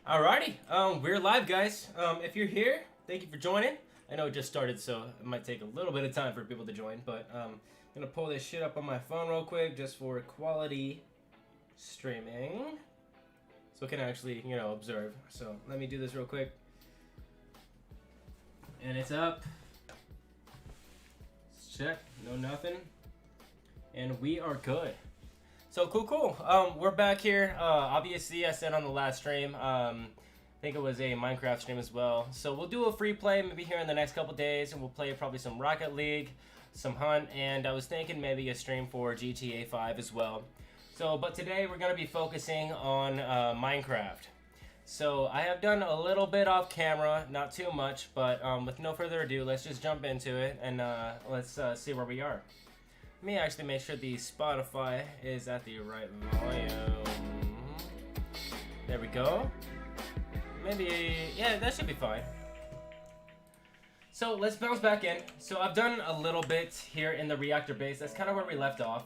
Alrighty, we're live, guys. If you're here, thank you for joining. I know it just started, so it might take a little bit of time for people to join, but I'm gonna pull this shit up on my phone real quick just for quality streaming, so I can actually, observe. So let me do this real quick. And it's up. Let's check. No nothing. And we are good. So cool. We're back here. Obviously, I said on the last stream, I think it was a Minecraft stream as well. So we'll do a free play maybe here in the next couple days, and we'll play probably some Rocket League, some Hunt, and I was thinking maybe a stream for GTA 5 as well. So, but today we're gonna be focusing on Minecraft. So I have done a little bit off camera, not too much, but with no further ado, let's just jump into it and let's see where we are. Let me actually make sure the Spotify is at the right volume. There we go. Maybe, yeah, that should be fine. So let's bounce back in. So I've done a little bit here in the reactor base. That's kind of where we left off.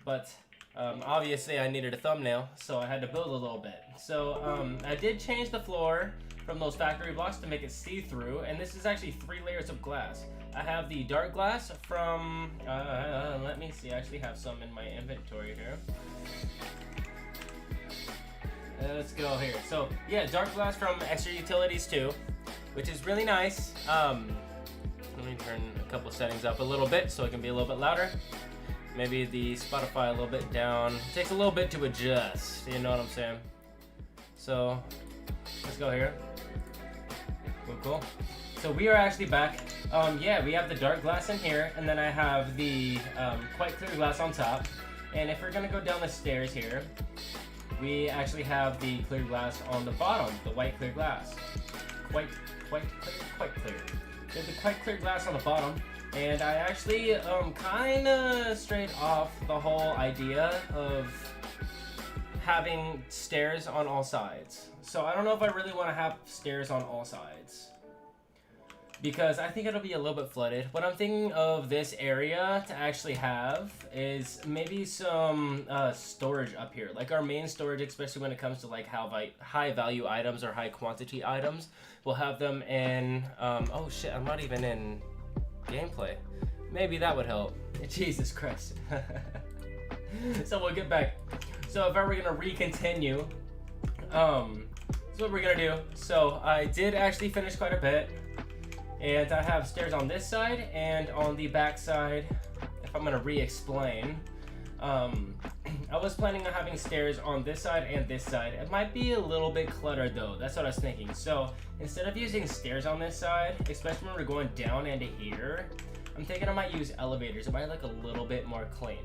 But obviously I needed a thumbnail, so I had to build a little bit. So I did change the floor from those factory blocks to make it see-through. And this is actually 3 layers of glass. I have the dark glass from, let me see, I actually have some in my inventory here. Let's go here. So, yeah, dark glass from Extra Utilities 2, which is really nice. Let me turn a couple settings up a little bit so it can be a little bit louder. Maybe the Spotify a little bit down. It takes a little bit to adjust, you know what I'm saying? So, let's go here. Cool. So we are actually back. Yeah, we have the dark glass in here, and then I have the quite clear glass on top. And if we're gonna go down the stairs here, we actually have the clear glass on the bottom, the white clear glass. Quite clear. We have the quite clear glass on the bottom, and I actually kind of strayed off the whole idea of having stairs on all sides. So I don't know if I really want to have stairs on all sides, because I think it'll be a little bit flooded. What I'm thinking of this area to actually have is maybe some storage up here, like our main storage, especially when it comes to like high value items or high quantity items. We'll have them in, oh shit, I'm not even in gameplay. Maybe that would help. Jesus Christ. So we'll get back. So if I were gonna re-continue, that's what we're gonna do. So I did actually finish quite a bit. And I have stairs on this side and on the back side. If I'm gonna re-explain, I was planning on having stairs on this side and this side. It might be a little bit cluttered though. That's what I was thinking. So instead of using stairs on this side, especially when we're going down into here, I'm thinking I might use elevators. It might look a little bit more clean.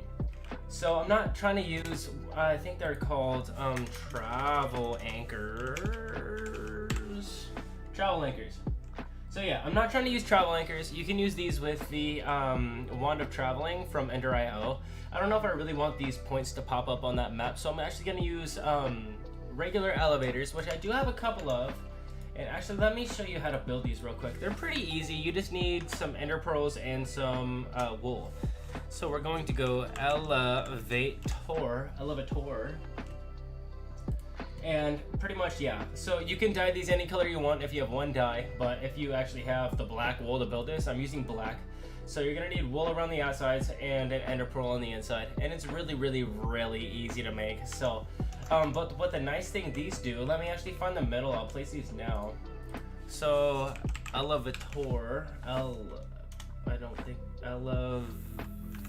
So I'm not trying to use, I think they're called travel anchors. Travel anchors. So yeah, I'm not trying to use travel anchors. You can use these with the Wand of Traveling from Ender.io. I don't know if I really want these points to pop up on that map, so I'm actually gonna use regular elevators, which I do have a couple of. And actually, let me show you how to build these real quick. They're pretty easy. You just need some ender pearls and some wool. So we're going to go elevator. And pretty much, yeah. So you can dye these any color you want if you have one dye, but if you actually have the black wool to build this, I'm using black. So you're gonna need wool around the outsides and an ender pearl on the inside. And it's really easy to make. So, but what the nice thing these do, let me actually find the middle, I'll place these now. So, elevator,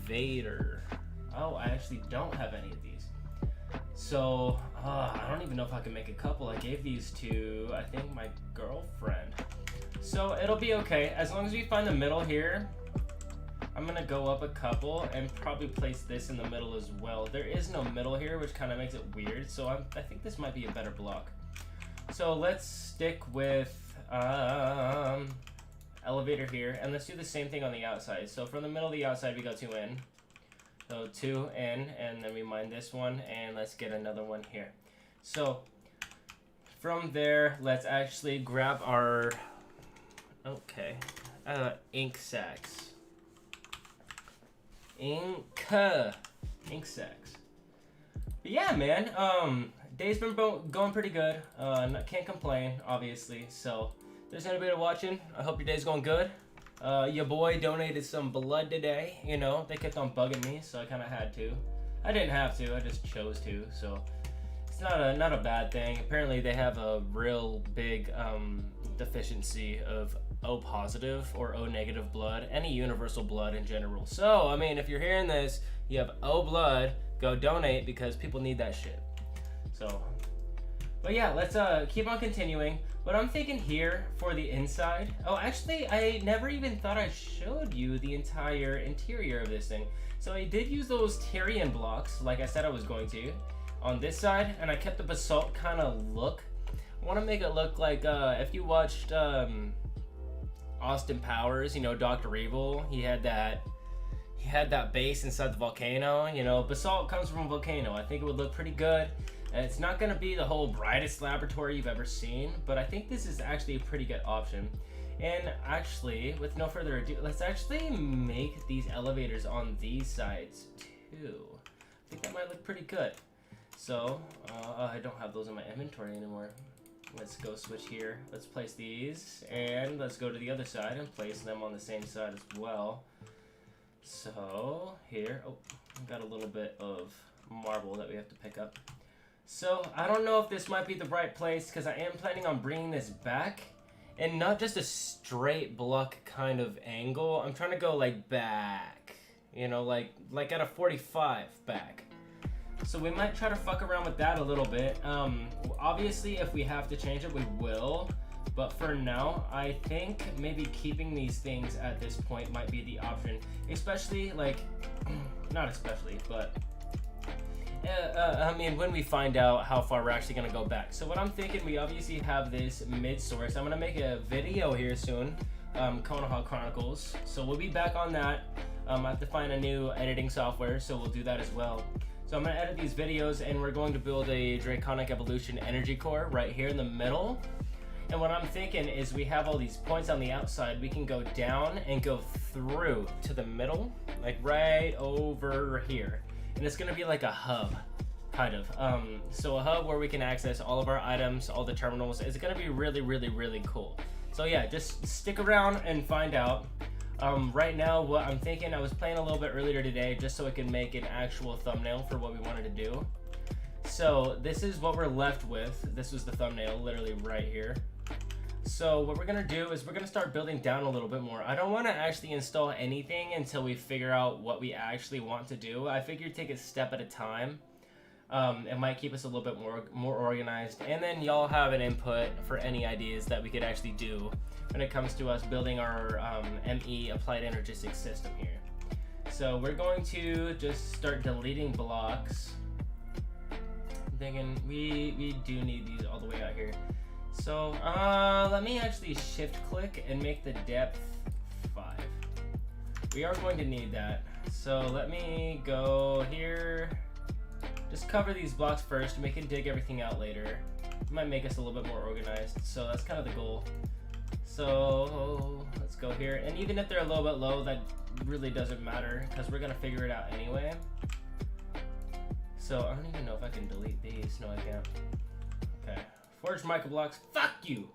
elevator. Oh, I actually don't have any of these. So, I don't even know if I can make a couple. I gave these to, I think, my girlfriend. So, it'll be okay. As long as we find the middle here, I'm gonna go up a couple and probably place this in the middle as well. There is no middle here, which kind of makes it weird. So, I think this might be a better block. So, let's stick with elevator here. And let's do the same thing on the outside. So, from the middle of the outside, we go 2 in. So 2 in, and then we mine this one, and let's get another one here. So from there, let's actually grab our, ink sacks. Ink sacks. But yeah, man, day's been going pretty good. Can't complain, obviously. So, if there's anybody watching, I hope your day's going good. Your boy donated some blood today. You know, they kept on bugging me, so I kind of had to. I didn't have to, I just chose to. So, it's not a bad thing. Apparently, they have a real big deficiency of O positive or O negative blood, any universal blood in general. So, I mean, if you're hearing this, you have O blood, go donate because people need that shit. So, but yeah, let's keep on continuing. What I'm thinking here for the inside, oh, actually, I never even thought I showed you the entire interior of this thing. So I did use those Tyrian blocks, like I said I was going to, on this side, and I kept the basalt kind of look. I want to make it look like, if you watched Austin Powers, you know, Dr. Evil, he had that base inside the volcano. You know, basalt comes from a volcano. I think it would look pretty good. And it's not going to be the whole brightest laboratory you've ever seen, but I think this is actually a pretty good option. And actually, with no further ado, let's actually make these elevators on these sides too. I think that might look pretty good. So, I don't have those in my inventory anymore. Let's go switch here. Let's place these, and let's go to the other side and place them on the same side as well. So, here, oh, got a little bit of marble that we have to pick up. So, I don't know if this might be the right place, because I am planning on bringing this back, and not just a straight block kind of angle. I'm trying to go, like, back, you know, like at a 45 back. So we might try to fuck around with that a little bit. Obviously, if we have to change it, we will. But for now, I think maybe keeping these things at this point might be the option. Especially, like, not especially, but I mean, when we find out how far we're actually gonna go back. So what I'm thinking, we obviously have this mid-source. I'm gonna make a video here soon, Konoha Chronicles. So we'll be back on that. I have to find a new editing software, so we'll do that as well. So I'm going to edit these videos, and we're going to build a Draconic Evolution energy core right here in the middle. And what I'm thinking is we have all these points on the outside. We can go down and go through to the middle, like right over here. And it's going to be like a hub, kind of. So a hub where we can access all of our items, all the terminals. It's going to be really, really, really cool. So yeah, just stick around and find out. Right now, what I'm thinking, I was playing a little bit earlier today just so I could make an actual thumbnail for what we wanted to do. So this is what we're left with. This was the thumbnail, literally right here. So what we're gonna do is we're gonna start building down a little bit more. I don't want to actually install anything until we figure out what we actually want to do. I figured take a step at a time. It might keep us a little bit more organized, and then y'all have an input for any ideas that we could actually do when it comes to us building our ME Applied Energistics system here. So we're going to just start deleting blocks. I'm thinking we do need these all the way out here. So let me actually shift click and make the depth 5. We are going to need that. So let me go here. Just cover these blocks first, and we can dig everything out later. It might make us a little bit more organized, so that's kind of the goal. So let's go here, and even if they're a little bit low, that really doesn't matter because we're gonna figure it out anyway. So I don't even know if I can delete these. No, I can't. Okay, forged micro blocks. Fuck you.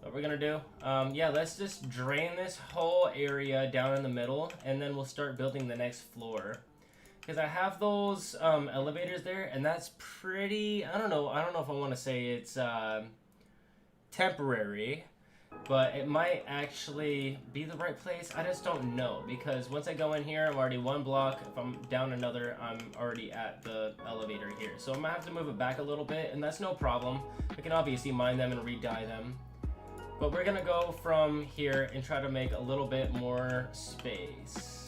What we're gonna do? Yeah, let's just drain this whole area down in the middle, and then we'll start building the next floor. Because I have those elevators there, and that's pretty, I don't know if I want to say it's temporary, but it might actually be the right place. I just don't know, because once I go in here, I'm already one block. If I'm down another, I'm already at the elevator here. So I'm going to have to move it back a little bit, and that's no problem. I can obviously mine them and re-dye them. But we're going to go from here and try to make a little bit more space.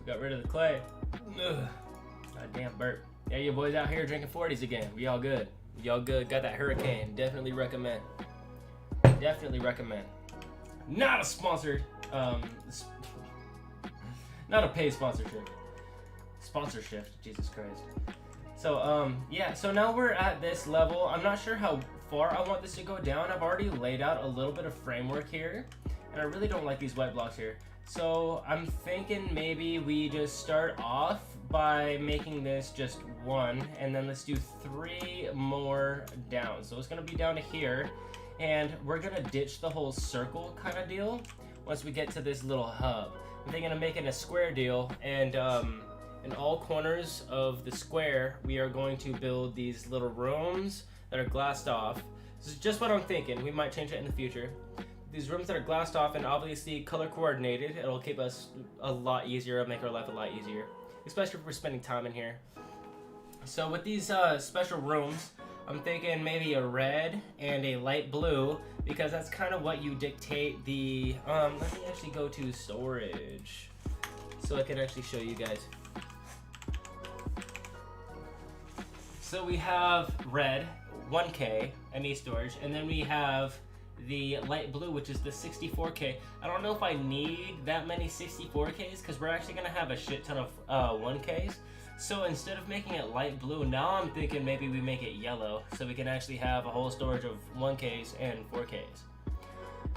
Got rid of the clay. Ugh. Goddamn burp. Yeah, your boys out here drinking 40s again. We all good. We all good. Got that hurricane. Definitely recommend. Definitely recommend. Not a sponsored. Not a paid sponsorship. Sponsorship. Jesus Christ. So yeah. So now we're at this level. I'm not sure how far I want this to go down. I've already laid out a little bit of framework here, and I really don't like these white blocks here. So I'm thinking maybe we just start off by making this just 1, and then let's do 3 more down. So it's gonna be down to here, and we're gonna ditch the whole circle kind of deal once we get to this little hub. I'm thinking of making a square deal, and in all corners of the square, we are going to build these little rooms that are glassed off. This is just what I'm thinking. We might change it in the future. These rooms that are glassed off and obviously color coordinated, it'll keep us a lot easier, it'll make our life a lot easier, especially if we're spending time in here. So with these special rooms, I'm thinking maybe a red and a light blue, because that's kind of what you dictate the, let me actually go to storage so I can actually show you guys. So we have red, 1K, ME storage, and then we have the light blue, which is the 64K. I don't know if I need that many 64Ks, because we're actually going to have a shit ton of 1Ks. So instead of making it light blue, now I'm thinking maybe we make it yellow, so we can actually have a whole storage of 1Ks and 4Ks.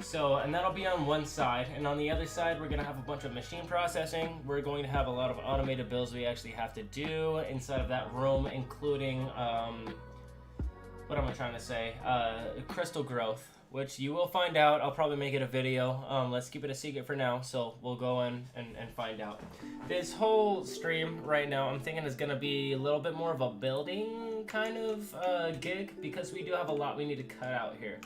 So, and that'll be on one side, and on the other side we're going to have a bunch of machine processing. We're going to have a lot of automated builds we actually have to do inside of that room, including, what am I trying to say, crystal growth, which you will find out. I'll probably make it a video. Let's keep it a secret for now, so we'll go in and find out. This whole stream right now, I'm thinking is going to be a little bit more of a building kind of gig, because we do have a lot we need to cut out here.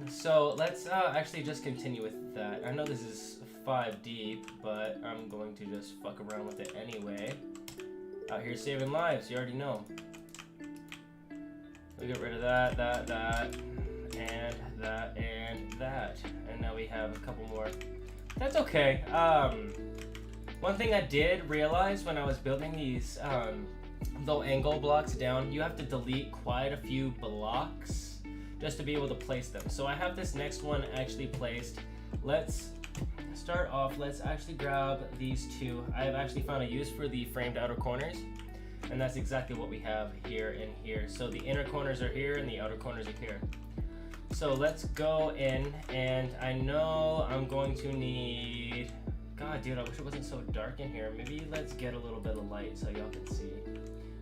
So let's actually just continue with that. I know this is 5 deep, but I'm going to just fuck around with it anyway. Out here saving lives, you already know. We get rid of that, and that, and that. And now we have a couple more. That's okay. One thing I did realize when I was building these low angle blocks down, you have to delete quite a few blocks just to be able to place them. So I have this next one actually placed. Let's start off, let's actually grab these 2. I have actually found a use for the framed outer corners, and that's exactly what we have here and here. So the inner corners are here and the outer corners are here. So let's go in, and I know I'm going to need, god dude, I wish it wasn't so dark in here. Maybe let's get a little bit of light so y'all can see.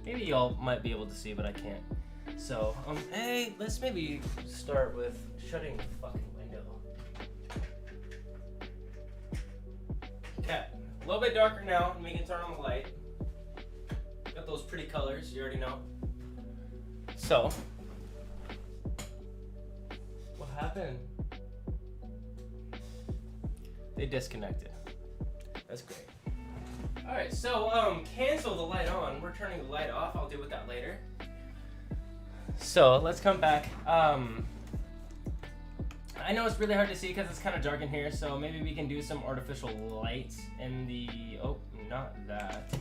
Maybe y'all might be able to see, but I can't. So, hey, let's maybe start with shutting the fucking window. Okay, a little bit darker now, and we can turn on the light. Got those pretty colors, you already know. So, what happened? They disconnected. That's great. Alright, so, cancel the light on. We're turning the light off. I'll deal with that later. So let's come back. I know it's really hard to see because it's kind of dark in here, so maybe we can do some artificial lights in the, oh, not that.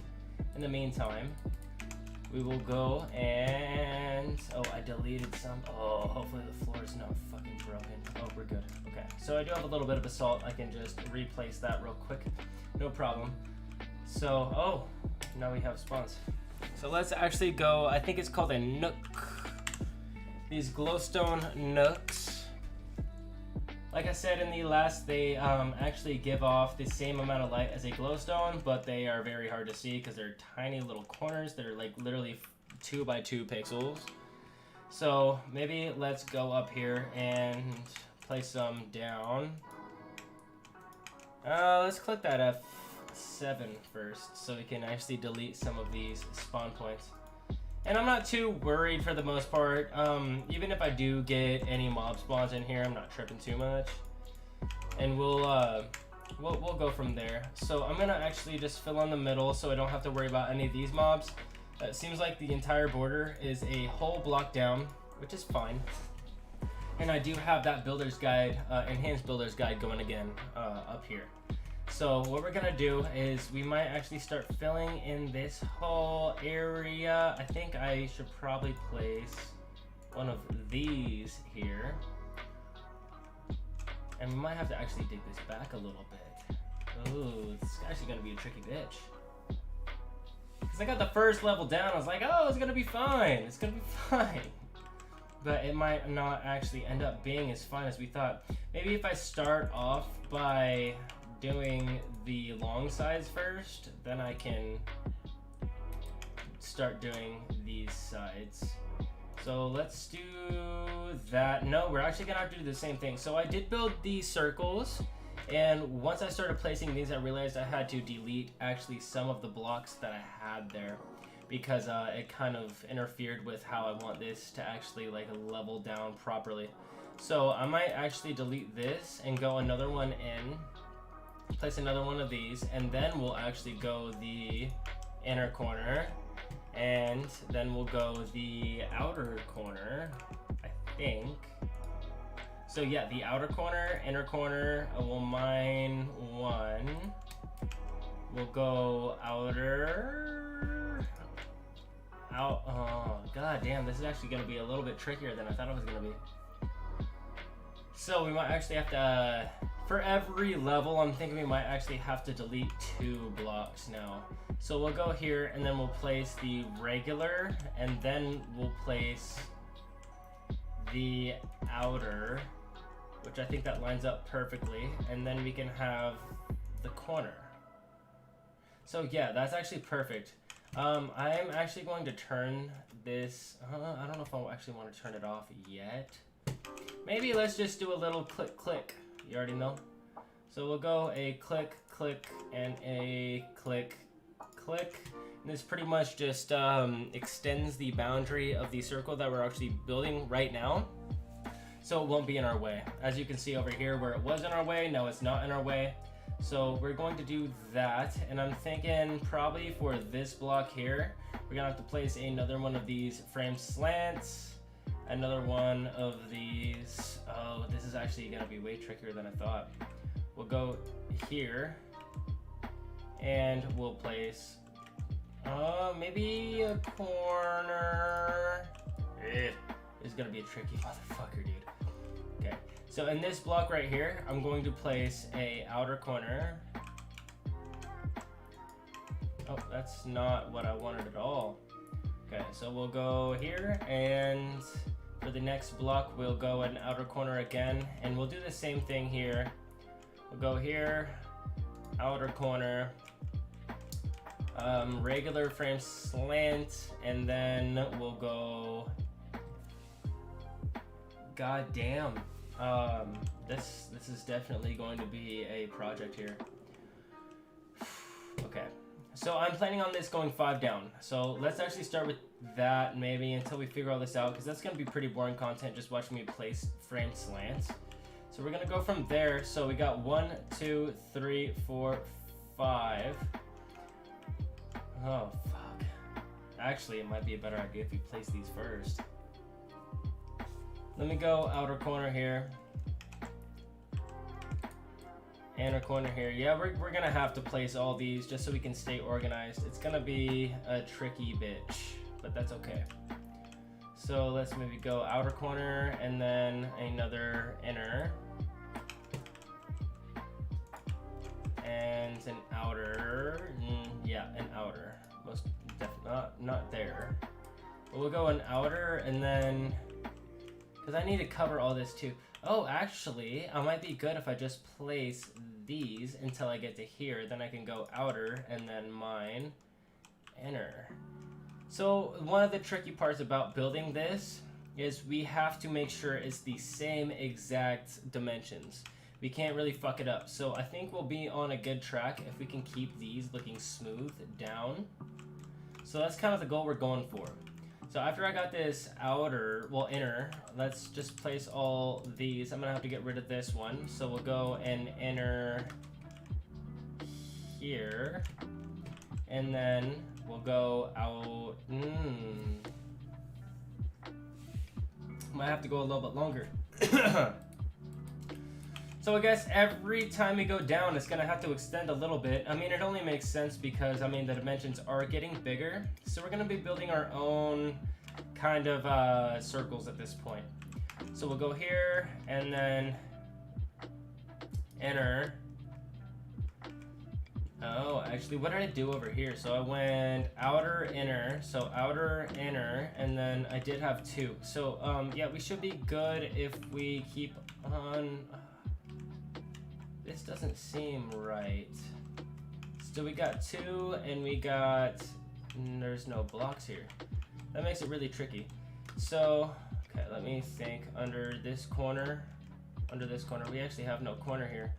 In the meantime, we will go and, oh, I deleted some. Oh, hopefully the floor is not fucking broken. Oh, we're good. Okay, so I do have a little bit of basalt. I can just replace that real quick. No problem. So, oh, now we have spawns. So let's actually go, I think it's called a nook. These glowstone nooks, like I said in the last, they actually give off the same amount of light as a glowstone, but they are very hard to see because they're tiny little corners. They're like literally 2 by 2 pixels. So maybe let's go up here and place some down. Let's click that F7 first so we can actually delete some of these spawn points. And I'm not too worried for the most part. Even if I do get any mob spawns in here, I'm not tripping too much. And we'll go from there. So I'm gonna actually just fill in the middle so I don't have to worry about any of these mobs. It seems like the entire border is a whole block down, which is fine. And I do have that builder's guide, enhanced builder's guide going again up here. So what we're gonna do is we might actually start filling in this whole area. I think I should probably place one of these here. And we might have to actually dig this back a little bit. Ooh, this is actually gonna be a tricky bitch. Cause I got the first level down, I was like, oh, it's gonna be fine. It's gonna be fine. But it might not actually end up being as fun as we thought. Maybe if I start off by doing the long sides first, then I can start doing these sides. So let's do that. No, we're actually gonna have to do the same thing. So I did build these circles, and once I started placing these, I realized I had to delete actually some of the blocks that I had there, because it kind of interfered with how I want this to actually like level down properly. So I might actually delete this and go another one in, place another one of these, and then we'll actually go the inner corner, and then we'll go the outer corner, I think. So yeah, the outer corner, inner corner, we'll mine one. We'll go outer, out, oh, god damn, this is actually gonna be a little bit trickier than I thought it was gonna be. So we might actually have to, for every level, I'm thinking we might actually have to delete 2 blocks now. So we'll go here, and then we'll place the regular, and then we'll place the outer, which I think that lines up perfectly, and then we can have the corner. So yeah, that's actually perfect. I'm actually going to turn this, I don't know if I actually want to turn it off yet. Maybe let's just do a little click click, you already know. So we'll go a click click and a click click. And this pretty much just extends the boundary of the circle that we're actually building right now, so it won't be in our way. As you can see over here, where it was in our way, now it's not in our way. So we're going to do that, and I'm thinking probably for this block here, we're gonna have to place another one of these frame slants, another one of these, oh, this is actually gonna be way trickier than I thought. We'll go here, and we'll place, maybe a corner. This is gonna be a tricky motherfucker, dude. Okay, so in this block right here, I'm going to place a outer corner. Oh, that's not what I wanted at all. Okay, so we'll go here, and for the next block, we'll go an outer corner again, and we'll do the same thing here. We'll go here, outer corner, regular frame slant, and then we'll go, god damn, this is definitely going to be a project here. Okay, so I'm planning on this going 5 down, so let's actually start with that maybe until we figure all this out, because that's going to be pretty boring content just watching me place frame slants. So we're gonna go from there. So we got 1, 2, 3, 4, 5. Oh fuck. Actually, it might be a better idea if we place these first. Let me go outer corner here. Inner corner here. Yeah, we're gonna have to place all these just so we can stay organized. It's gonna be a tricky bitch, but that's okay. So let's maybe go outer corner and then another inner. And an outer. Yeah, an outer. Most definitely not there. But we'll go an outer, and then, because I need to cover all this too. Oh, actually, I might be good if I just place these until I get to here. Then I can go outer and then mine inner. So one of the tricky parts about building this is we have to make sure it's the same exact dimensions. We can't really fuck it up. So I think we'll be on a good track if we can keep these looking smooth down. So that's kind of the goal we're going for. So after I got this outer, well, inner, let's just place all these. I'm gonna have to get rid of this one. So we'll go an inner here, and then we'll go out. Might have to go a little bit longer. So I guess every time we go down, it's gonna have to extend a little bit. I mean, it only makes sense because, I mean, the dimensions are getting bigger. So we're gonna be building our own kind of circles at this point. So we'll go here and then inner. Oh, actually, what did I do over here? So I went outer, inner, so outer, inner, and then I did have 2. So yeah, we should be good if we keep on. this doesn't seem right. So we got 2 and we got, there's no blocks here. That makes it really tricky. So, okay, let me think. Under this corner, we actually have no corner here.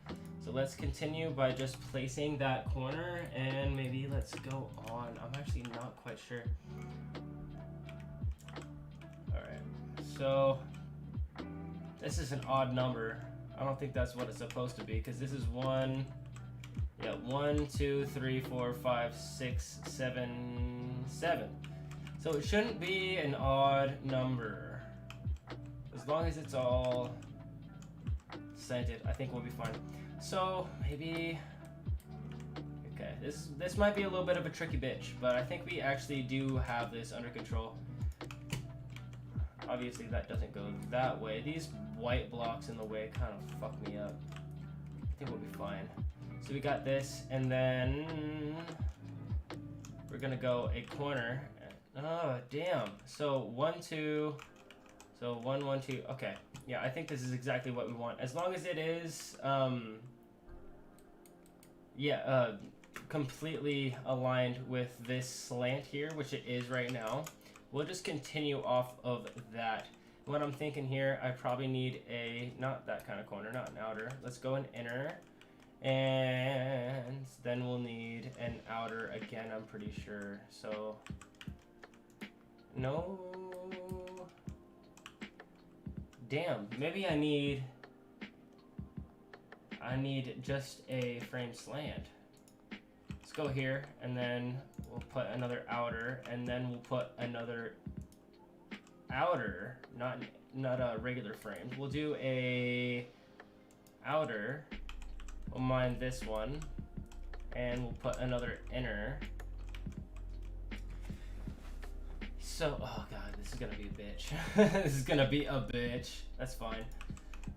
So let's continue by just placing that corner, and maybe let's go on. I'm actually not quite sure. All right, so this is an odd number. I don't think that's what it's supposed to be, because this is 1, 2, 3, 4, 5, 6, 7, 7. So it shouldn't be an odd number. As long as it's all scented, I think we'll be fine. So maybe, okay, this might be a little bit of a tricky bitch, but I think we actually do have this under control. Obviously that doesn't go that way. These white blocks in the way kind of fuck me up. I think we'll be fine. So we got this, and then we're gonna go a corner. Oh, damn. So 1, 2, so 1, 1, 2, okay. Yeah, I think this is exactly what we want. As long as it is, completely aligned with this slant here, which it is right now. We'll just continue off of that. What I'm thinking here, I probably need a, not that kind of corner, not an outer. Let's go an inner, and then we'll need an outer again, I'm pretty sure. So, no. Damn, maybe I need just a frame slant. Let's go here, and then we'll put another outer, and then we'll put another outer, not a regular frame. We'll do a outer. We'll mine this one, and we'll put another inner. So, oh god, this is gonna be a bitch. This is gonna be a bitch. That's fine.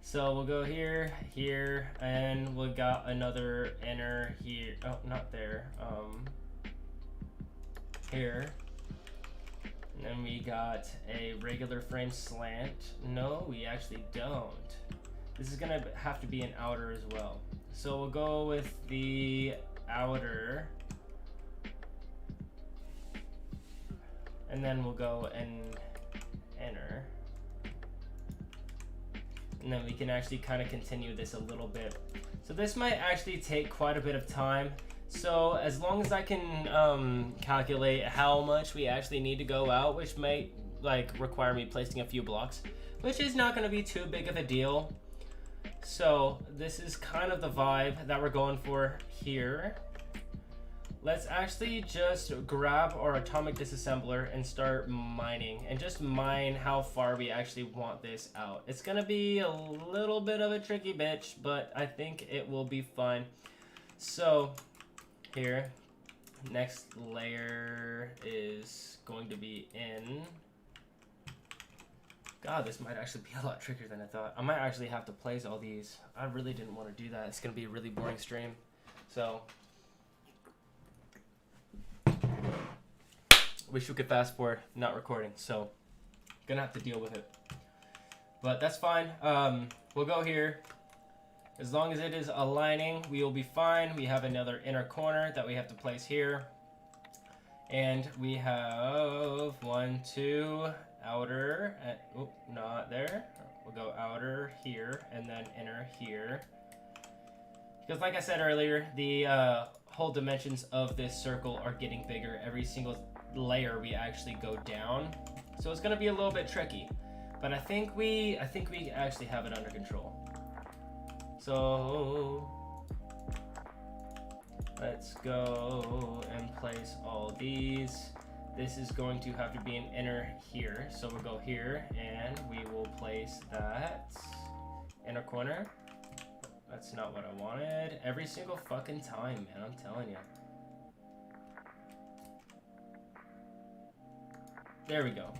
So we'll go here, here, and we got another inner here. Oh, not there. Here. And then we got a regular frame slant. No, we actually don't. This is gonna have to be an outer as well. So we'll go with the outer. And then we'll go an inner. And then we can actually kind of continue this a little bit. So this might actually take quite a bit of time. So as long as I can calculate how much we actually need to go out, which might require me placing a few blocks, which is not going to be too big of a deal. So this is kind of the vibe that we're going for here. Let's actually just grab our atomic disassembler and start mining, and just mine how far we actually want this out. It's gonna be a little bit of a tricky bitch, but I think it will be fine. So here, next layer is going to be in. God, this might actually be a lot trickier than I thought. I might actually have to place all these. I really didn't want to do that. It's gonna be a really boring stream. So wish we could fast forward, not recording, so gonna have to deal with it. But that's fine. We'll go here. As long as it is aligning, we will be fine. We have another inner corner that we have to place here. And we have 1, 2, outer, oh, not there. We'll go outer here, and then inner here. Because like I said earlier, the whole dimensions of this circle are getting bigger every single layer we actually go down. So it's gonna be a little bit tricky. But I think we actually have it under control. So let's go and place all these. This is going to have to be an inner here. So we'll go here and we will place that inner corner. That's not what I wanted. Every single fucking time, man, I'm telling you. There we go.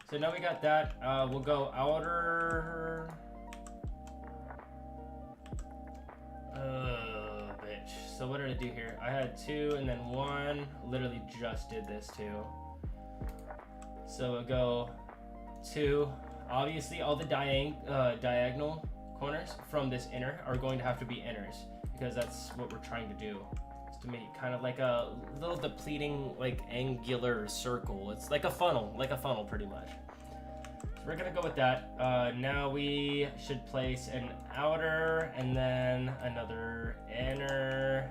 So now we got that. We'll go outer. Bitch. So what did I do here? I had 2 and then 1. Literally just did this too. So we'll go 2. Obviously all the diagonal corners from this inner are going to have to be inners, because that's what we're trying to do. It's to make kind of like a little depleting, like angular circle. It's like a funnel pretty much. So we're gonna go with that. Now we should place an outer and then another inner.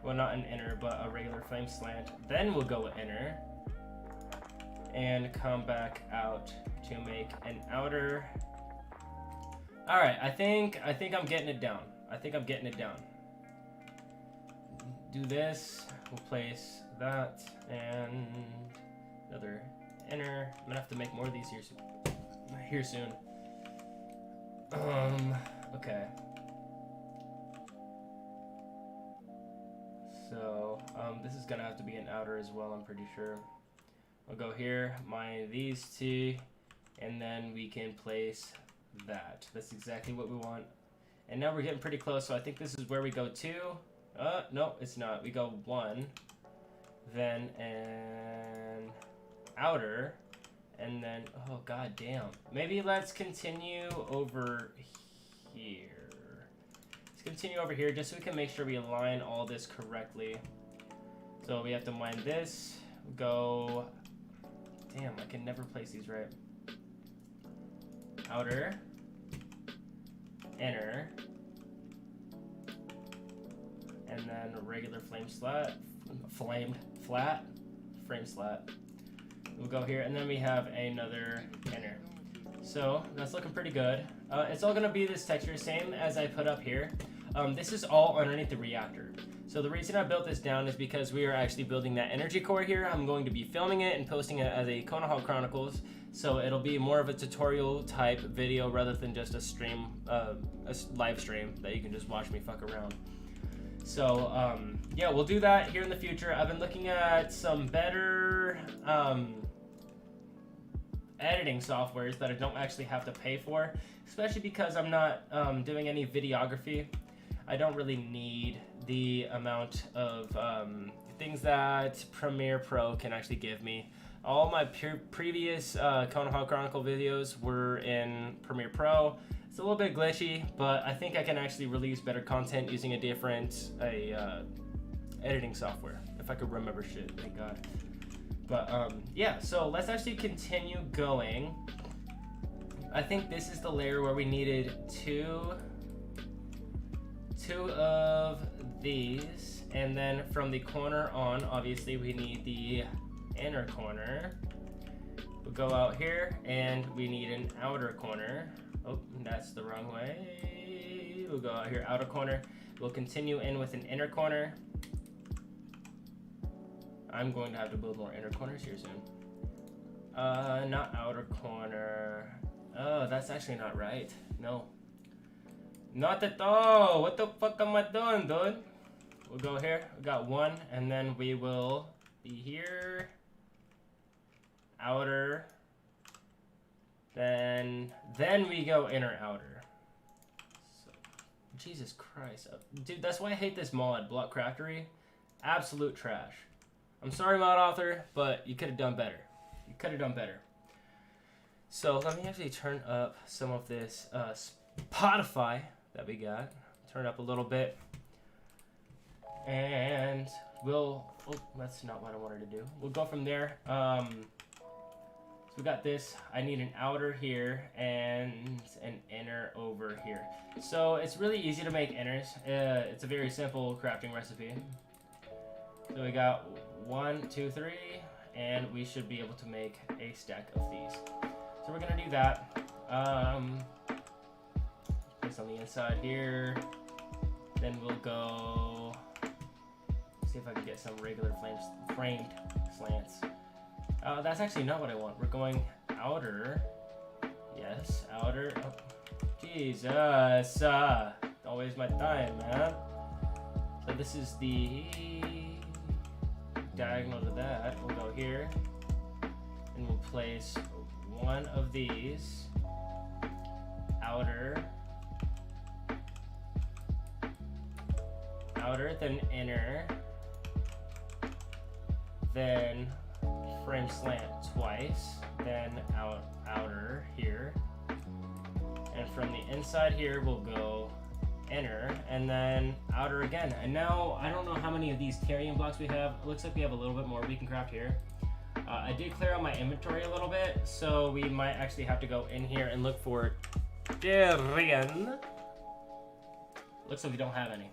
Well, not an inner, but a regular flame slant. Then we'll go with inner and come back out to make an outer. All right, I think I'm getting it down. Do this, we'll place that, and another inner. I'm gonna have to make more of these here soon. Okay. So, this is gonna have to be an outer as well, I'm pretty sure. I'll go here, mine these two, and then we can place that. That's exactly what we want. And now we're getting pretty close, so I think this is where we go two. No, it's not. We go one, then an outer, and then, oh god damn. Maybe let's continue over here. Let's continue over here just so we can make sure we align all this correctly. So we have to mine this, go, damn, I can never place these right. Outer, inner, and then a regular frame slat. We'll go here, and then we have another inner. So that's looking pretty good. It's all gonna be this texture, same as I put up here. This is all underneath the reactor. So the reason I built this down is because we are actually building that energy core here. I'm going to be filming it and posting it as a Konoha Chronicles. So it'll be more of a tutorial type video rather than just a stream, a live stream that you can just watch me fuck around. So yeah, we'll do that here in the future. I've been looking at some better editing softwares that I don't actually have to pay for, especially because I'm not doing any videography. I don't really need the amount of things that Premiere Pro can actually give me. All my previous Konoha Chronicle videos were in Premiere Pro. It's a little bit glitchy, but I think I can actually release better content using a different editing software, if I could remember shit, thank God. But yeah, so let's actually continue going. I think this is the layer where we needed two of these, and then from the corner on, obviously we need the inner corner. We'll go out here, and we need an outer corner. Oh, that's the wrong way. We'll go out here, outer corner. We'll continue in with an inner corner. I'm going to have to build more inner corners here soon. Not outer corner. Oh, that's actually not right. No. Not at all. What the fuck am I doing, dude? We'll go here. We got one, and then we will be here. Outer. Then we go inner outer. So, Jesus Christ. Dude, that's why I hate this mod, Block Craftery. Absolute trash. I'm sorry, mod author, but you could have done better. You could have done better. So let me actually turn up some of this Spotify that we got. Turn up a little bit. And we'll, oh, that's not what I wanted to do. We'll go from there. So we got this. I need an outer here and an inner over here. So it's really easy to make inners. It's a very simple crafting recipe. So we got 1, 2, 3, and we should be able to make a stack of these. So we're gonna do that. Place on the inside here. Then we'll go see if I can get some regular framed slants. That's actually not what I want. We're going outer. Yes, outer. Oh, Jesus. Don't waste my time, man. So this is the diagonal to that. We'll go here. And we'll place one of these. Outer. Outer, then inner. Then frame slant twice, then outer here, And from the inside here, we'll go inner and then outer again. And now, I don't know how many of these Tyrian blocks we have. It looks like we have a little bit more we can craft here. I did clear out my inventory a little bit, so we might actually have to go in here and look for Tyrian. Looks like we don't have any.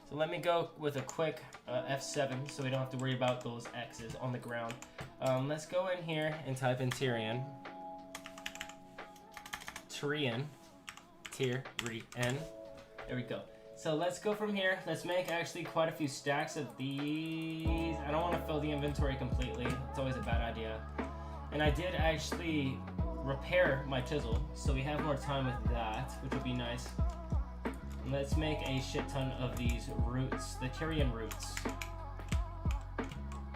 So let me go with a quick F7 so we don't have to worry about those X's on the ground. Let's go in here and type in Tyrian. Tyrian. There we go. So let's go from here. Let's make actually quite a few stacks of these. I don't want to fill the inventory completely. It's always a bad idea. And I did actually repair my chisel, so we have more time with that, which would be nice. And let's make a shit ton of these roots, the Tyrian roots.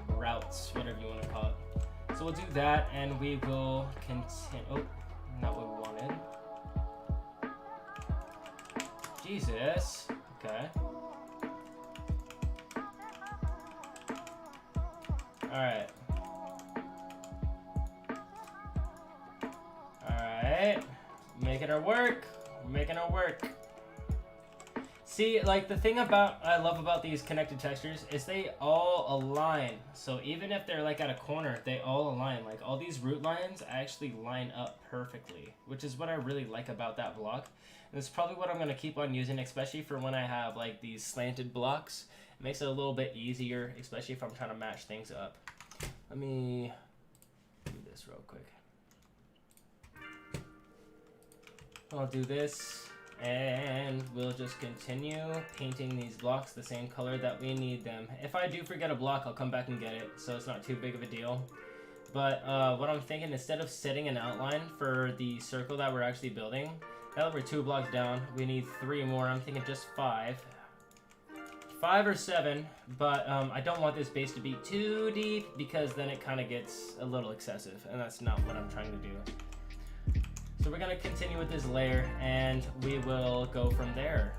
Routes, whatever you want to call it. So we'll do that, and we will continue. Oh, not what we wanted. Jesus. Okay. Alright. Alright. Making her work. We're making her work. See, like, the thing I love about these connected textures is they all align. So even if they're like at a corner, they all align. Like, all these root lines actually line up perfectly, which is what I really like about that block. And it's probably what I'm going to keep on using, especially for when I have like these slanted blocks. It makes it a little bit easier, especially if I'm trying to match things up. Let me do this real quick. I'll do this, and we'll just continue painting these blocks the same color that we need them. If I do forget a block, I'll come back and get it, so it's not too big of a deal. But what I'm thinking, instead of setting an outline for the circle that we're actually building, now that we're 2 blocks down, we need 3 more. I'm thinking just 5. 5 or 7, but I don't want this base to be too deep because then it kind of gets a little excessive, and that's not what I'm trying to do. So we're going to continue with this layer, and we will go from there.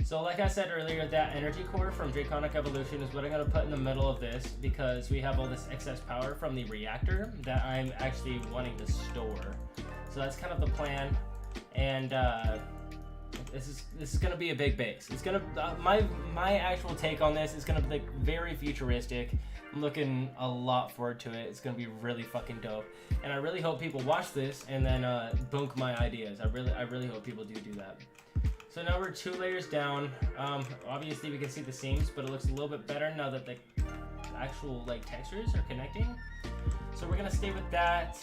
So like I said earlier, that energy core from Draconic Evolution is what I'm going to put in the middle of this because we have all this excess power from the reactor that I'm actually wanting to store. So that's kind of the plan, and this is going to be a big base. It's going to my actual take on this is going to be like very futuristic. I'm looking a lot forward to it. It's going to be really fucking dope, and I really hope people watch this and then bunk my ideas. I really hope people do that. So now we're 2 layers down. Obviously we can see the seams, but it looks a little bit better now that the actual like textures are connecting. So we're gonna stay with that,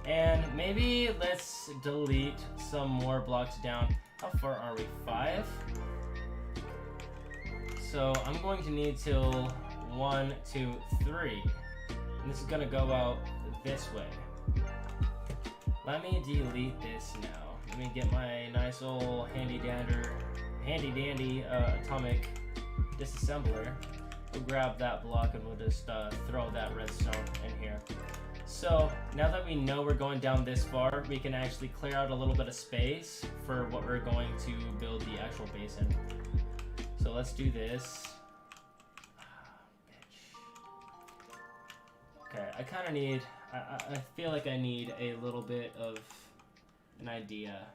and maybe let's delete some more blocks down. How far are we? 5? So I'm going to need till 1, 2, 3. And this is gonna go out this way. Let me delete this now. Let me get my nice old handy dandy atomic disassembler. We'll grab that block and we'll just throw that redstone in here. So now that we know we're going down this far, we can actually clear out a little bit of space for what we're going to build the actual base in. So let's do this. Okay, I kind of need, I feel like I need a little bit of an idea.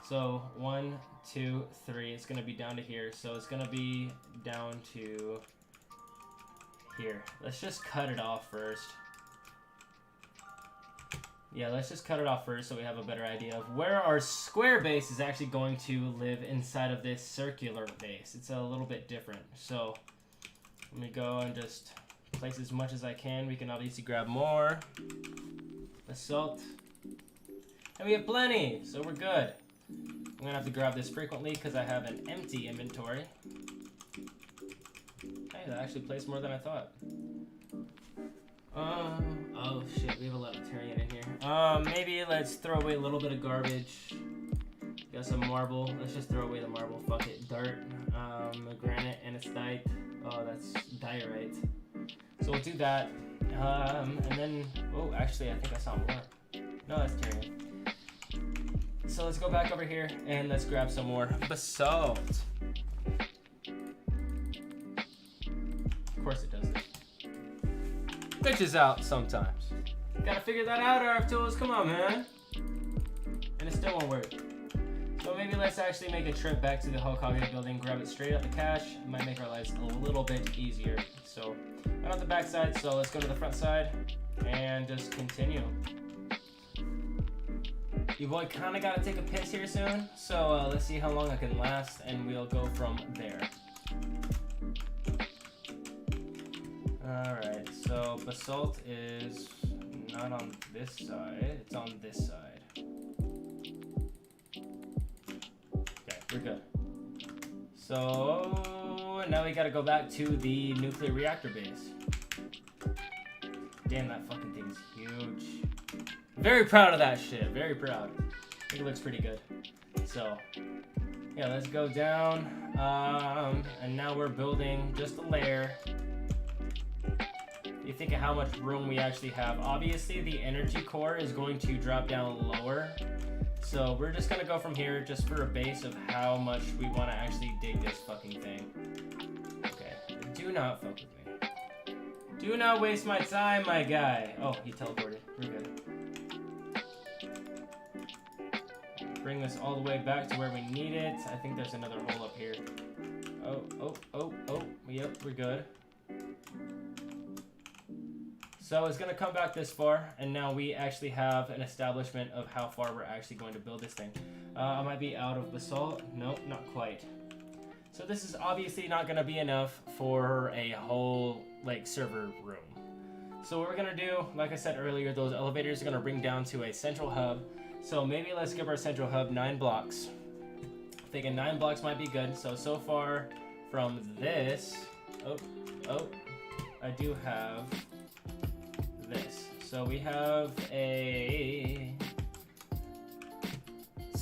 So 1, 2, 3, it's gonna be down to here. So it's gonna be down to here. Let's just cut it off first. Yeah, let's just cut it off first so we have a better idea of where our square base is actually going to live inside of this circular base. It's a little bit different. So let me go and just place as much as I can. We can obviously grab more basalt. And we have plenty, so we're good. I'm gonna have to grab this frequently because I have an empty inventory. Hey, that actually placed more than I thought. Oh shit, we have a lot of Tyrian in here. Maybe let's throw away a little bit of garbage. Got some marble. Let's just throw away the marble. Fuck it. Dirt, granite, andesite. Oh, that's diorite. So we'll do that. And then, oh, actually, I think I saw more. No, that's Tyrian. So let's go back over here and let's grab some more basalt. Of course it does this. Glitches out sometimes. Gotta figure that out, RF Tools. Come on, man. and it still won't work. So maybe let's actually make a trip back to the Hokage building, grab it straight out the cache. It might make our lives a little bit easier. So not on the back side, so let's go to the front side and just continue. Your boy kinda gotta take a piss here soon, so let's see how long I can last, and we'll go from there. Alright, so basalt is not on this side, it's on this side. Okay, we're good. So now we gotta go back to the nuclear reactor base. Damn, that fucking thing's huge. Very proud of that shit, very proud. I think it looks pretty good. So, yeah, let's go down. And now we're building just a layer. You think of how much room we actually have. Obviously, the energy core is going to drop down lower. So we're just gonna go from here just for a base of how much we wanna actually dig this fucking thing. Okay, do not fuck with me. Do not waste my time, my guy. Oh, he teleported, we're good. Bring this all the way back to where we need it. I think there's another hole up here. Oh, yep, we're good. So it's gonna come back this far, and now we actually have an establishment of how far we're actually going to build this thing. I might be out of basalt. Nope, not quite. So this is obviously not gonna be enough for a whole like server room. So what we're gonna do, like I said earlier, those elevators are gonna bring down to a central hub. So maybe let's give our central hub 9 blocks. Thinking 9 blocks might be good. So far from this, I do have this. So we have it's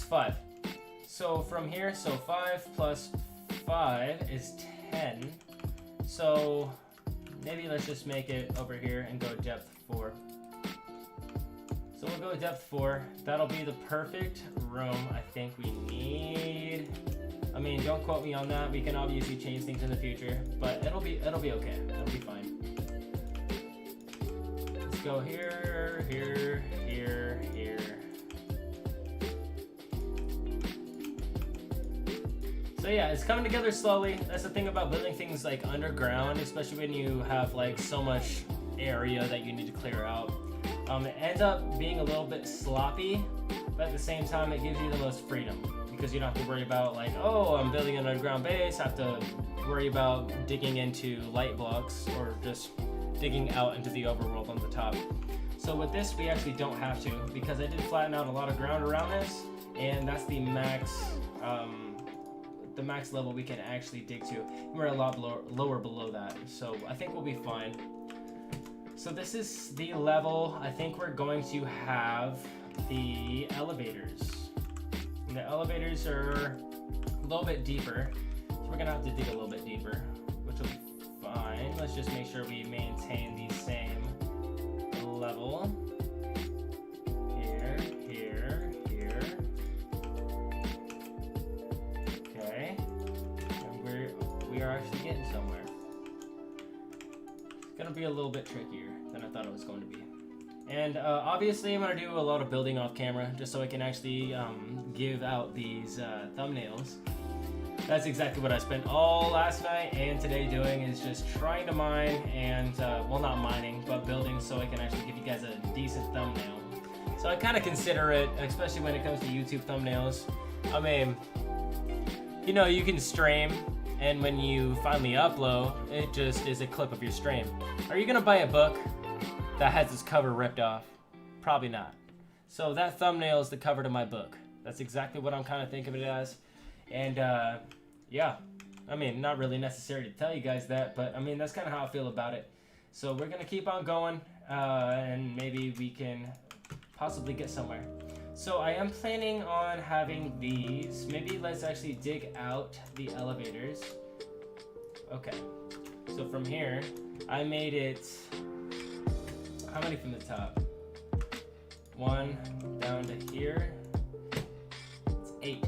5. So from here, so 5 plus 5 is 10. So maybe let's just make it over here and go depth 4. So we'll go depth 4. That'll be the perfect room I think we need. I mean, don't quote me on that. We can obviously change things in the future, but it'll be okay. It'll be fine. Let's go here, here, here, here. So yeah, it's coming together slowly. That's the thing about building things like underground, especially when you have like so much area that you need to clear out. It ends up being a little bit sloppy, but at the same time it gives you the most freedom because you don't have to worry about like, oh, I'm building an underground base, I have to worry about digging into light blocks or just digging out into the overworld on the top. So with this we actually don't have to, because I did flatten out a lot of ground around this, and that's the max level we can actually dig to. We're a lot lower below that, so I think we'll be fine. So this is the level I think we're going to have the elevators. And the elevators are a little bit deeper, so we're gonna have to dig a little bit deeper, which will be fine. Let's just make sure we maintain the same level. Here, here, here. Okay, and we are actually getting somewhere. Gonna be a little bit trickier than I thought it was going to be. And obviously I'm gonna do a lot of building off camera just so I can actually give out these thumbnails. That's exactly what I spent all last night and today doing, is just trying to mine and, well, not mining, but building so I can actually give you guys a decent thumbnail. So I kind of consider it, especially when it comes to YouTube thumbnails. I mean, you know, you can stream, and when you finally upload, it just is a clip of your stream. Are you gonna buy a book that has its cover ripped off? Probably not. So that thumbnail is the cover to my book. That's exactly what I'm kind of thinking of it as. And yeah, I mean, not really necessary to tell you guys that, but I mean, that's kind of how I feel about it. So we're gonna keep on going, and maybe we can possibly get somewhere. So I am planning on having these. Maybe let's actually dig out the elevators. Okay, so from here, I made it, how many from the top? 1 down to here. It's 8.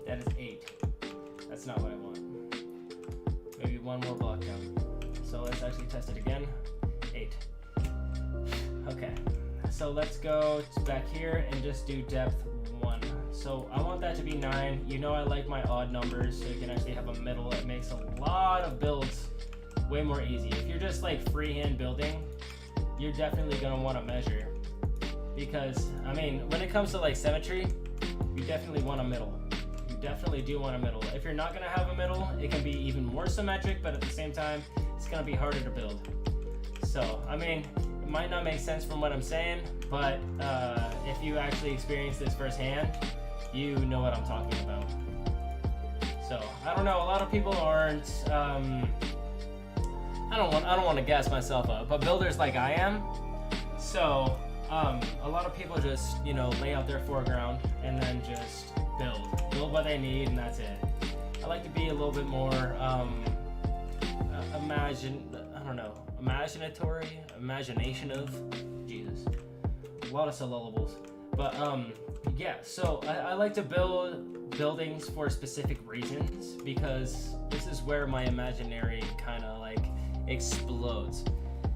That is 8. That's not what I want. Maybe 1 more block down. So let's actually test it again. 8. Okay. So let's go back here and just do depth 1. So I want that to be 9. You know I like my odd numbers, so you can actually have a middle. It makes a lot of builds way more easy. If you're just like freehand building, you're definitely gonna want to measure, because I mean, when it comes to like symmetry, you definitely want a middle. You definitely do want a middle. If you're not gonna have a middle, it can be even more symmetric, but at the same time, it's gonna be harder to build. So I mean, it might not make sense from what I'm saying, but if you actually experience this firsthand, you know what I'm talking about. So I don't know. A lot of people aren't. I don't want to gas myself up, but builders like I am. So a lot of people just lay out their foreground and then just build what they need, and that's it. I like to be a little bit more imaginative. Jesus, a lot of syllables. But yeah. So I like to build buildings for specific reasons, because this is where my imaginary kind of like explodes.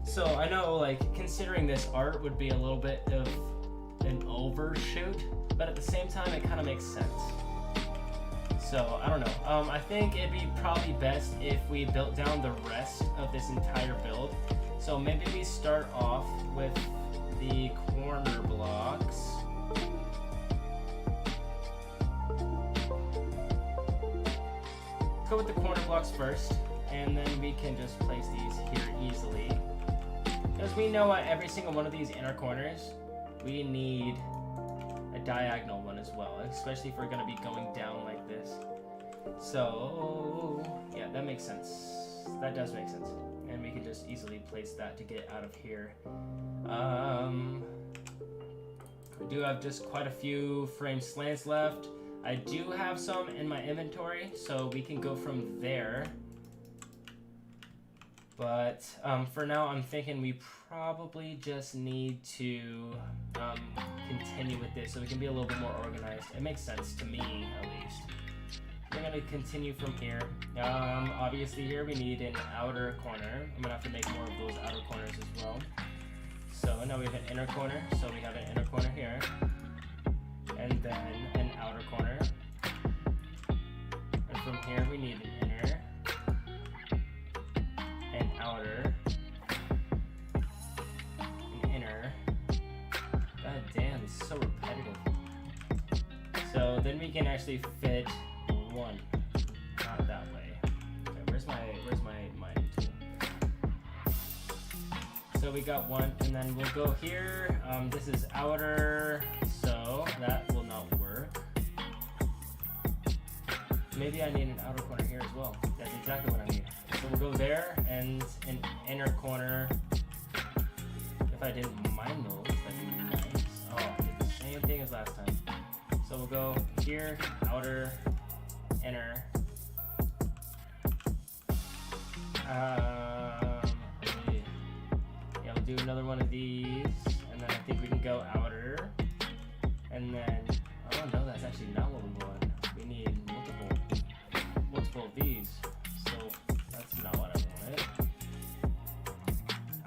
So I know, like, considering this art would be a little bit of an overshoot, but at the same time it kind of makes sense. So I don't know. I think it'd be probably best if we built down the rest of this entire build. So maybe we start off with the corner blocks. Go with the corner blocks first, and then we can just place these here easily. Because we know at every single one of these inner corners, we need a diagonal one as well, especially if we're going to be going down like this. So, yeah, that makes sense. That does make sense. And we can just easily place that to get out of here. We do have just quite a few frame slants left. I do have some in my inventory, so we can go from there. But for now, I'm thinking we probably just need to continue with this so we can be a little bit more organized. It makes sense to me, at least. We're going to continue from here. Obviously, here we need an outer corner. I'm going to have to make more of those outer corners as well. So now we have an inner corner. So we have an inner corner here. And then an outer corner. And from here, we need an inner. An outer, an inner. God damn, this is so repetitive. So then we can actually fit one, not that way. Okay, where's my mining tool? So we got one, and then we'll go here. This is outer, so that will not work. Maybe I need an outer corner here as well. That's exactly what I need. So we'll go there, and an inner corner. If I didn't mind those, that'd be nice. Oh, I did the same thing as last time. So we'll go here, outer, inner. Yeah, we'll do another one of these, and then I think we can go outer, and then, oh no, that's actually not what we want. We need multiple of these. So that's not what I wanted.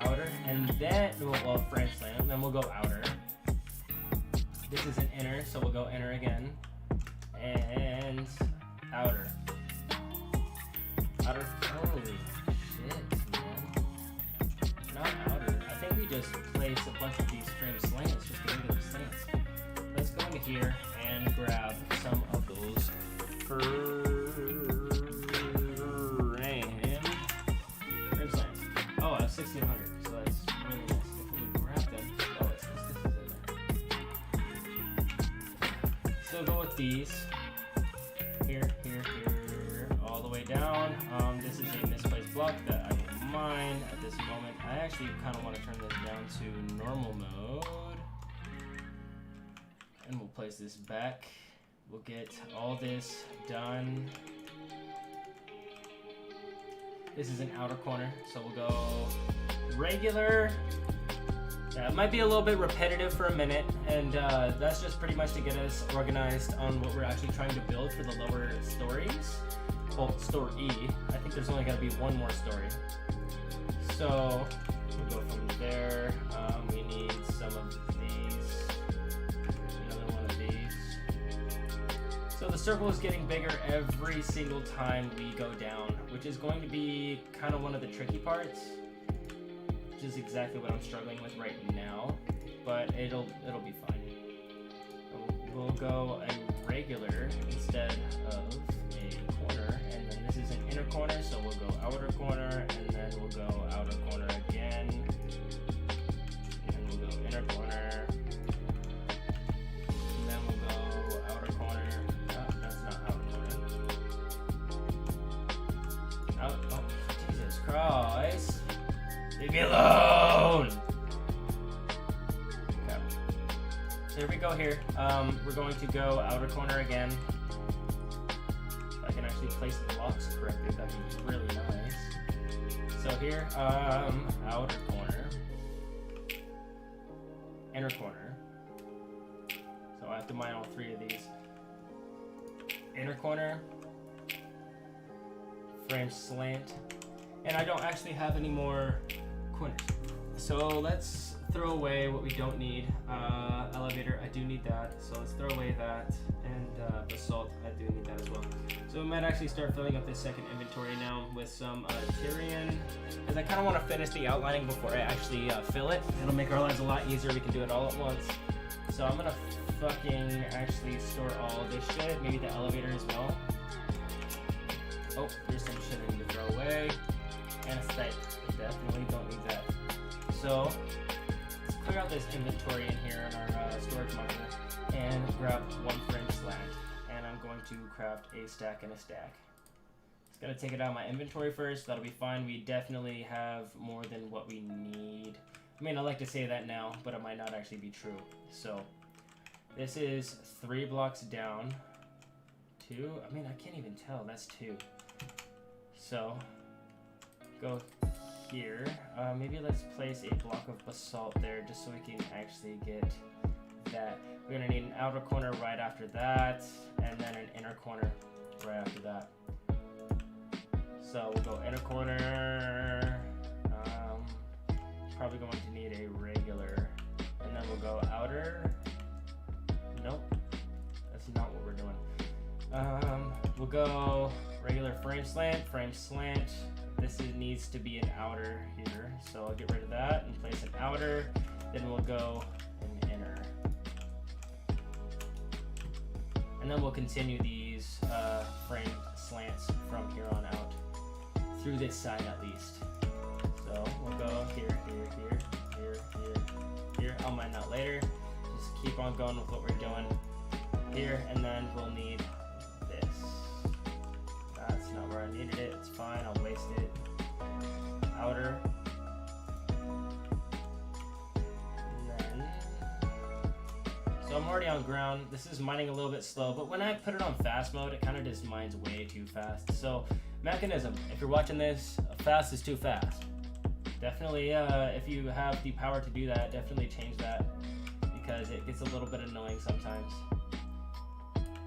Outer, and then well, frame slant, and then we'll go outer. This is an inner, so we'll go inner again, and outer. Outer. Holy shit, man! Not outer. I think we just place a bunch of these frame slants just to get rid of the slants. Let's go into here and grab some of those frame slants. Oh, I have 1600, so that's really nice. If we grab them, oh, it's in there. So go with these. Here, all the way down. This is a misplaced block that I will mine at this moment. I actually kind of want to turn this down to normal mode. And we'll place this back. We'll get all this done. This is an outer corner, so we'll go regular. It might be a little bit repetitive for a minute, and that's just pretty much to get us organized on what we're actually trying to build for the lower stories. Well, story. I think there's only got to be one more story. So we'll go from there. We need some of these. Another one of these. the circle is getting bigger every single time we go down, which is going to be kind of one of the tricky parts, which is exactly what I'm struggling with right now, but it'll be fine. We'll go a regular instead of a corner, and then this is an inner corner, so we'll go outer corner, and then we'll go outer corner again, and then we'll go inner corner, and then we'll go outer corner. Oh, that's not outer corner. Oh, Jesus Christ. Leave me alone! Okay. So here we go here. We're going to go outer corner again. If I can actually place the blocks correctly, that'd be really nice. So here, outer corner. Inner corner. So I have to mine all three of these. Inner corner. Frame slant. And I don't actually have any more corners. So let's throw away what we don't need. Elevator, I do need that. So let's throw away that. And basalt, I do need that as well. So we might actually start filling up this second inventory now with some Tyrian. Because I kind of want to finish the outlining before I actually fill it. It'll make our lives a lot easier. We can do it all at once. So I'm going to fucking actually store all this shit. Maybe the elevator as well. Oh, there's some shit I need to throw away. Anesthetic, definitely don't need that. So let's clear out this inventory in here in our storage module and grab one frame slant. And I'm going to craft a stack and a stack. Just gotta take it out of my inventory first. That'll be fine. We definitely have more than what we need. I mean, I like to say that now, but it might not actually be true. So this is 3 blocks down. 2. I mean, I can't even tell. That's 2. So go here. Maybe let's place a block of basalt there just so we can actually get that. We're gonna need an outer corner right after that, and then an inner corner right after that. So we'll go inner corner. Probably going to need a regular, and then we'll go outer. Nope, that's not what we're doing. We'll go regular frame slant. This needs to be an outer here, so I'll get rid of that and place an outer. Then we'll go an inner. And then we'll continue these frame slants from here on out, through this side at least. So we'll go here. I'll mine that later. Just keep on going with what we're doing here, and then we'll need this. That's not where I needed it. It's fine. I'll waste it. Outer. And then. So I'm already on ground. This is mining a little bit slow, but when I put it on fast mode, it kind of just mines way too fast. So mechanism, if you're watching this, fast is too fast. Definitely, if you have the power to do that, definitely change that, because it gets a little bit annoying sometimes.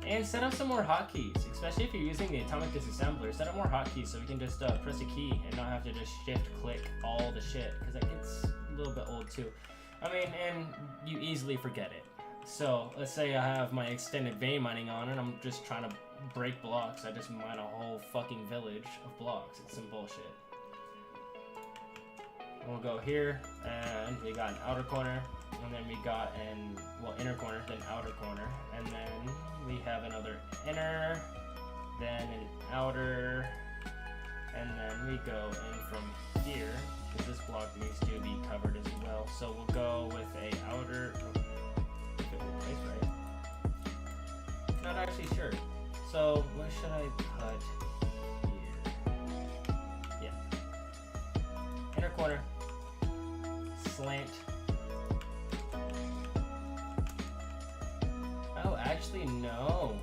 And set up some more hotkeys, especially if you're using the atomic disassembler. Set up more hotkeys so we can just press a key and not have to just shift click all the shit, because that gets a little bit old too. I mean, and you easily forget it. So let's say I have my extended vein mining on and I'm just trying to break blocks. I just mine a whole fucking village of blocks. It's some bullshit. We'll go here, and we got an outer corner, and then we got an, well, inner corner, then outer corner, and then we have another inner, then an outer, and then we go in from here, because this block needs to be covered as well. So we'll go with a outer, if it will place right. Not actually sure. So what should I put here? Yeah. Inner corner. Slant. Oh, actually, no.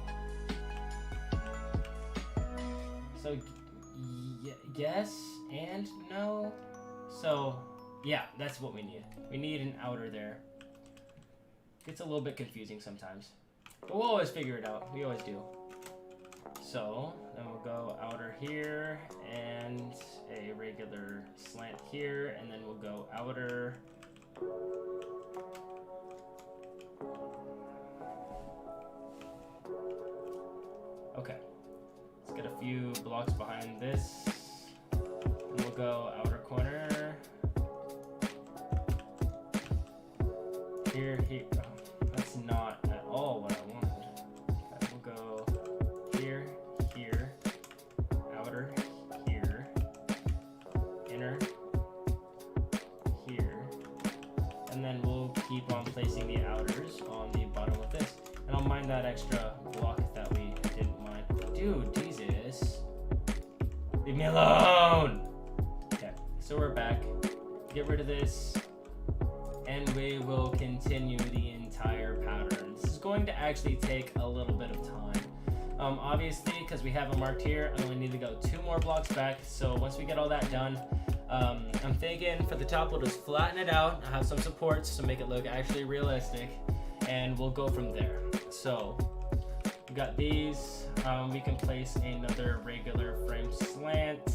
So, yes and no. So, yeah, that's what we need. We need an outer there. Gets a little bit confusing sometimes, but we'll always figure it out. We always do. So, then we'll go outer here, and a regular slant here, and then we'll go outer. Okay. Let's get a few blocks behind this. And we'll go outer corner. Here, here. Oh, that's not at all what I wanted. Okay, we'll go here, here, outer, here, inner, here, and then we'll keep on placing the outers on the bottom of this. And I'll mind that extra block that we didn't mind. Dude, Jesus. Leave me alone! Okay, so we're back. Get rid of this. And we will continue the entire pattern. This is going to actually take a little bit of time. Obviously, because we have it marked here, I only need to go 2 more blocks back. So once we get all that done, I'm thinking for the top, we'll just flatten it out. I'll have some supports to make it look actually realistic. And we'll go from there. So we got these. We can place another regular frame slant.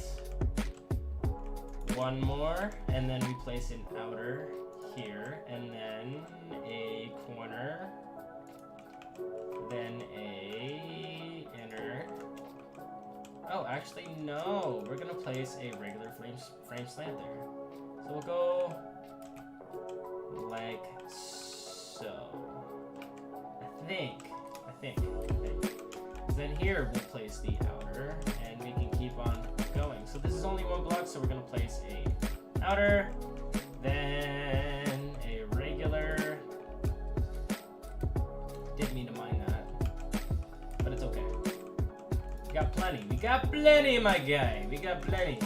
1 more, and then we place an outer here, and then a corner, then a inner. Oh, actually no, we're gonna place a regular frame slant there. So we'll go like so. I think. Then here we'll place the outer, and we can keep on going. So this is only 1 block, so we're gonna place a outer, then a regular. Didn't mean to mind that, but it's okay. We got plenty, my guy. We got plenty.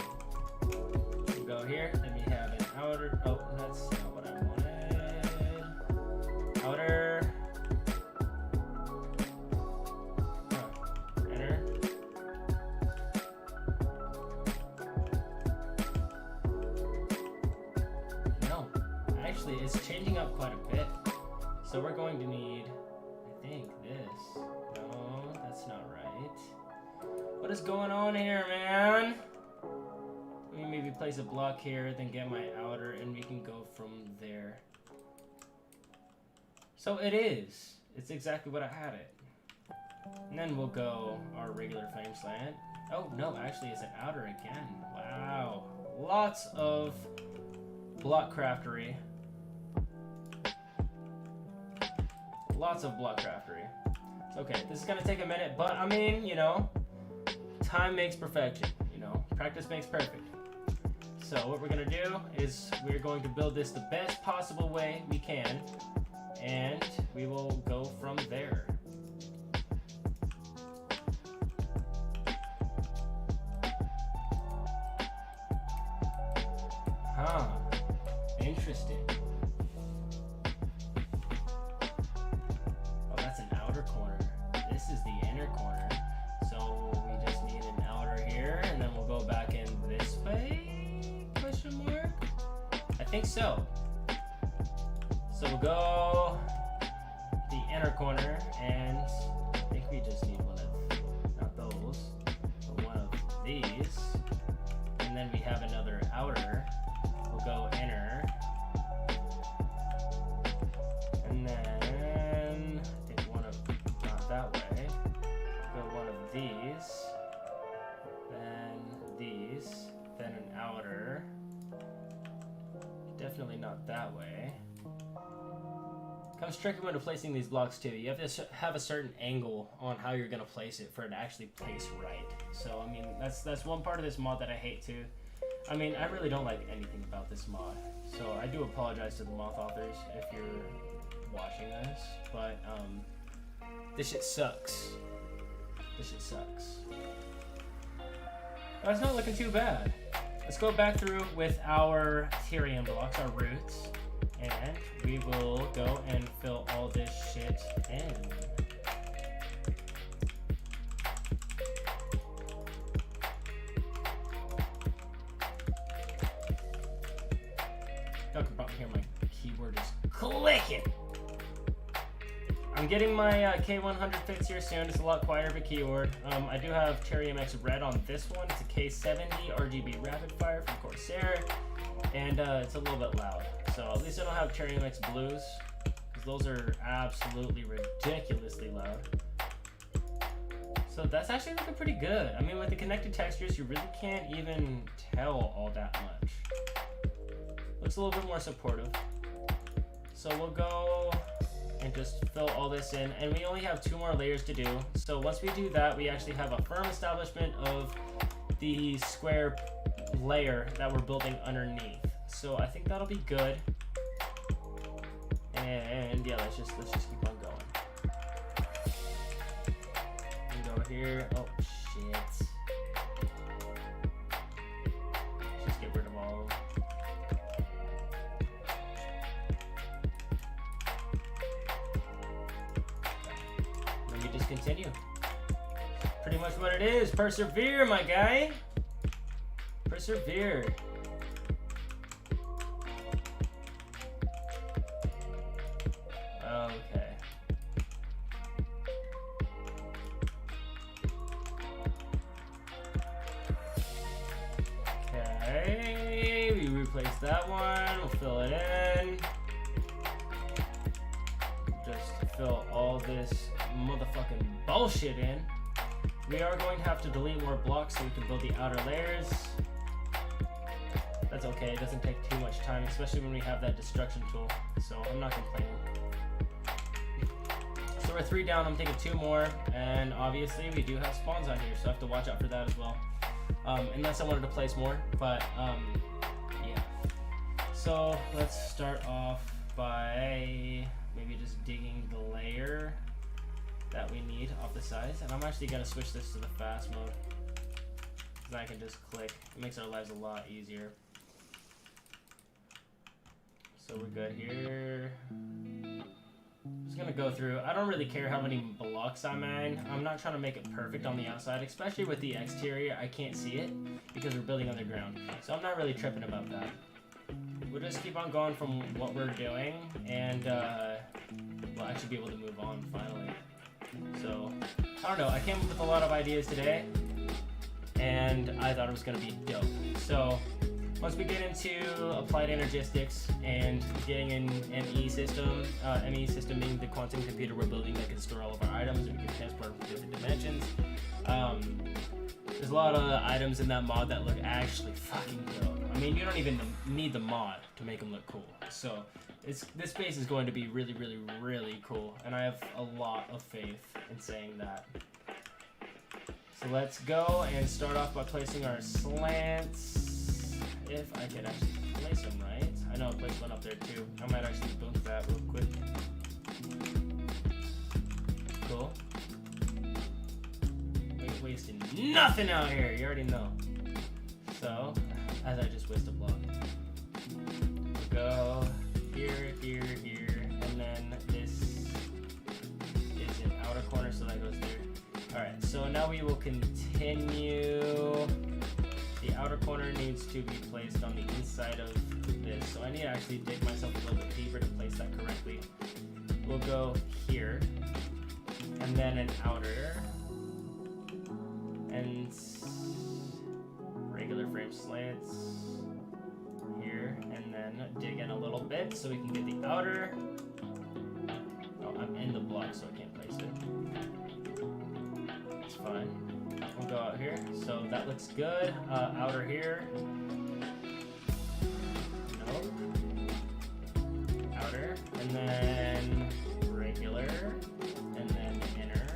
We'll go here, then we have an outer. Oh, that's not what I wanted. Outer. It's changing up quite a bit, so we're going to need, I think, this. No, that's not right. What is going on here, man? Let me maybe place a block here, then get my outer, and we can go from there. So it is. It's exactly what I had it. And then we'll go our regular frame slant. Oh, no, actually it's an outer again. Wow. Lots of block craftery. Lots of block craftery. It's okay, this is gonna take a minute, but I mean, you know, time makes perfection, you know, practice makes perfect. So what we're gonna do is we're going to build this the best possible way we can, and we will go from there. Huh, interesting. This is the inner corner, so we just need an outer here, and then we'll go back in this way, question mark? I think so. So we'll go the inner corner, and I think we just need one of, not those, but one of these, and then we have another outer. We'll go inner, and then I think one of, not that way. These, then an outer. Definitely not that way. Comes tricky when placing these blocks too. You have to have a certain angle on how you're gonna place it for it to actually place right. So I mean, that's one part of this mod that I hate too. I mean, I really don't like anything about this mod. So I do apologize to the mod authors if you're watching this, but this shit sucks. This shit sucks. But it's not looking too bad. Let's go back through with our Tyrian blocks, our roots, and we will go and fill all this shit in. Y'all can probably hear my keyboard just clicking. I'm getting my K100 fits here soon. It's a lot quieter of a keyboard. I do have Cherry MX Red on this one. It's a K70 RGB Rapid Fire from Corsair, and it's a little bit loud. So at least I don't have Cherry MX Blues, because those are absolutely ridiculously loud. So that's actually looking pretty good. I mean, with the connected textures, you really can't even tell all that much. Looks a little bit more supportive. So we'll go and just fill all this in, and we only have 2 more layers to do. So once we do that, we actually have a firm establishment of the square layer that we're building underneath. So I think that'll be good. And yeah, let's just keep on going. And go here. Oh shit. Just get rid of all of them. Let me just continue. Pretty much what it is. Persevere, my guy. Persevere. Okay. Okay, we replace that one. We'll fill it in. Just fill all this motherfucking bullshit in. We are going to have to delete more blocks so we can build the outer layers. That's okay, it doesn't take too much time, especially when we have that destruction tool, so I'm not complaining. So we're 3 down, I'm taking 2 more, and obviously we do have spawns on here, so I have to watch out for that as well. Unless I wanted to place more, but yeah. So let's start off by maybe just digging the layer that we need off the sides, and I'm actually gonna switch this to the fast mode, because I can just click. It makes our lives a lot easier. So we're good here. Just gonna go through. I don't really care how many blocks I'm in. I'm not trying to make it perfect on the outside, especially with the exterior. I can't see it because we're building underground. So I'm not really tripping about that. We'll just keep on going from what we're doing, and we'll actually be able to move on finally. So, I don't know. I came up with a lot of ideas today, and I thought it was gonna be dope. So, once we get into applied energistics and getting an ME system being the quantum computer we're building that can store all of our items and we can transport them from different dimensions. There's a lot of items in that mod that look actually fucking dope. I mean, you don't even need the mod to make them look cool. So this base is going to be really, really, really cool, and I have a lot of faith in saying that. So let's go and start off by placing our slants. If I could actually place them right. I know I placed one up there too. I might actually boom that real quick. Cool. Ain't wasting nothing out here, you already know. So, as I just whisked a block. Go here, here, here, and then this is an outer corner, so that goes there. Alright, so now we will continue. The outer corner needs to be placed on the inside of this, so I need to actually dig myself a little bit deeper to place that correctly. We'll go here, and then an outer, and regular frame slants here, and then dig in a little bit so we can get the outer. Oh, I'm in the block, so I can't place it. It's fine. We'll go out here, so that looks good. Outer here. Nope. Outer, and then regular, and then inner.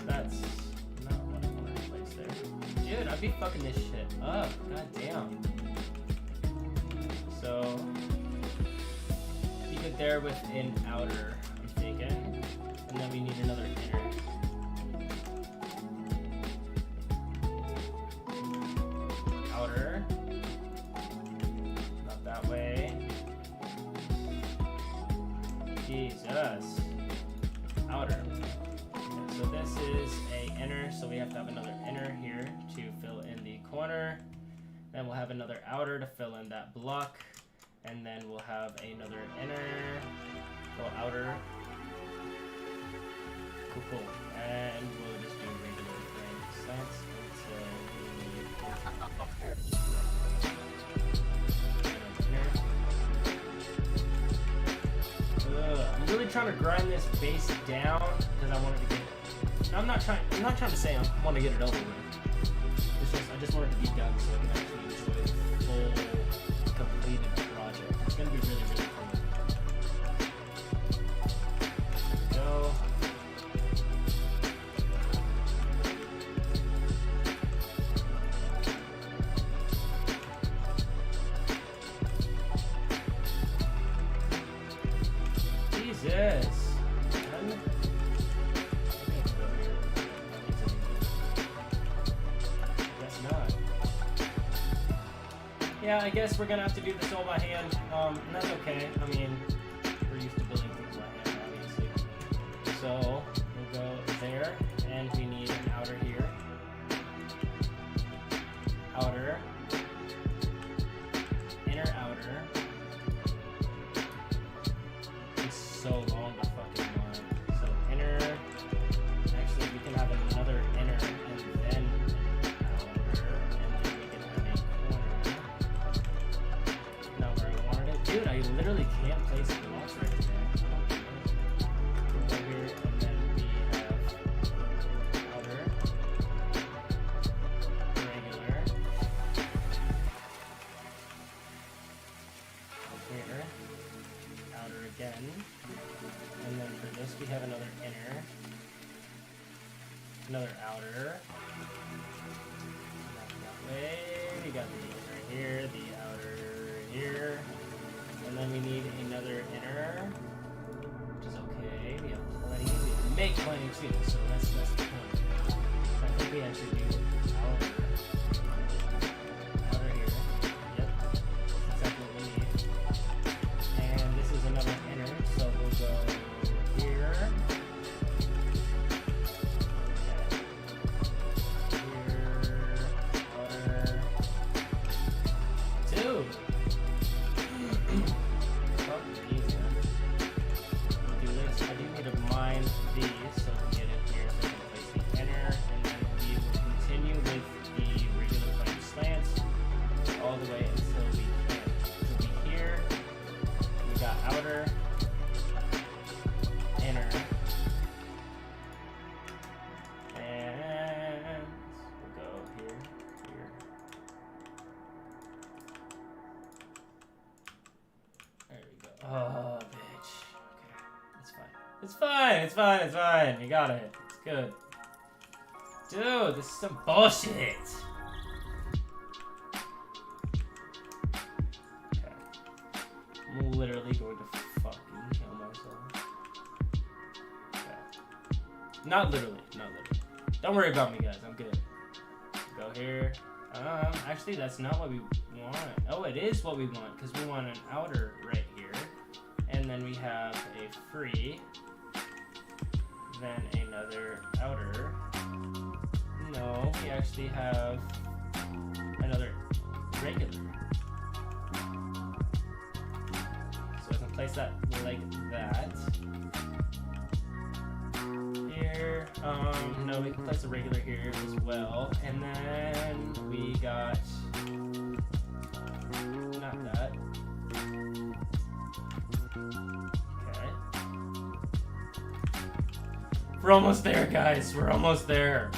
That's not what I want to place there. Dude, I'd be fucking this shit up. God damn. So, keep it there with an outer, I'm thinking. And then we need another inner. Outer. Not that way. Jesus. Outer. Okay, so this is a inner, so we have to have another inner here to fill in the corner. Then we'll have another outer to fill in that block. And then we'll have another inner. Go outer. Cool. And we'll just do regular frame slants until we I'm really trying to grind this base down because I wanted to get. I'm not trying to say I want to get it over with. It's just I just want it to be done so I can actually enjoy the full completed project. It's gonna be really really cool. There we go. Jesus. Yeah, I guess we're gonna have to do this all by hand, and that's okay. I mean, we're used to building things by hand, obviously. So, we'll go there, and we need an outer here. Outer. Inner outer. It's so long to fucking line. So, inner. Actually, we can have another inner, and then dude, I literally can't place blocks right there. Over here, and then we have outer, regular, here, outer again, and then for this we have another inner, another outer. That way, we got the inner here, the outer here. And then we need another inner, which is okay. We have plenty. We can make plenty too, so that's the point. I think we actually do outer here. Yep, that's exactly what we need. And this is another inner, so we'll go here. Here, outer, two. Oh, bitch. Okay. It's fine. It's fine. It's fine. It's fine. You got it. It's good. Dude, this is some bullshit. Okay. I'm literally going to fucking kill myself. Okay. Not literally. Not literally. Don't worry about me, guys. I'm good. Go here. Actually, that's not what we want. Oh, it is what we want, because we want an outer right here. And then we have a free, then another outer. No, we actually have another regular. So I can place that like that. Here, no, we can place a regular here as well. And then we got, not that. Okay. We're almost there, guys. We're almost there.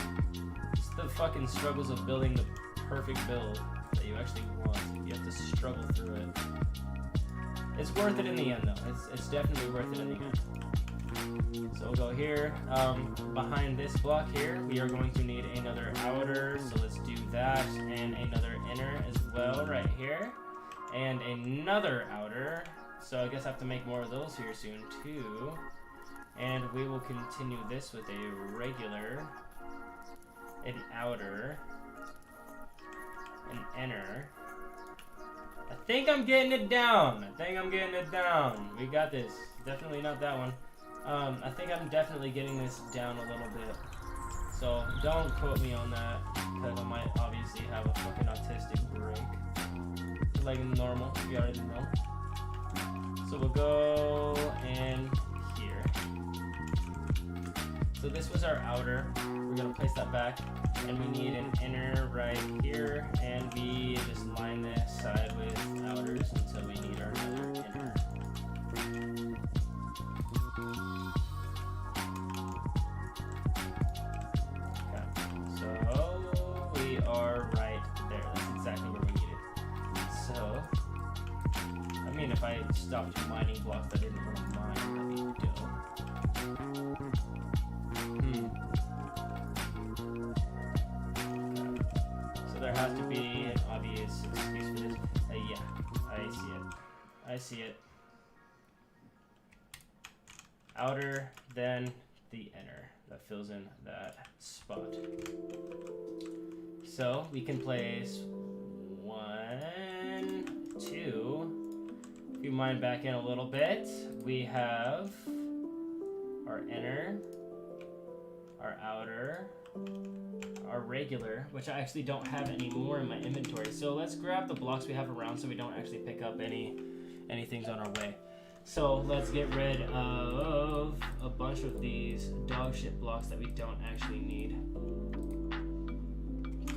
It's the fucking struggles of building the perfect build that you actually want. You have to struggle through it. It's worth it in the end, though. It's definitely worth it in the end. So we'll go here. Behind this block here, we are going to need another outer. So let's do that, and another inner as well right here, and another outer. So I guess I have to make more of those here soon too. And we will continue this with a regular, an outer, an inner. I think I'm getting it down. We got this. Definitely not that one. I think I'm definitely getting this down a little bit. So don't quote me on that, because I might obviously have a fucking autistic break. Like normal, you already know. So we'll go in here. So this was our outer. We're gonna place that back, and we need an inner right here, and we just line this side with outers until we need our other inner. if I stopped mining blocks that I didn't want to mine. That'd be dope. So there has to be an obvious excuse for this. Yeah, I see it. I see it. Outer, then the inner. That fills in that spot. So we can place 1, 2. If we mine back in a little bit, we have our inner, our outer, our regular, which I actually don't have any more in my inventory. So let's grab the blocks we have around so we don't actually pick up any things on our way. So let's get rid of a bunch of these dog shit blocks that we don't actually need.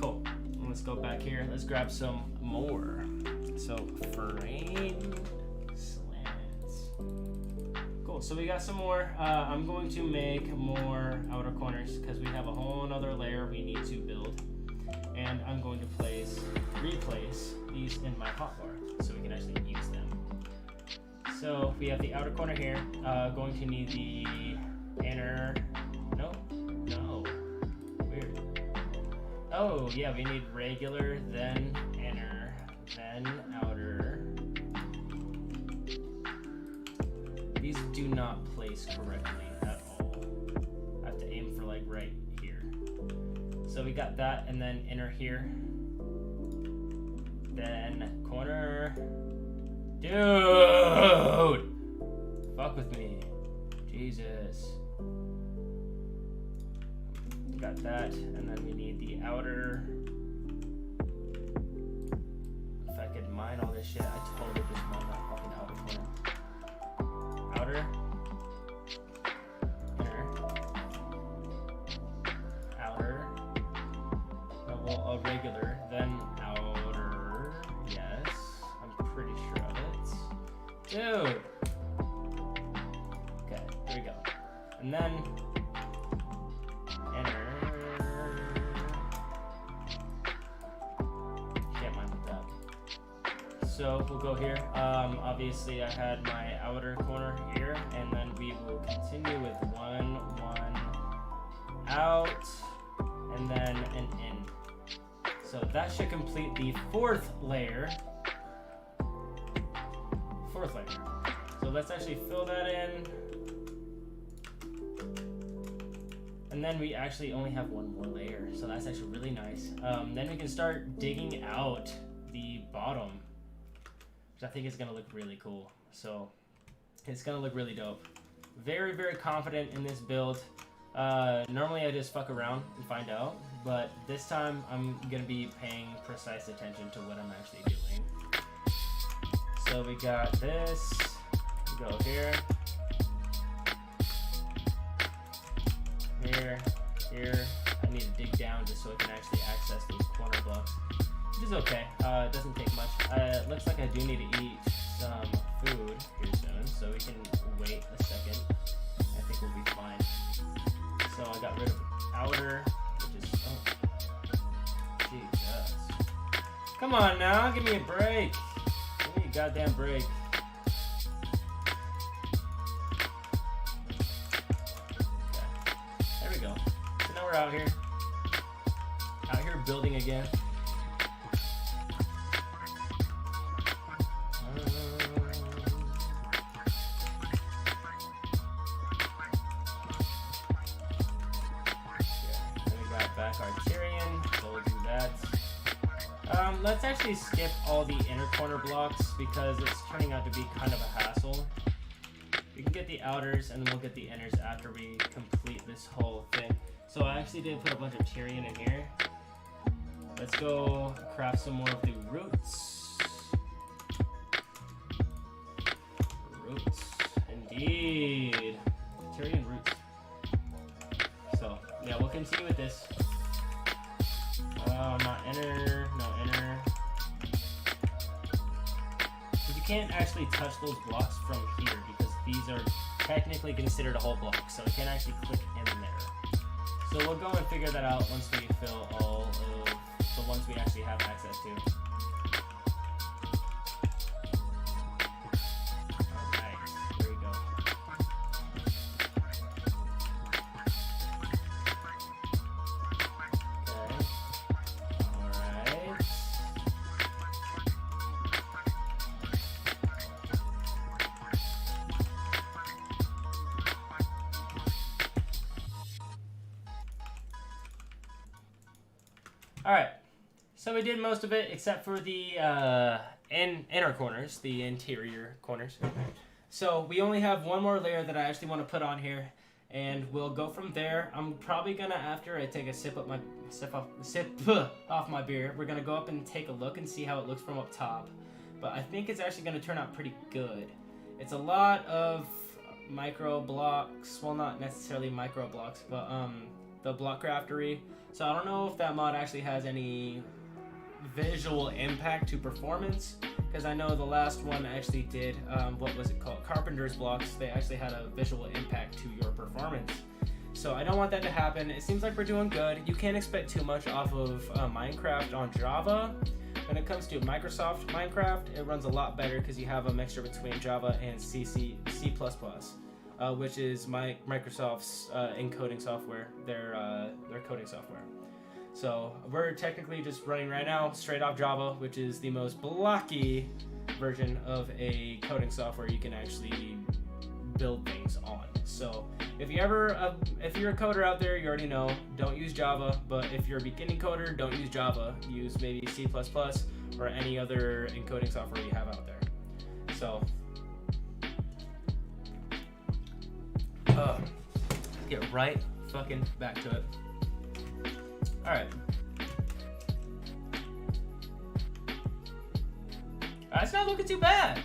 Cool. Let's go back here. Let's grab some more. So frame slants. Cool. So we got some more. I'm going to make more outer corners because we have a whole another layer we need to build. And I'm going to replace these in my hotbar so we can actually use them. So we have the outer corner here. Going to need the inner. No. Weird. Oh yeah, we need regular, then inner, then outer. These do not place correctly at all. I have to aim for like right here. So we got that, and then inner here. Then corner. Dude! Fuck with me. Jesus. Got that, and then we need the outer. If I could mine all this shit, I totally just mine that fucking outer corner. Outer. Inner. Outer. Well, a regular, then outer. Yes. I'm pretty sure of it. Dude! Okay, here we go. And then inner. Can't mine with that. So we'll go here. Obviously I had my outer corner here, and then we will continue with 1, 1 out, and then an in. So that should complete the fourth layer. So let's actually fill that in. And then we actually only have one more layer. So that's actually really nice. Then we can start digging out the bottom, which I think is gonna look really cool. So it's gonna look really dope. Very, very confident in this build. Normally I just fuck around and find out, but this time I'm gonna be paying precise attention to what I'm actually doing. So we got this, we go here, here. I need to dig down just so I can actually access those corner blocks, which is okay. It doesn't take much. It looks like I do need to eat some food here soon, so we can wait a second. I think we'll be fine. So I got rid of outer, which is, oh, Jesus. Come on now, give me a break. Give me a goddamn break. Okay, there we go. So now we're out here building again. Let's actually skip all the inner corner blocks because it's turning out to be kind of a hassle. We can get the outers and then we'll get the inners after we complete this whole thing. So I actually did put a bunch of Tyrian in here. Let's go craft some more of the roots. Roots, indeed. Tyrian roots. So yeah, we'll continue with this. Not inner, no inner. You can't actually touch those blocks from here because these are technically considered a whole block, so I can't actually click in there. So we'll go and figure that out once we fill all of the ones we actually have access to. Alright, so we did most of it except for the inner corners, the interior corners. So we only have one more layer that I actually want to put on here, and we'll go from there. I'm probably gonna, after I take a sip off my beer, we're gonna go up and take a look and see how it looks from up top. But I think it's actually gonna turn out pretty good. It's a lot of micro blocks, well, not necessarily micro blocks, but the block craftery. So I don't know if that mod actually has any visual impact to performance, because I know the last one actually did, what was it called, carpenter's blocks. They actually had a visual impact to your performance. So I don't want that to happen. It seems like we're doing good. You can't expect too much off of Minecraft on Java. When it comes to Microsoft Minecraft, it runs a lot better because you have a mixture between Java and C++, which is Microsoft's encoding software, their coding software. So we're technically just running right now straight off Java, which is the most blocky version of a coding software you can actually build things on. So if you're a coder out there, you already know, don't use Java. But if you're a beginning coder, don't use Java. Use maybe C++ or any other encoding software you have out there. So get right fucking back to it. Alright. It's not looking too bad.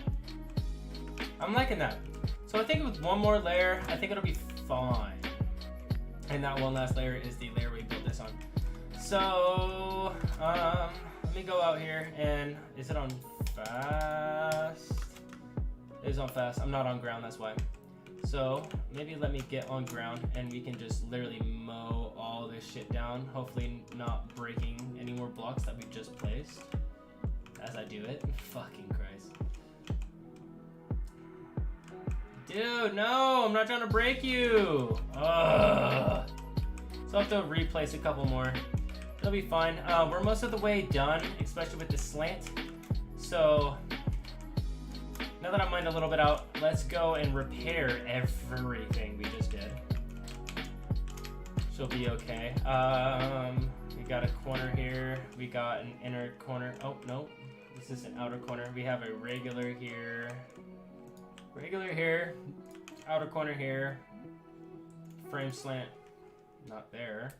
I'm liking that. So I think with one more layer, I think it'll be fine. And that one last layer is the layer we built this on. So, let me go out here and, is it on fast? It is on fast. I'm not on ground, that's why. So maybe let me get on ground and we can just literally mow all this shit down. Hopefully not breaking any more blocks that we just placed as I do it. Fucking Christ. Dude, no, I'm not trying to break you. Ugh. So I'll have to replace a couple more. It'll be fine. We're most of the way done, especially with the slant. So now that I mined a little bit out, let's go and repair everything we just did. She'll be okay. We got a corner here. We got an inner corner. Oh, no. This is an outer corner. We have a regular here. Regular here. Outer corner here. Frame slant. Not there.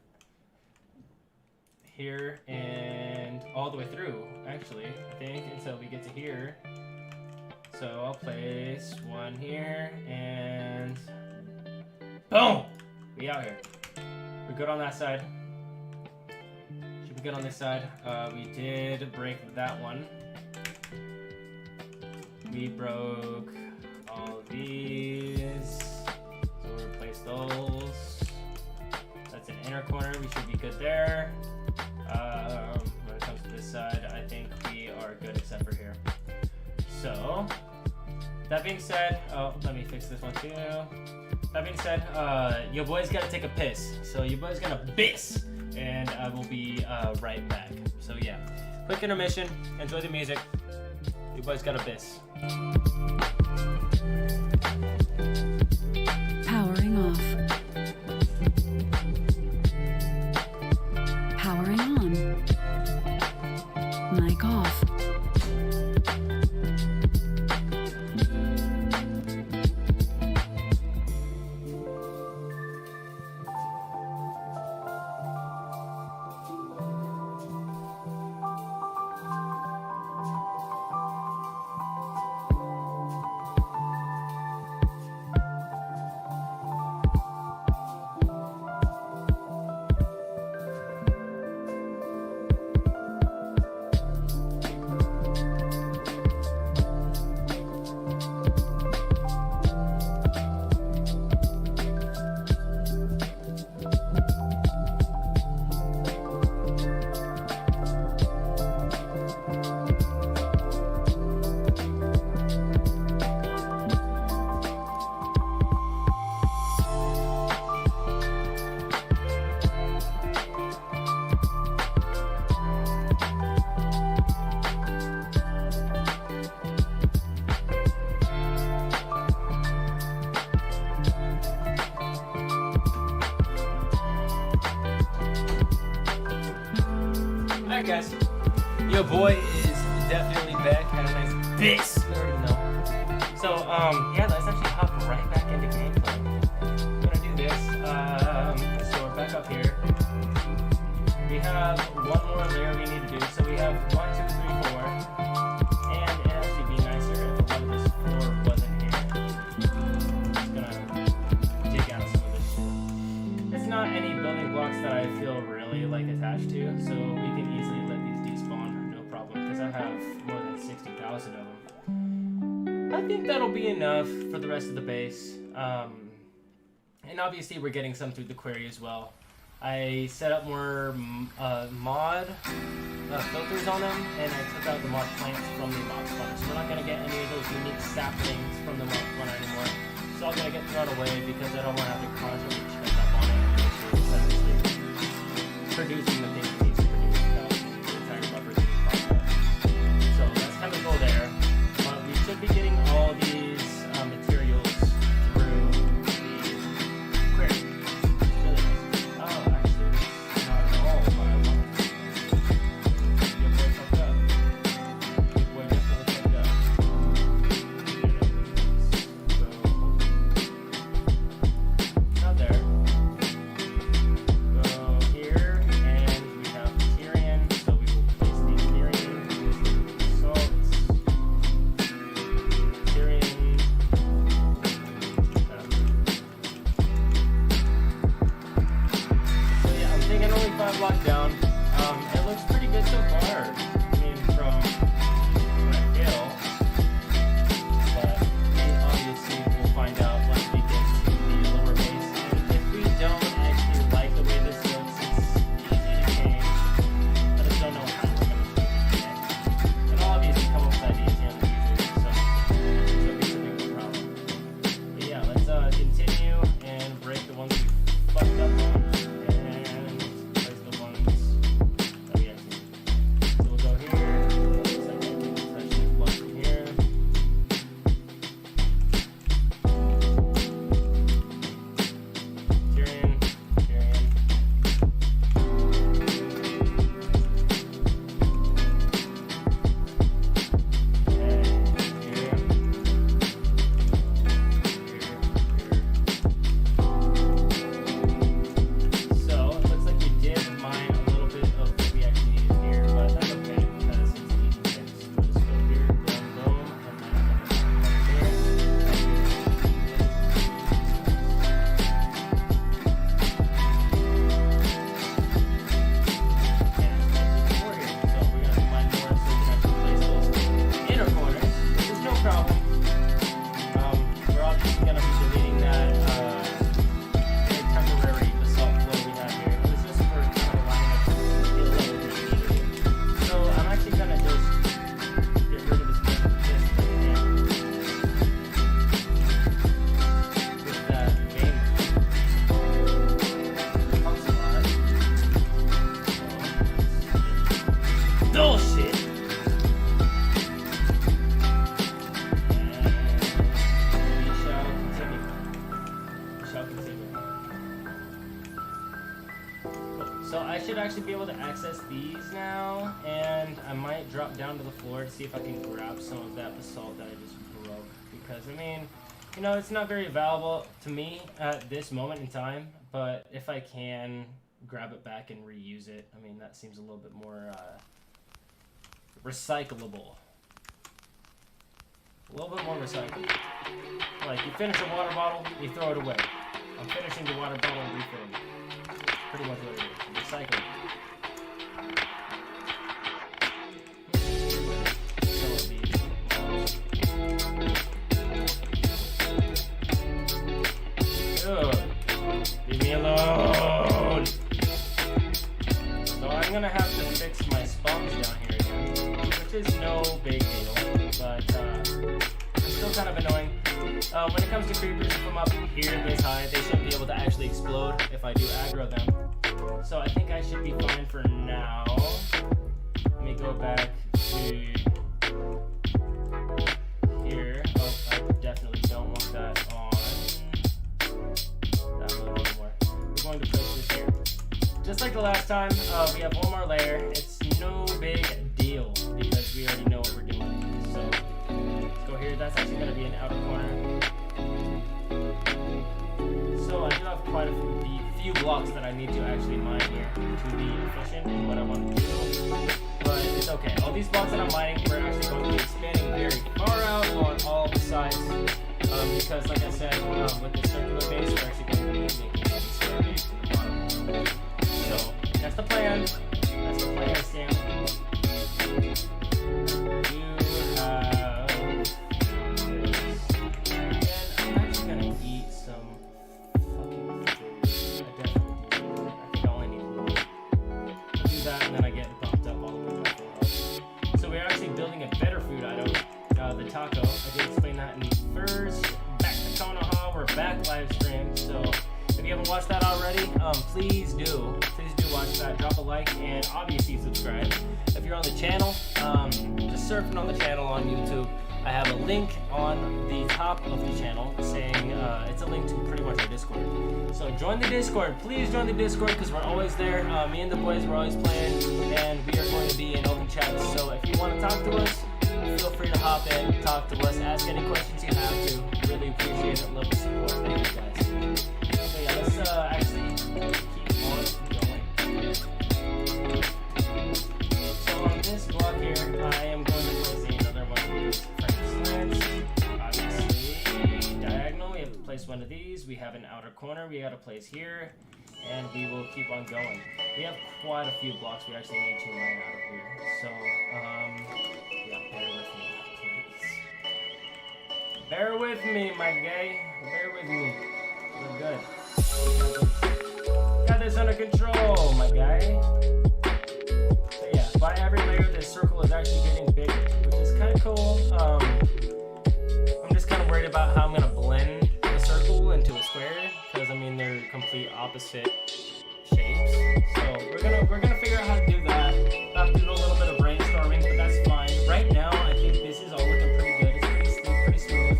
Here and all the way through, actually, I think, until we get to here. So I'll place one here and boom! We out here. We're good on that side. Should be good on this side. We did break that one. We broke all of these. So we'll replace those. That's an inner corner. We should be good there. When it comes to this side, I think we are good except for here. So, that being said, oh, let me fix this one too. That being said, your boy's gotta take a piss. So your boy's gonna piss, and I will be right back. So yeah, quick intermission, enjoy the music. Your boy's gotta piss. Powering off. Powering on. Mic off. boy is definitely back. Had a nice base. You already know. So, yeah, let's actually hop right back into gameplay. I'm gonna do this. So we're back up here. We have one more layer we need to do. So we have 1, 2, 3, 4. And it has to be nicer if a lot of this floor wasn't here. Just gonna dig out some of this shit. It's not any building blocks that I feel really like attached to, so we can easily let these despawn, no problem, because I have more than 60,000 of them. I think that'll be enough for the rest of the base. And obviously we're getting some through the query as well. I set up more mod filters on them, and I took out the mod plants from the mod spawner. So we're not going to get any of those unique saplings from the mod spawner anymore. It's all going to get thrown away because I don't want to have to constantly check up on it and make sure it's actually producing the things it needs to produce without the entire buffer being clogged up. So let's have a go there. But we should be getting all these materials through the query. Lockdown. It looks pretty good so far. I mean, from what I feel. But obviously we'll find out once we get to the lower base. And if we don't actually like the way this looks, it's easy to change. I just don't know how we're going to change it yet. And I'll obviously come up with ideas here in the future, so it should be no problem. But yeah, let's continue and break the ones we fucked up on. So I should actually be able to access these now, and I might drop down to the floor to see if I can grab some of that basalt that I just broke. Because, I mean, you know, it's not very valuable to me at this moment in time, but if I can grab it back and reuse it, I mean, that seems a little bit more recyclable. A little bit more recyclable. Like, you finish a water bottle, you throw it away. I'm finishing the water bottle and refilling it. Pretty much what it is. Recycling. Ugh. Leave me alone. So I'm gonna have to fix my spawns down here again, which is no big deal, but it's still kind of annoying. When it comes to creepers, if I'm up here this high, they shouldn't be able to actually explode if I do aggro them. So I think I should be fine for now. Let me go back to here. Oh, I definitely don't want that on that mode anymore. We're going to place this here. Just like the last time, we have one more layer. It's no big deal. because we already know what we're doing. So let's go here. That's actually going to be an outer corner. So I do have quite a few blocks that I need to actually mine here to be efficient in what I want to do. But it's okay. All these blocks that I'm mining, we're actually going to be expanding very far out on all the sides. Because like I said, with the circular base, we're actually going to be making a square base to the bottom. So that's the plan. That's the plan, Sam. You have this. And I'm actually going to eat some fucking food. I definitely do. I think I only need one. Do that and then I get bumped up all the way back up. So we're actually building a better food item. The taco. I did explain that in the first Back to Konoha. We're back live stream. So if you haven't watched that already, please do watch that. Drop a like and obviously subscribe. If you're on the channel, just surfing on the channel on YouTube, I have a link on the top of the channel saying it's a link to pretty much our Discord. So join the Discord. Please join the Discord because we're always there. Me and the boys, we're always playing, and we are going to be in open chats. So if you want to talk to us, feel free to hop in, talk to us, ask any questions you have to. Really appreciate it. Love the support. Thank you guys. So yeah, let's actually keep on going. So on this block here, I am going to place another one of these frame slants. Obviously, diagonal. We have to place one of these. We have an outer corner we got to place here. And we will keep on going. We have quite a few blocks we actually need to mine out of here. So, yeah, bear with me, please. Bear with me, my guy. Bear with me. We're good. Got this under control, my guy. So yeah, by every layer, this circle is actually getting bigger, which is kind of cool. I'm just kind of worried about how I'm gonna blend the circle into a square, because I mean they're complete opposite shapes. So we're gonna figure out how to do that. I'll have to do a little bit of brainstorming, but that's fine. Right now, I think this is all looking pretty good. It's pretty smooth.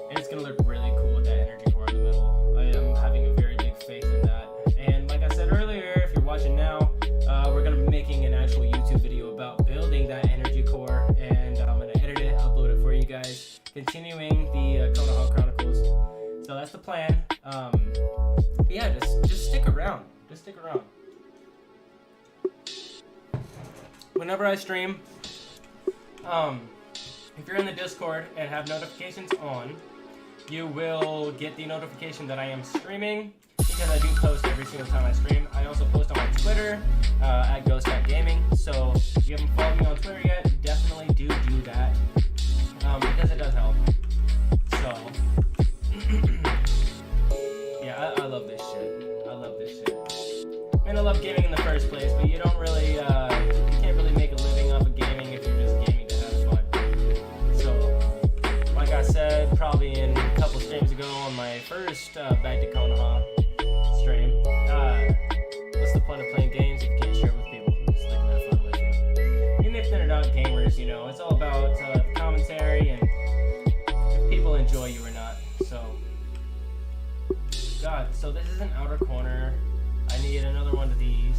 And it's gonna look really cool with that energy core in the middle. I am having a very big faith in that. And like I said earlier, if you're watching now, we're gonna be making an actual YouTube video about building that energy core, and I'm gonna edit it, upload it for you guys, continuing the Konoha Chronicles. So that's the plan. Yeah, just stick around. Just stick around. Whenever I stream, if you're in the Discord and have notifications on, you will get the notification that I am streaming, because I do post every single time I stream. I also post on my Twitter at Ghost.Gaming. So if you haven't followed me on Twitter yet, definitely do that, because it does help. So yeah, I love this shit. I love this shit. I mean, I love gaming in the first place, but you don't really, you can't really make a living off of gaming if you're just gaming to have fun. So, like I said, probably in a couple streams ago on my first Back to Konoha stream, what's the point of playing games if you can't share it with people? Just like have fun with you. Even if they're not gamers, you know, it's all about commentary and if people enjoy you or not. So, God, so this is an outer corner. I need another one of these.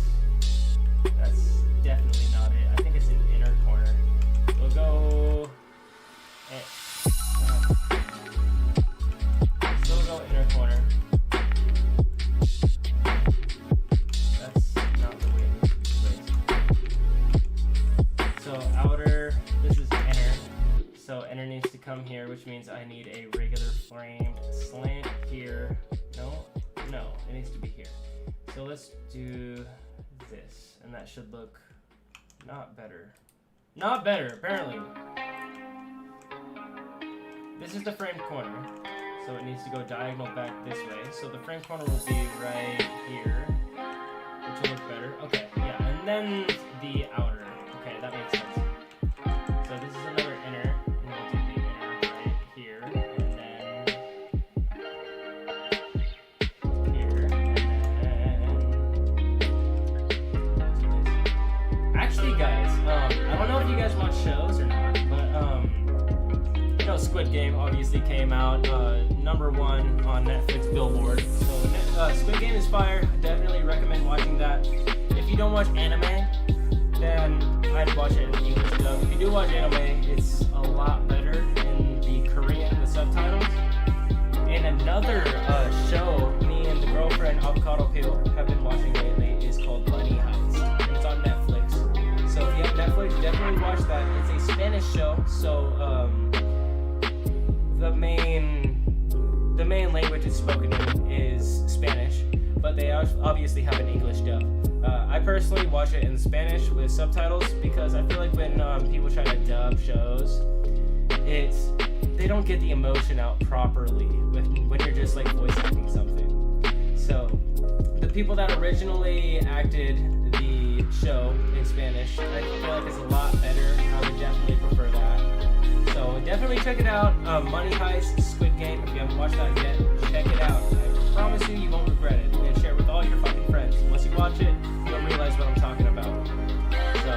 That's definitely not it. I think it's an inner corner. We'll go... So we'll go inner corner. That's not the way this is placed. So outer, this is inner. So inner needs to come here, which means I need a regular framed slant here. No, it needs to be here. So let's do this, and that should look not better. Not better, apparently. This is the framed corner, so it needs to go diagonal back this way. So the framed corner will be right here, which will look better. Okay, yeah, and then the outer. Okay, that makes sense. So this is another inner, and we'll do the inner right here, and then here, Actually, guys, I don't know if you guys watch shows or not, but you know, Squid Game obviously came out #1 on Netflix Billboard. So Squid Game is fire. I definitely recommend watching that. If you don't watch anime, then I'd watch it in the English dub. If you do watch anime, it's a lot better in the Korean with subtitles. And another show me and the girlfriend Avocado Peel have been watching lately is called Money Heist. And it's on Netflix. So if you have Netflix, definitely watch that. It's a Spanish show, so the main language it's spoken in is Spanish, but they obviously have an English dub. I personally watch it in Spanish with subtitles because I feel like when people try to dub shows, they don't get the emotion out properly when you're just like voice acting something. So the people that originally acted the show in Spanish, I feel like it's a lot better. I would definitely prefer that. So definitely check it out. Money Heist, Squid Game. If you haven't watched that yet, check it out. I promise you won't regret it. And share it with all your fucking friends. Once you watch it, you'll realize what I'm talking about. So,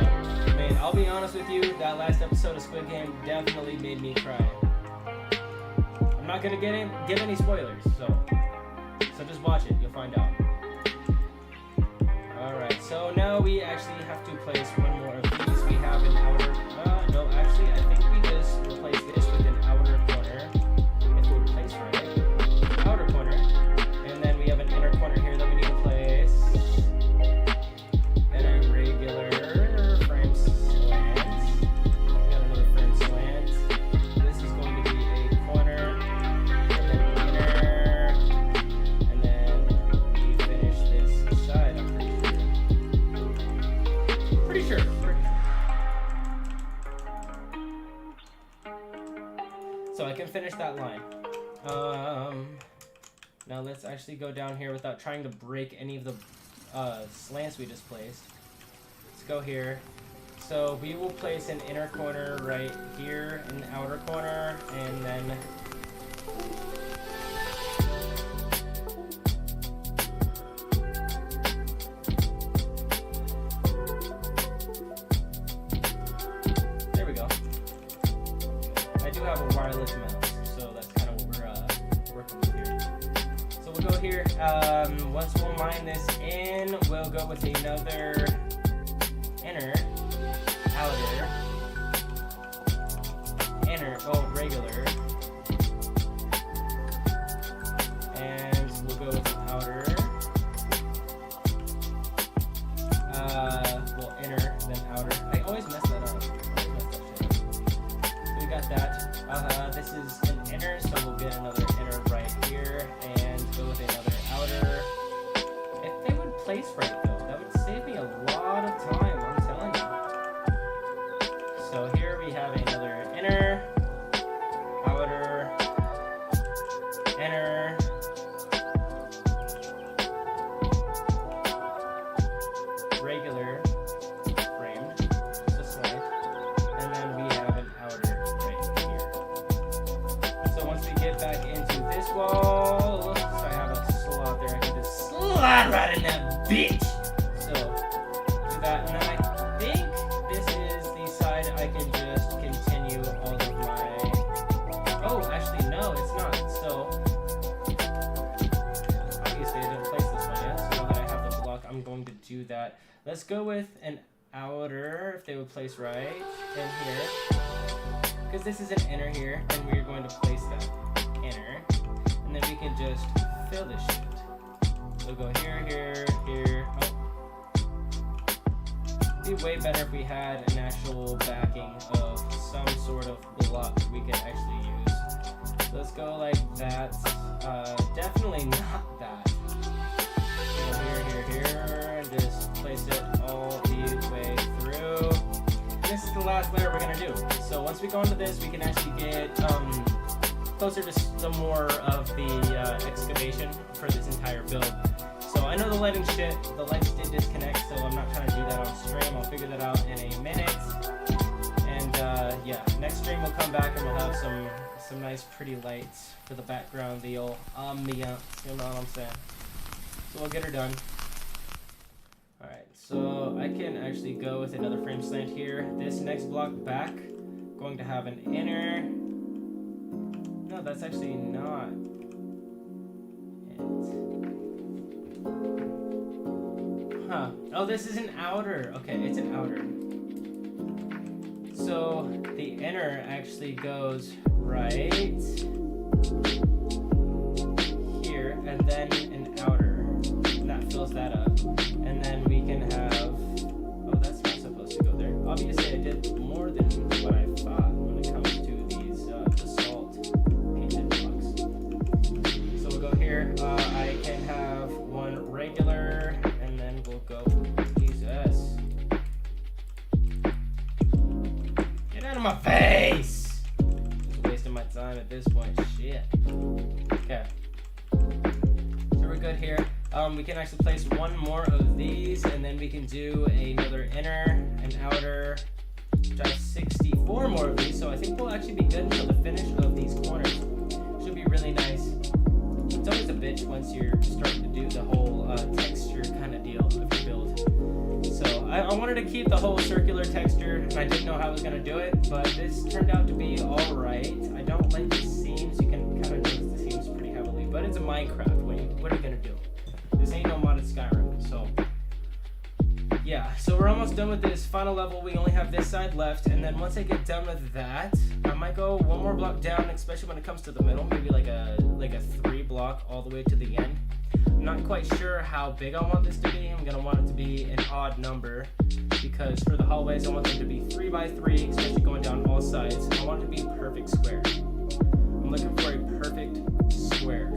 man, I'll be honest with you. That last episode of Squid Game definitely made me cry. I'm not gonna give any spoilers, so just watch it. You'll find out. All right. So now we actually have to place one more of these. We have an outer. No, actually, I think we just replace this with an outer corner. If we replace right, outer corner, and then we have an inner corner here that we need to place, and a regular frame slant. We got another frame slant. This is going to be a corner, and then inner, and then we finish this side. I'm pretty sure. So I can finish that line. Now let's actually go down here without trying to break any of the slants we just placed. Let's go here. So we will place an inner corner right here, an outer corner, and then there we go. I do have a wireless mouse, so that's kind of what we're working with here. So we'll go here. Once we'll mine this in, we'll go with another inner, outer, inner, regular, and we'll go with outer, inner, then outer. I always mess that up. So we got that. This is an inner, so we'll get another inner right here, and go with another outer. If they would place right though, that would save me a lot of time, I'm telling you. So here we have another inner, outer, inner, regular, framed, just slant, and then we have an outer right here. So once we get back into this wall, so I have a slot there, I can just slide right in that bitch. So do that, and then I think this is the side I can just continue all of my. Oh, actually no, it's not. So obviously I didn't place this one yet. So now that I have the block, I'm going to do that. Let's go with an outer, if they would place right in here, because this is an inner here, and we're going to place that inner, and then we can just fill this shit. So go here, here, here. It'd be way better if we had an actual backing of some sort of block we could actually use. So let's go like that. Definitely not that. So here, here, here, and just place it all the way through. This is the last layer we're gonna do. So once we go into this, we can actually get closer to some more of the excavation for this entire build. So I know the lighting did disconnect, so I'm not trying to do that on stream. I'll figure that out in a minute. And yeah, next stream we'll come back and we'll have some nice pretty lights for the background, the old ambiance, you know what I'm saying? So we'll get her done. Alright, so I can actually go with another frame slant here. This next block back, going to have an inner. No, that's actually not it. Huh. Oh, this is an outer. Okay, it's an outer. So the inner actually goes right here, and then an outer. And that fills that up. And then we can have... Oh, that's not supposed to go there. Obviously, I did more than what I thought when it comes to these basalt painted blocks. So we'll go here. I can have one regular, and then we'll go... Jesus. Get out of my face! Just wasting my time at this point. Shit. Okay. So we're good here. We can actually place one more of these, and then we can do another inner and outer, which I have 64 more of these, so I think we'll actually be good until the finish of these corners. Should be really nice. It's always a bitch once you're starting to do the whole texture kind of deal of your build. So I wanted to keep the whole circular texture, and I didn't know how I was going to do it, but this turned out to be alright. I don't like the seams. You can kind of notice the seams pretty heavily, but it's a Minecraft. What are you going to do? This ain't no modded Skyrim, so yeah. So we're almost done with this final level. We only have this side left, and then once I get done with that, I might go one more block down, especially when it comes to the middle, maybe like a 3 block all the way to the end. I'm not quite sure how big I want this to be. I'm gonna want it to be an odd number, because for the hallways I want them to be 3 by 3, especially going down all sides. I want it to be a perfect square. I'm looking for a perfect square.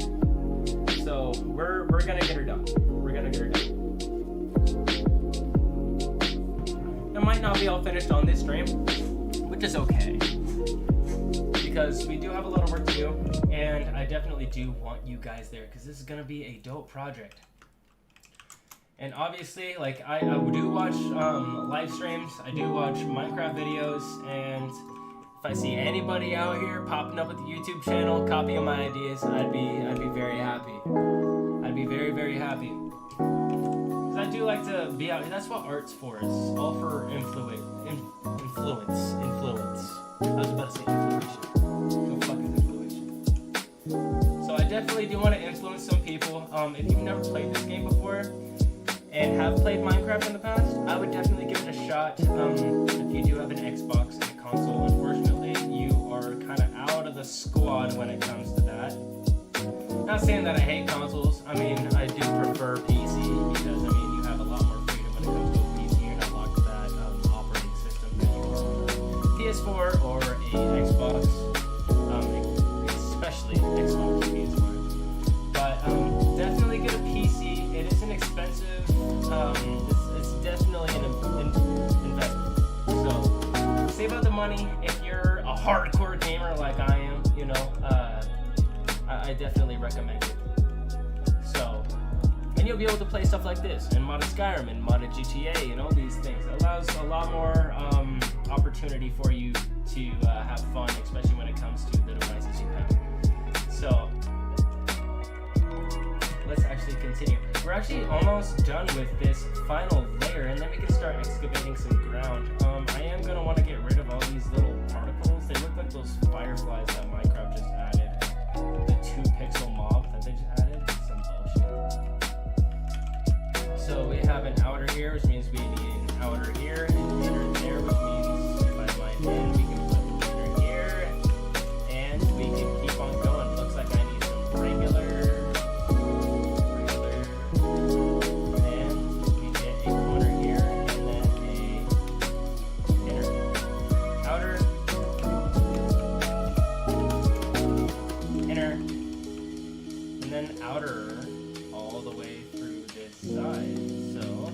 So we're gonna get her done. We're gonna get her done. It might not be all finished on this stream, which is okay, because we do have a lot of work to do, and I definitely do want you guys there, because this is gonna be a dope project. And obviously, like I do watch live streams, I do watch Minecraft videos, and if I see anybody out here popping up with the YouTube channel, copying my ideas, I'd be very happy. I'd be very, very happy. Because I do like to be out here. That's what art's for. It's all for influence. I was about to say influence. What the fuck is influence? So I definitely do want to influence some people. If you've never played this game before and have played Minecraft in the past, I would definitely give it a shot. If you do have an Xbox and a console, unfortunately, you are kind of out of the squad when it comes to that. Not saying that I hate consoles. I mean, I do prefer PC, because I mean, you have a lot more freedom when it comes to a PC. You're not locked to that operating system that you are on a PS4 or a Xbox, especially Xbox PS4. But definitely get a PC. It is an expensive. It's definitely an investment. So save up the money if you're a hardcore gamer like I am. You know. I definitely recommend it. So, and you'll be able to play stuff like this, and modded Skyrim, and modded GTA, and all these things. It allows a lot more opportunity for you to have fun, especially when it comes to the devices you have. So, let's actually continue. We're actually almost done with this final layer, and then we can start excavating some ground. I am going to want to get rid of all these little particles. They look like those fireflies that Minecraft just added. The 2-pixel mob that they just added. Some bullshit. So we have an outer here, which means we need an outer here, and an inner there, which means if I mine in, we can put an inner here, and we can keep on going. Looks like I need some regular, and we get a corner here, and then a inner, outer, inner, and then outer all the way through this side. So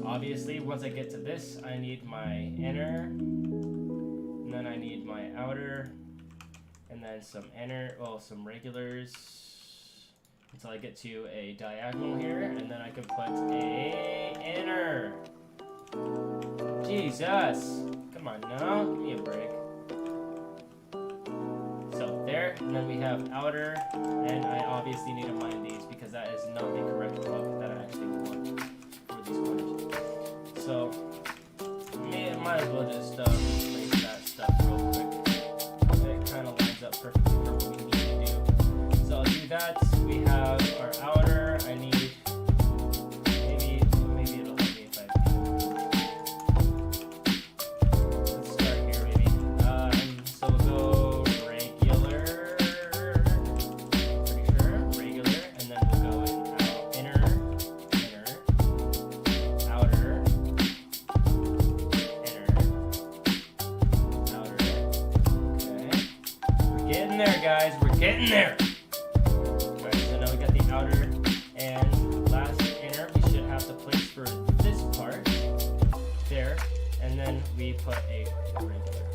obviously once I get to this, I need my inner, and then I need my outer, and then some inner, well, some regulars, until I get to a diagonal here, and then I can put a inner. Jesus, come on now, give me a break. So there, and then we have outer, and I obviously need to mine these because that is not the correct block that I actually want for these corners. So, might as well just replace that stuff real quick. It kind of lines up perfectly for what we need to do. So I'll do that. We have our outer. I need Getting there, guys. We're getting there. Alright, so now we got the outer and last inner. We should have the place for this part. There. And then we put a regular.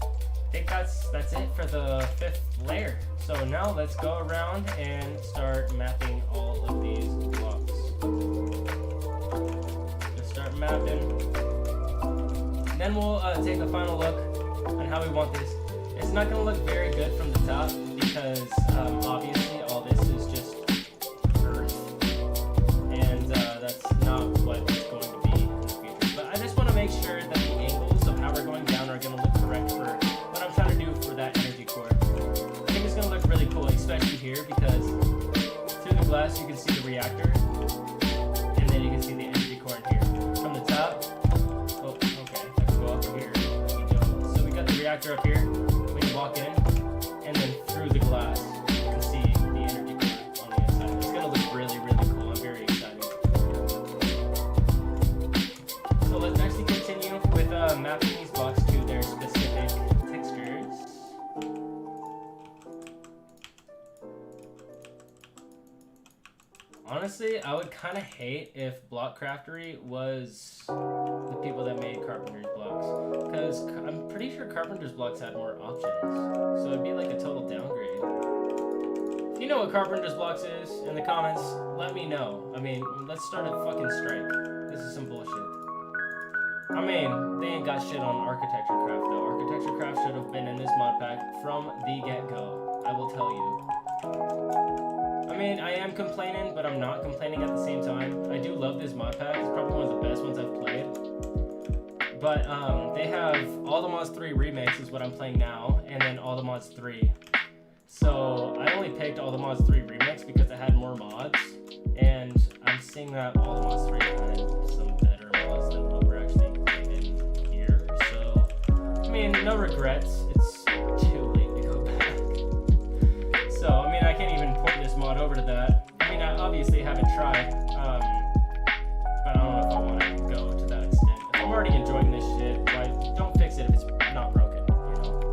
I think that's it for the 5th layer. So now let's go around and start mapping all of these blocks. Just start mapping. Then we'll take a final look on how we want this. It's not going to look very good from the top because obviously all this is just earth. And that's not what it's going to be in the future. But I just want to make sure that the angles of how we're going down are going to look correct for what I'm trying to do for that energy core. I think it's going to look really cool, especially here because through the glass you can see the reactor. And then you can see the energy core in here. From the top, oh, okay, let's go up here. So we got the reactor up here. Walk in, and then through the glass, you can see the energy core on the inside. It's going to look really, really cool. I'm very excited. So let's actually continue with mapping these blocks to their specific textures. Honestly, I would kind of hate if Block Craftery was the people that made Carpenter's blocks, because I'm pretty sure Carpenter's blocks had more options, so it'd be like a total downgrade. If you know what Carpenter's blocks is, in the comments, let me know. I mean, let's start a fucking strike. This is some bullshit. I mean, they ain't got shit on Architecture Craft though. Architecture Craft should have been in this mod pack from the get-go, I will tell you. I mean, I am complaining, but I'm not complaining at the same time. I do love this mod pack. It's probably one of the best ones I've played. But they have All the Mods 3 Remakes is what I'm playing now, and then All the Mods 3. So I only picked All the Mods 3 Remakes because it had more mods, and I'm seeing that All the Mods 3 had some better mods than what we're actually getting here. So, I mean, no regrets. It's too late to go back. So, I mean, I can't even port this mod over to that. I mean, I obviously haven't tried, but I don't know if I want to go to that extent. If I'm already enjoying this shit, why don't fix it if it's not broken, you know?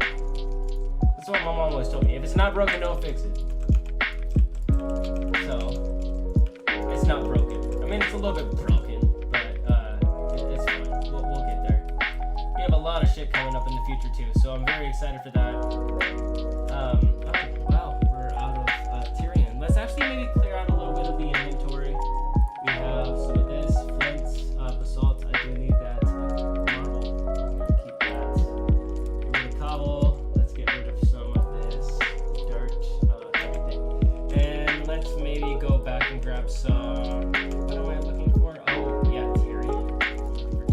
That's what my mom always told me. If it's not broken, don't fix it. So, it's not broken. I mean, it's a little bit broken, but it's fine. We'll get there. We have a lot of shit coming up in the future too, so I'm very excited for that. Okay, wow, we're out of Tyrian. Let's actually maybe clear out a little bit of the inventory. We have some of this, flints, basalt. I do need that. Marble, I'm gonna keep that. Get rid of cobble. Let's get rid of some of this dirt, everything. And let's maybe go back and grab some. What am I looking for? Oh, yeah, Tyrian. I'm looking for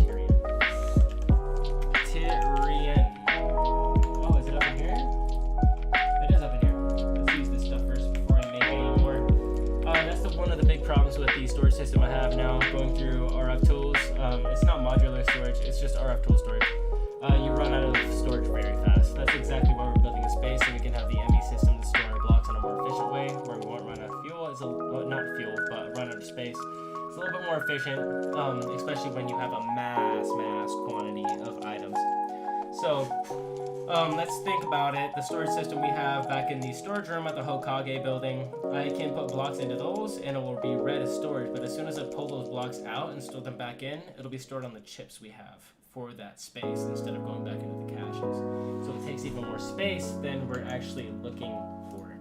Tyrian. Oh, is it up in here? It is up in here. Let's use this stuff first before I make any more. That's one of the big problems with the storage system I have now, going through RF tools. It's not modular storage, it's just RF tool storage. You run out of storage very fast. That's exactly why we're building a space, so we can have the ME system to store our blocks in a more efficient way, where we won't run out of fuel. Well, not fuel, but run out of space. It's a little bit more efficient, especially when you have a mass quantity of items. So, let's think about it. The storage system we have back in the storage room at the Hokage building, I can put blocks into those and it will be read as storage, but as soon as I pull those blocks out and store them back in, it'll be stored on the chips we have for that space instead of going back into the caches. So it takes even more space than we're actually looking for.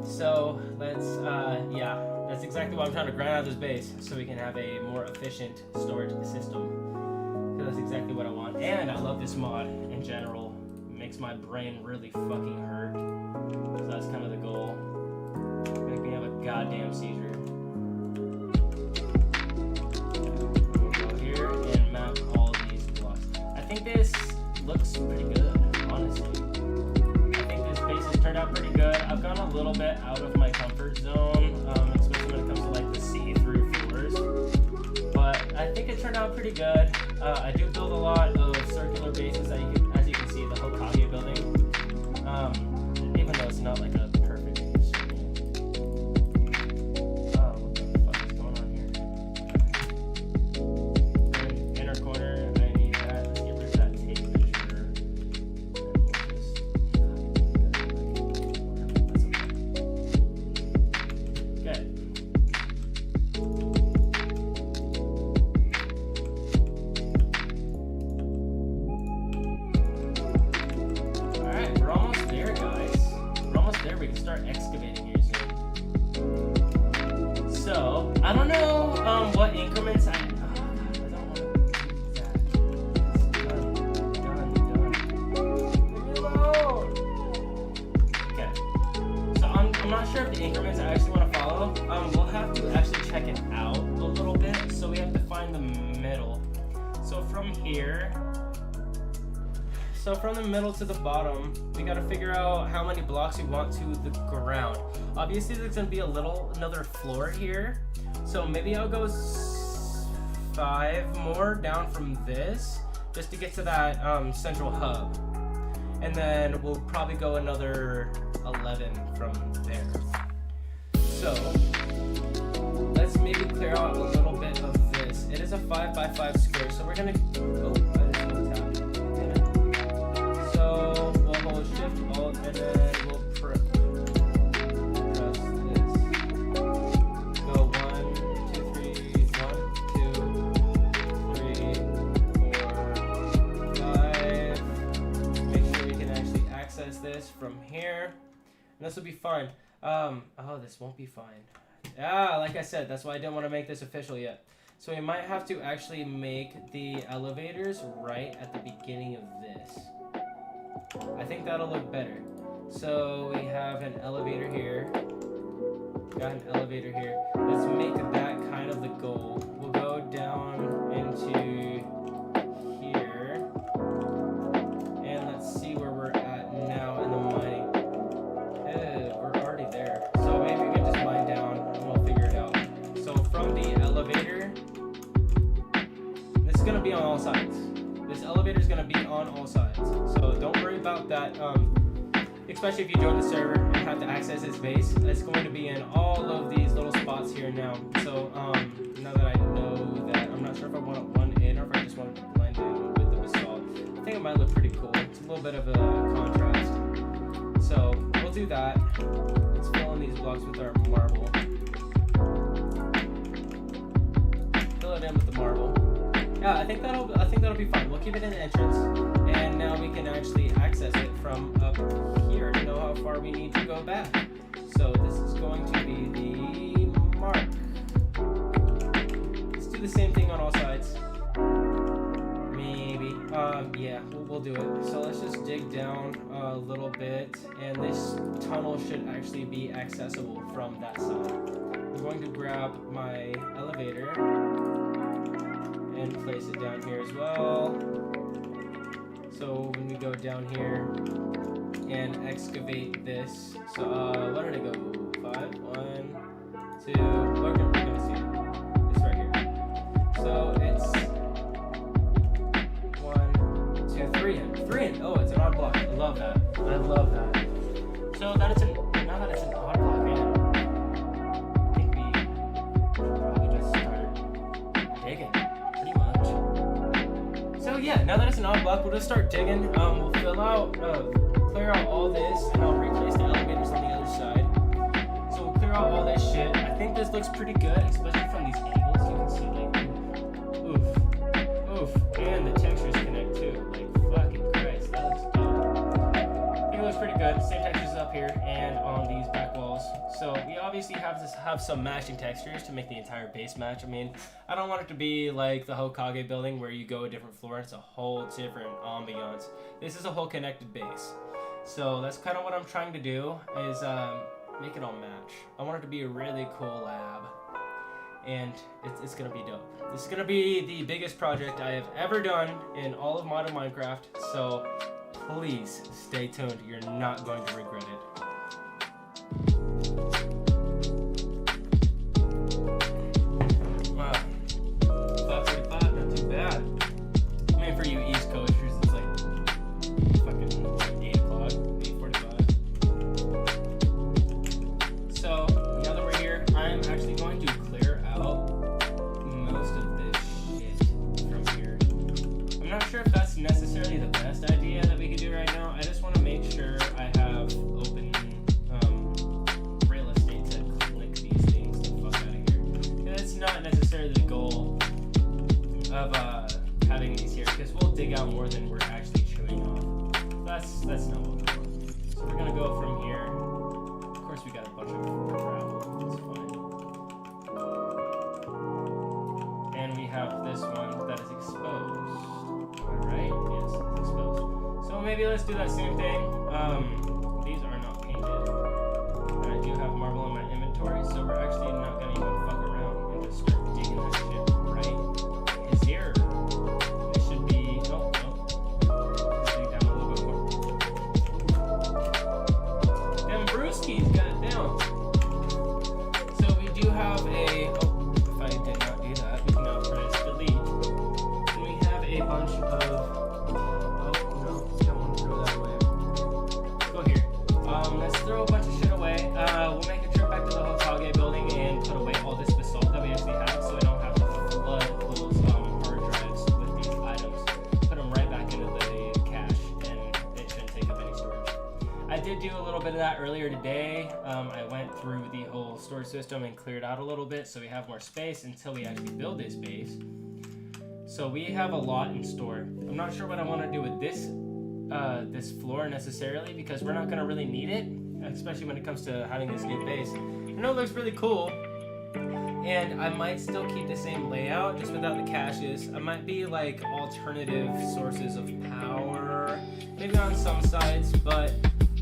So let's, yeah, that's exactly why I'm trying to grind out this base, so we can have a more efficient storage system. That's exactly what I want, and I love this mod in general. It makes my brain really fucking hurt. So that's kind of the goal. Make me have a goddamn seizure. We'll go here and map all these blocks. I think this looks pretty good, honestly. I think this base has turned out pretty good. I've gone a little bit out of my comfort zone, especially when it comes to like the see-through floors. But I think it turned out pretty good. I do build a lot of circular bases, as you can see, the Hokage building. Even though it's not like a perfect circle. What the fuck is going on here? Inner corner, I need that. Let's get rid of that tape measure. we can start excavating here soon. So, I don't know what increments I don't want to do that. Done. Leave me alone. Okay. So I'm not sure if the increments I actually want to follow. We'll have to actually check it out a little bit. So we have to find the middle. So from here. So from the middle to the bottom, we gotta figure out how many blocks we want to the ground. Obviously, there's gonna be another floor here. So maybe I'll go 5 more down from this, just to get to that central hub. And then we'll probably go another 11 from there. So let's maybe clear out a little bit of this. It is a 5 by 5 square, so we're gonna, so we'll hold Shift Alt and then we'll press this. Go 1, 2, 3, 1, 2, 3, 4, 5. Make sure we can actually access this from here. And this will be fine. Oh, this won't be fine. Like I said, that's why I didn't want to make this official yet. So we might have to actually make the elevators right at the beginning of this. I think that'll look better. So we have an elevator here. Got an elevator here. Let's make that kind of the goal. We'll go down into here. And let's see where we're at now in the mining. We're already there. So maybe we can just mine down and we'll figure it out. So from the elevator, this is going to be on all sides. This elevator is going to be on all sides, so don't worry about that, especially if you join the server and have to access its base. It's going to be in all of these little spots here now. So now that I know that, I'm not sure if I want it one in or if I just want it to blend in with the basalt. I think it might look pretty cool. It's a little bit of a contrast. So we'll do that. Let's fill in these blocks with our marble. Fill it in with the marble. Yeah, I think that'll be fine. We'll keep it in the entrance, and now we can actually access it from up here to know how far we need to go back. So this is going to be the mark. Let's do the same thing on all sides. Maybe. Yeah, we'll do it. So let's just dig down a little bit, and this tunnel should actually be accessible from that side. I'm going to grab my elevator and place it down here as well. So when we go down here and excavate this, so what did it go? 5, 1, 2. We're gonna see it. It's right here. So it's 1, 2, 3 in. 3 in. Oh, it's an odd block. I love that. I love that. So now that it's an odd block, man. I think we should probably just start digging. So yeah, now that it's an odd block, we'll just start digging. We'll fill out, clear out all this, and I'll replace the elevators on the other side. So we'll clear out all this shit. I think this looks pretty good, especially from these angles. You can see like, oof, and the textures connect too. Like fucking Christ, that looks dope. I think it looks pretty good. Same textures up here and on these back walls. So we obviously have some matching textures to make the entire base match. I mean, I don't want it to be like the Hokage building where you go a different floor. It's a whole different ambiance. This is a whole connected base. So that's kind of what I'm trying to do is make it all match. I want it to be a really cool lab. And it's going to be dope. This is going to be the biggest project I have ever done in all of modern Minecraft. So please stay tuned. You're not going to regret it. Wow, 5:45, not too bad. I mean, for you East Coasters, it's like fucking 8 o'clock, 8:45. So now that we're here, I'm actually going to clear out most of this shit from here. I'm not sure if that's necessarily the best idea that we could do right now. I just want to make sure I have open real estate to click these things the fuck out of here. It's not necessarily the goal of having these here, because we'll dig out more than we're actually chewing off. That's not what we want. So we're gonna go from here maybe let's do that same thing. These are not painted. And I do have marble in my inventory, so we're actually not gonna even fuck around and just start digging that shit right is here. It should be, oh, no. Let's dig down a little bit more. Them brewskis got it down. So we do have a, oh, if I did not do that, we can now press delete. And we have a bunch of, let's throw a bunch of shit away. We'll make a trip back to the Hokage building and put away all this basalt that we actually have, so I don't have to flood those hard drives with these items. Put them right back into the cache, and it shouldn't take up any storage. I did do a little bit of that earlier today. I went through the whole storage system and cleared out a little bit, so we have more space until we actually build this base. So we have a lot in store. I'm not sure what I want to do with this floor necessarily, because we're not going to really need it, especially when it comes to having this new base. I know it looks really cool, and I might still keep the same layout just without the caches. I might be like alternative sources of power, maybe on some sides, but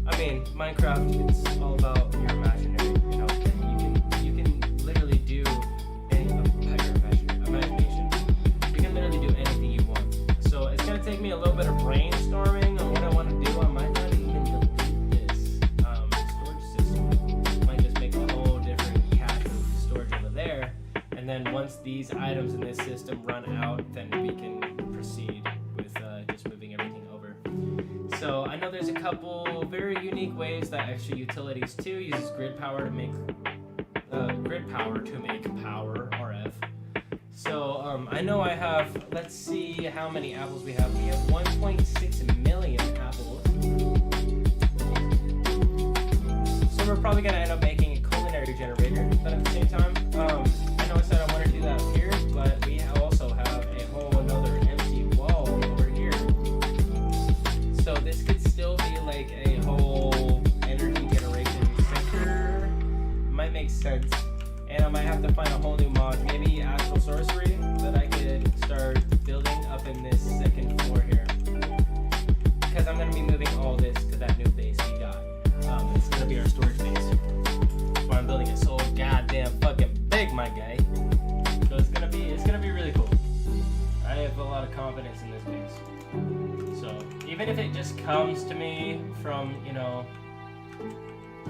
I mean, Minecraft, it's all about your imaginary, you know. You can literally do anything about your imagination. You can literally do anything you want. So it's going to take me a little bit of brainstorming on what I want to do. I might not even delete this storage system. Might just make a whole different cache of storage over there. And then once these items in this system run out, then we can proceed with just moving everything over. So I know there's a couple very unique ways that Extra Utilities 2 uses grid power to make power RF. So I know I have, let's see how many apples we have. We have 1.6 million apples. So we're probably going to end up making a culinary generator. But at the same time, I know I said I want to do that here, but we also have a whole another empty wall over here. So this could still be like a whole energy generation center. Might make sense. And I might have to find a whole new mod, maybe Astral Sorcery, that I could start building up in this second floor here. Because I'm going to be moving all this to that new base we got. It's going to be our storage base. That's why I'm building it so goddamn fucking big, my guy. So it's going to be really cool. I have a lot of confidence in this base. So even if it just comes to me from, you know,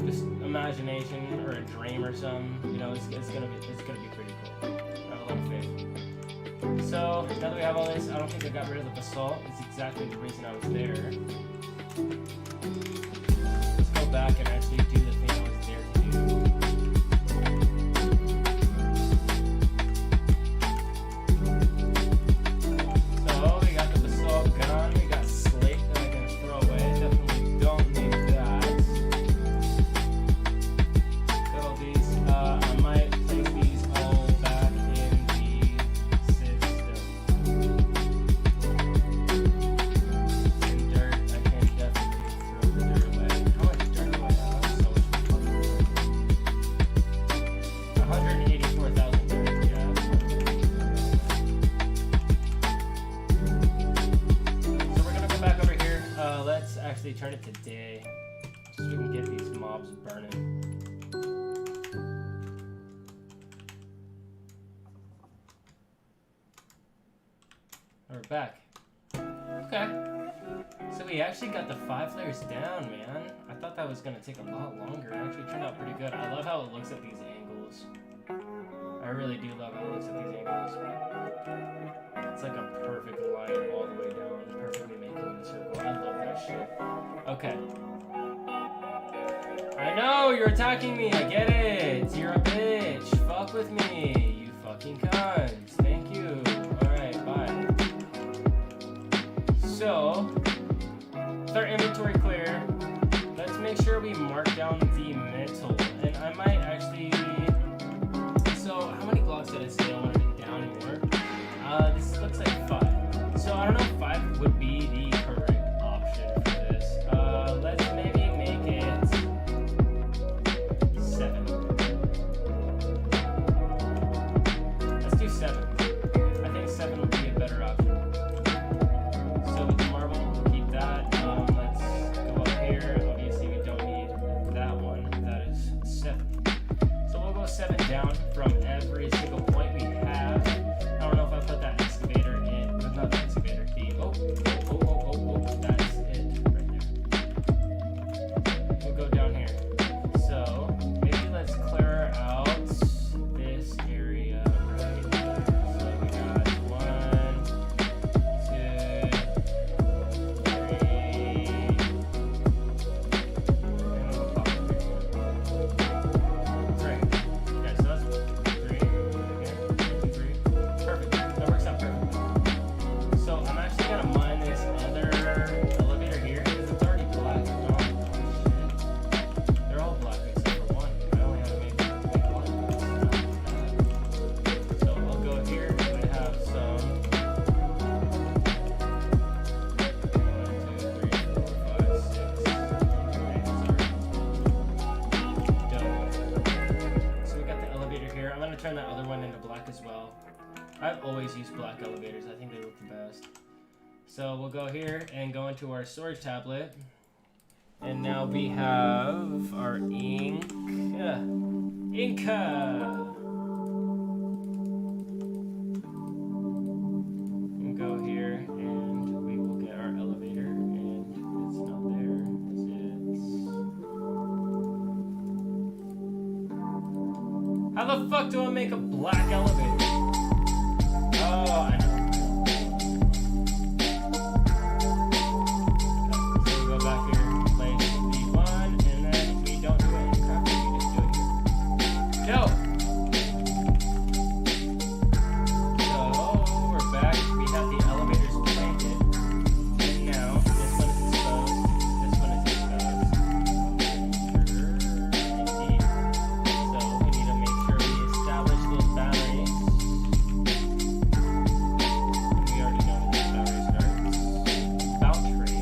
just imagination or a dream or something, you know, it's gonna be pretty cool. I have a lot of faith. So now that we have all this, I don't think I got rid of the basalt. It's exactly the reason I was there. Let's go back and actually do the thing I was there to do. So we got the basalt gone. We got slate that I can throw away. Definitely don't need that. I might place these all back in the system. And dirt, I can definitely throw the dirt away. How much dirt do I have? So much fun. 184,000 dirt, yeah. So we're gonna go back over here. Let's actually turn it to day, so we can get these mobs burning. We're back. Okay. So we actually got the 5 layers down, man. I thought that was going to take a lot longer. It actually turned out pretty good. I love how it looks at these angles. I really do love how it looks at these angles. It's like a perfect line all the way down. Perfectly making the circle. I love that shit. Okay. I know, you're attacking me. I get it. You're a bitch. Fuck with me. You fucking cunts. Thank you. Alright, bye. So, with our inventory clear, let's make sure we mark down the metal. And I might actually... So, how many blocks did I say I wanted it down more? This looks like 5. So, I don't know if 5 would be the correct option for this. Let's maybe make it 7. Let's do 7. I think 7 would be a better option. So with the marble, keep that. always use black elevators. I think they look the best. So we'll go here and go into our storage tablet. And now we have our Inca. And go here and we will get our elevator, and it's not there. How the fuck do I make a black elevator? Oh, I know. So we go back here, place V1, and then we don't do it in crafting, we just do it here. Go! So, we're back. We have the elevators planted. And now, this one is exposed. This one is exposed. Indeed. So, we need to make sure we establish those boundaries. And we already know where these boundaries start. Boundary.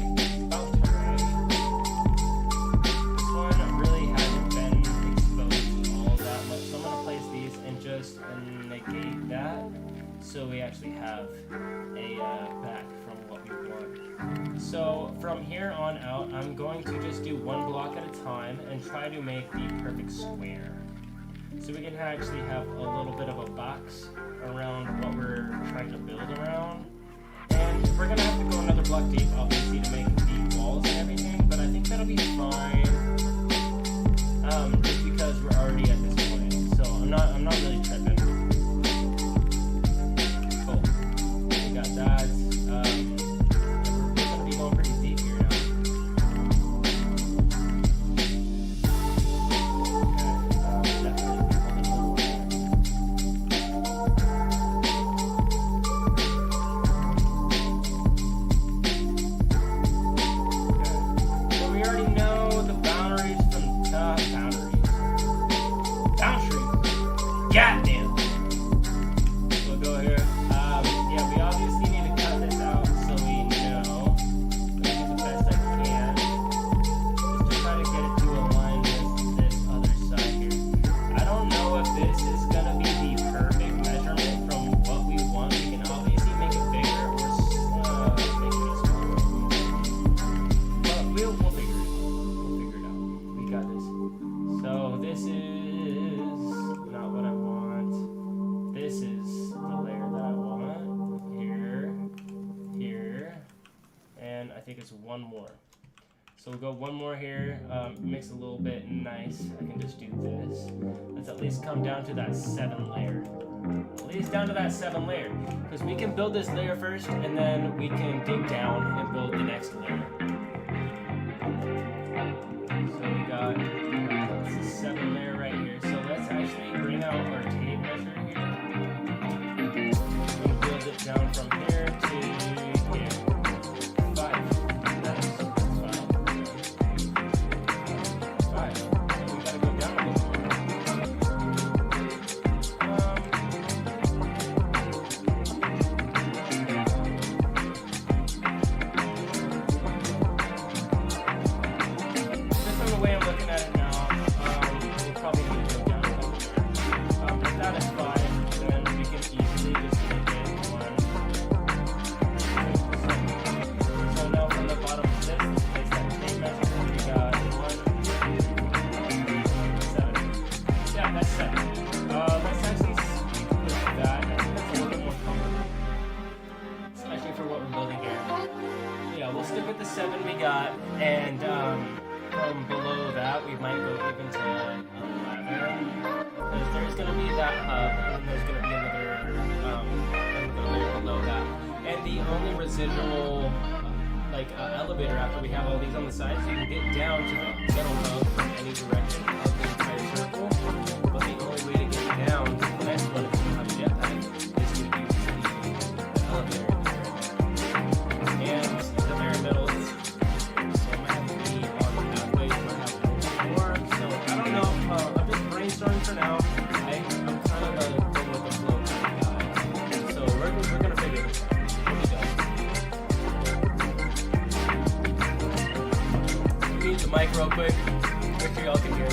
This one really hasn't been exposed all that much. So I'm going to place these and just negate that. So we actually have a back from what we want. So from here on out, I'm going to just do one block at a time and try to make the perfect square. So we can actually have a little bit of a box around what we're trying to build around. And we're going to have to go another block deep, obviously, to make the walls and everything, but I think that'll be fine. Just because we're already at this point. So I'm not really tripping. Cool. We got that. We're gonna be going pretty deep here now. Okay, definitely building more. Okay. So we already know the boundaries from boundaries. Goddamn. We'll go here. Yeah, we obviously need to cut this out so we know. Let me do the best I can. Just to try to get it to align with this other side here. I don't know if this is gonna be the perfect measurement from what we want. We can obviously make it bigger or make it smaller. But we'll figure it out. We'll figure it out. We got this. So this is not what I want. This is the layer that I want. Here, and I think it's one more. So we'll go one more here. Makes it a little bit nice. I can just do this. Let's at least come down to that 7 layer. At least down to that 7 layer, because we can build this layer first, and then we can dig down and build the next layer. So we got this is 7 layer right here. So let's actually bring out our tape measure here. We'll build it down from here to here. 5. That's 5. So we gotta go down a little more. Just from the way I'm looking at it now, we'll probably need to go down a little bit. If that is fine, then we can easily just make it 1. So now from the bottom of this, place that tape measure, we got 1, 7. Yeah, that's 7. Let's actually stick with that. I think that's a little bit more comfortable, especially for what we're building here. Yeah, we'll stick with the 7 we got, and from below that, we might go even to 11. Because there's going to be that hub, and then there's going to be another layer below that. And the only residual elevator after we have all these on the sides, you can get down to the middle hub from any direction of the entire circle. But the only way to get down to the next one, if you have a jetpack, is to use the elevator in the very middle. And the very middle is so it might have to be on the pathways, might have to be more. So I don't know. I'm just brainstorming for now. I'm kind of a go with the flow kind of guy. So we're gonna figure this out. Here we go. Mute the mic real quick. Make sure y'all can hear me.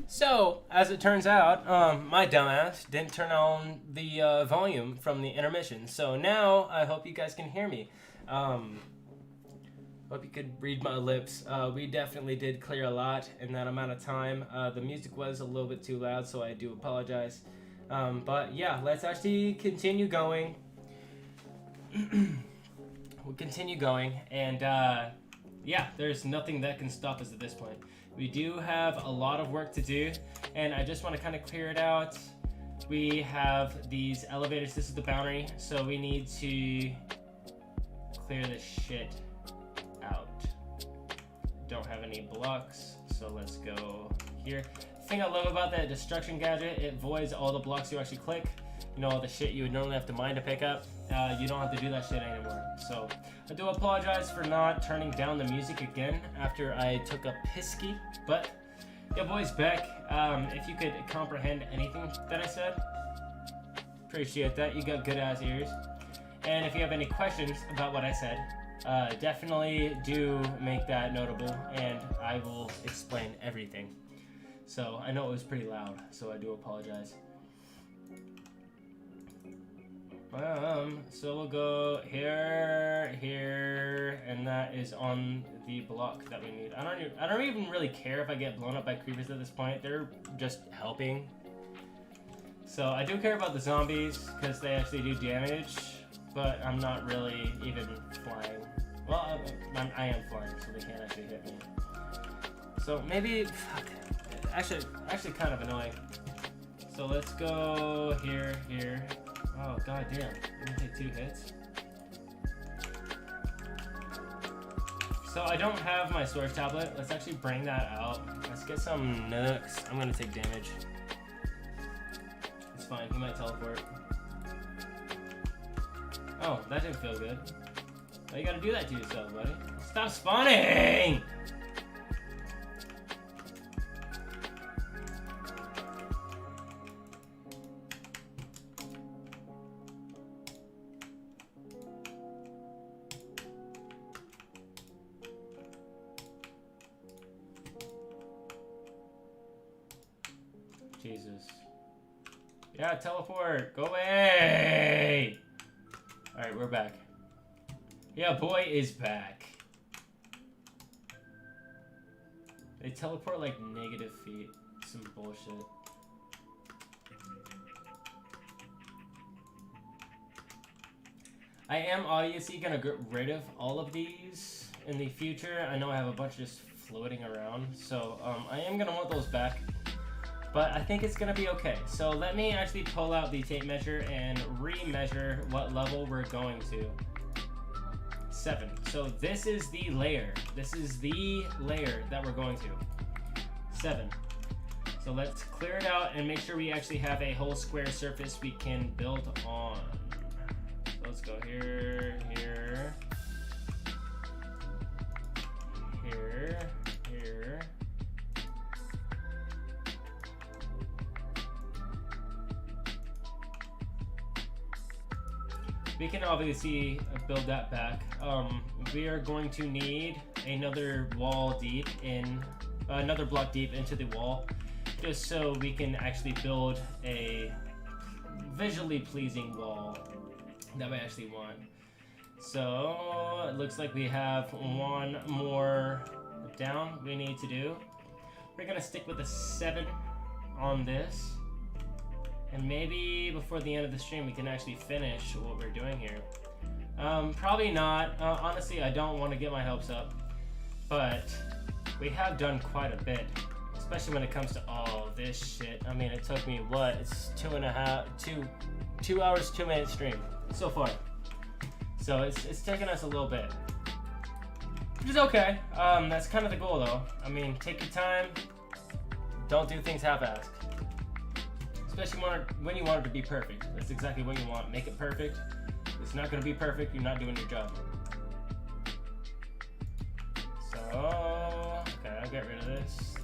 So, as it turns out, my dumbass didn't turn on the volume from the intermission. So now I hope you guys can hear me. Hope you could read my lips. We definitely did clear a lot in that amount of time. The music was a little bit too loud, so I do apologize. But yeah, let's actually continue going. We'll continue going, and yeah, there's nothing that can stop us at this point. We do have a lot of work to do, and I just want to kind of clear it out. We have these elevators. This is the boundary, so we need to clear this shit out. Don't have any blocks, so let's go here. The thing I love about that destruction gadget, it voids all the blocks you actually click. You know, all the shit you would normally have to mine to pick up. You don't have to do that shit anymore. So I do apologize for not turning down the music again after I took a pisky. But yeah, boys, back. If you could comprehend anything that I said, appreciate that. You got good ass ears. And if you have any questions about what I said, definitely do make that notable, and I will explain everything. So I know it was pretty loud, so I do apologize. So we'll go here, here, and that is on the block that we need. I don't even really care if I get blown up by creepers at this point. They're just helping. So I do care about the zombies because they actually do damage, but I'm not really even flying. Well, I am flying, so they can't actually hit me. So maybe, fuck, actually kind of annoying. So let's go here, here. Oh, god damn. I'm gonna take 2 hits. So I don't have my storage tablet. Let's actually bring that out. Let's get some nooks. I'm gonna take damage. It's fine, he might teleport. Oh, that didn't feel good. Why you gotta do that to yourself, buddy? Stop spawning! Jesus. Yeah, teleport! Go away! Alright, we're back. Yeah, boy is back. They teleport like negative feet. Some bullshit. I am obviously gonna get rid of all of these in the future. I know I have a bunch just floating around, so I am gonna want those back. But I think it's gonna be okay. So let me actually pull out the tape measure and re-measure what level we're going to. 7. So this is the layer. This is the layer that we're going to. 7. So let's clear it out and make sure we actually have a whole square surface we can build on. So let's go here, here, here, here. We can obviously build that back. We are going to need another wall deep in, another block deep into the wall, just so we can actually build a visually pleasing wall that we actually want. So it looks like we have one more down we need to do. We're gonna stick with a 7 on this. And maybe before the end of the stream, we can actually finish what we're doing here. Probably not. Honestly, I don't want to get my hopes up. But we have done quite a bit. Especially when it comes to all this shit. I mean, it took me, what? It's 2 hours, 2 minute stream so far. So it's taken us a little bit. Which is okay. That's kind of the goal, though. I mean, take your time. Don't do things half-assed. Especially when you want it to be perfect. That's exactly what you want. Make it perfect. If it's not going to be perfect, you're not doing your job. So, okay, I'll get rid of this.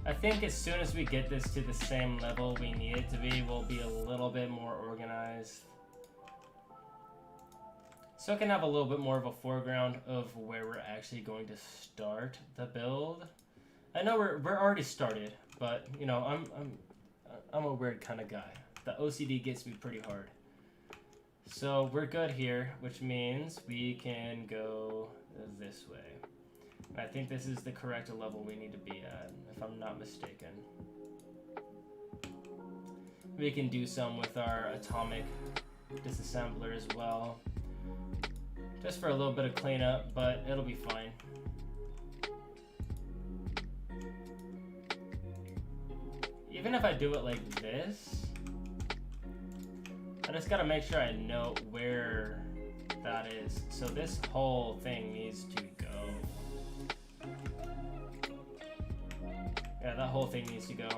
I think as soon as we get this to the same level we need it to be, we'll be a little bit more organized. So it can have a little bit more of a foreground of where we're actually going to start the build. I know we're already started, but you know, I'm a weird kind of guy. The OCD gets me pretty hard. So we're good here, which means we can go this way. I think this is the correct level we need to be at, if I'm not mistaken. We can do some with our atomic disassembler as well. Just for a little bit of cleanup, but it'll be fine. Even if I do it like this, I just gotta make sure I know where that is. So this whole thing needs to go. Yeah, that whole thing needs to go.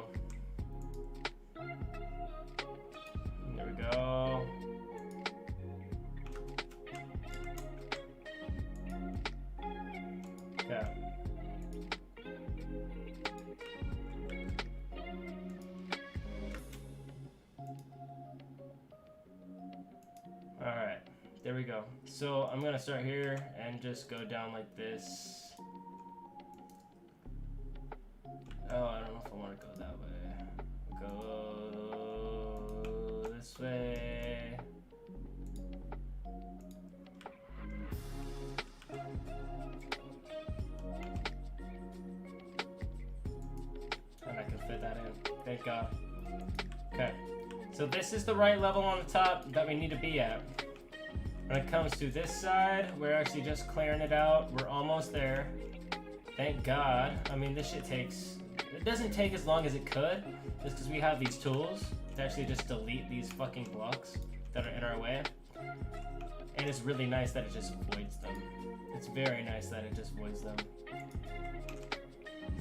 There we go. Okay. Alright, there we go. So I'm gonna start here and just go down like this. Oh, I don't know if I want to go that way. Go this way. And I can fit that in. Thank God. Okay. So this is the right level on the top that we need to be at. When it comes to this side, we're actually just clearing it out. We're almost there. Thank God. I mean, this shit takes... It doesn't take as long as it could, just because we have these tools to actually just delete these fucking blocks that are in our way. And it's really nice that it just voids them. It's very nice that it just voids them.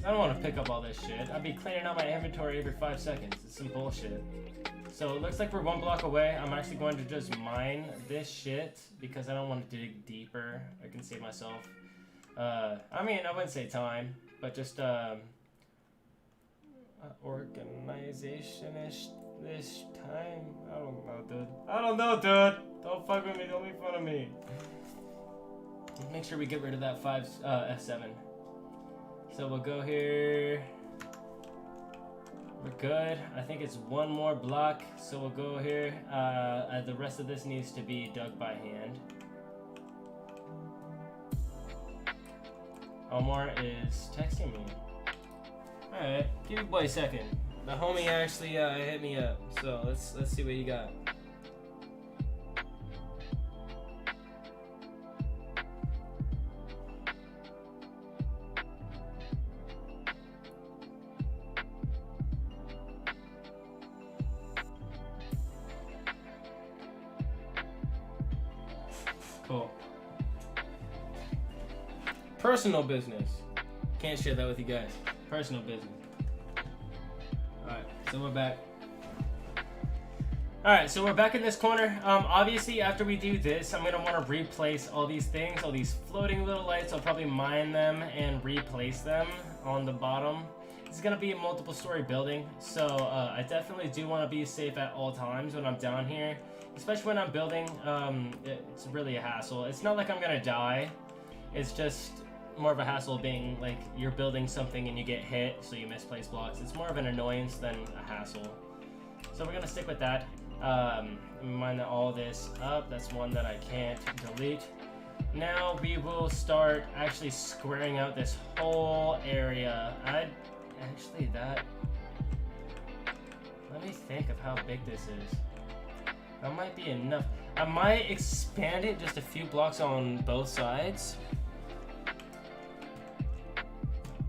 I don't want to pick up all this shit. I'd be cleaning out my inventory every 5 seconds. It's some bullshit. So it looks like we're 1 block away. I'm actually going to just mine this shit because I don't want to dig deeper. I can save myself. I mean, I wouldn't say time, but just organization-ish this time. I don't know, dude. I don't know, dude. Don't fuck with me. Don't make fun of me. Make sure we get rid of that F7. So we'll go here. We're good. I think it's 1 more block, so we'll go here. The rest of this needs to be dug by hand. Omar is texting me. Alright, give me boy a second. The homie actually hit me up, so let's see what you got. Cool. Personal business. Can't share that with you guys. Personal business. Alright, so we're back. Alright, so we're back in this corner. Obviously, after we do this, I'm going to want to replace all these things, all these floating little lights. I'll probably mine them and replace them on the bottom. It's going to be a multiple story building, so I definitely do want to be safe at all times when I'm down here. Especially when I'm building, it's really a hassle. It's not like I'm going to die. It's just more of a hassle being like you're building something and you get hit, so you misplace blocks. It's more of an annoyance than a hassle. So we're going to stick with that. Mine all this up. That's one that I can't delete. Now we will start actually squaring out this whole area. Let me think of how big this is. That might be enough. I might expand it just a few blocks on both sides.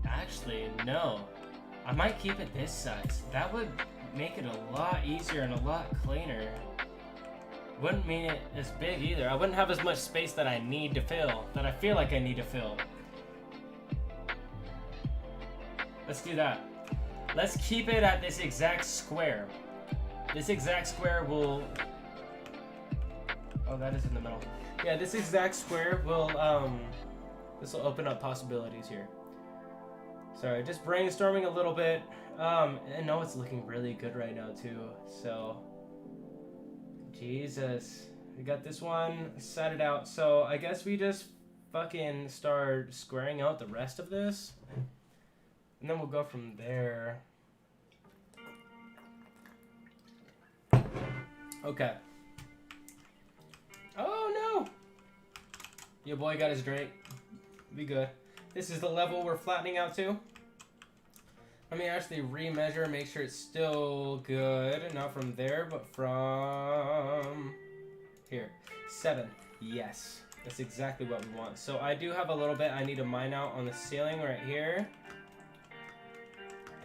Actually, no. I might keep it this size. That would make it a lot easier and a lot cleaner. Wouldn't mean it as big either. I wouldn't have as much space that I need to fill, that I feel like I need to fill. Let's do that. Let's keep it at this exact square. This exact square will... Oh, that is in the middle. Yeah, this exact square will, this will open up possibilities here. Sorry, just brainstorming a little bit. I know it's looking really good right now too. So, Jesus, we got this one set it out. So I guess we just fucking start squaring out the rest of this, and then we'll go from there. Okay. Oh no! Your boy got his drink. Be good. This is the level we're flattening out to. Let me actually remeasure, make sure it's still good. Not from there, but from here. 7. Yes. That's exactly what we want. So I do have a little bit I need to mine out on the ceiling right here.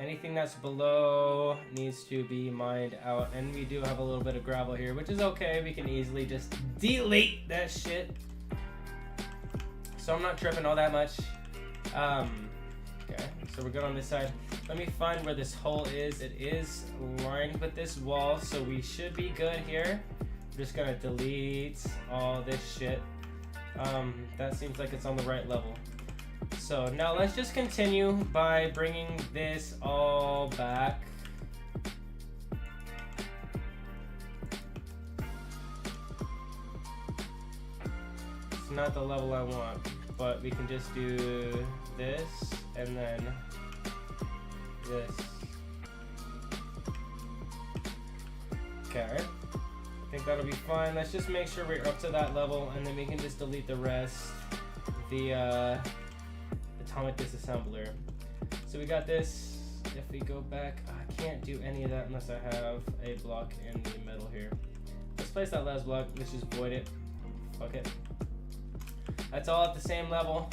Anything that's below needs to be mined out. And we do have a little bit of gravel here, which is okay. We can easily just delete that shit. So I'm not tripping all that much. Okay, so we're good on this side. Let me find where this hole is. It is lined with this wall, so we should be good here. I'm just gonna delete all this shit. That seems like it's on the right level. So now let's just continue by bringing this all back. It's not the level I want, but we can just do this and then this. Okay, I think that'll be fine. Let's just make sure we're up to that level, and then we can just delete the rest. The atomic disassembler. So we got this. If we go back, I can't do any of that unless I have a block in the middle here. Let's place that last block. Let's just void it. Fuck it. That's all at the same level.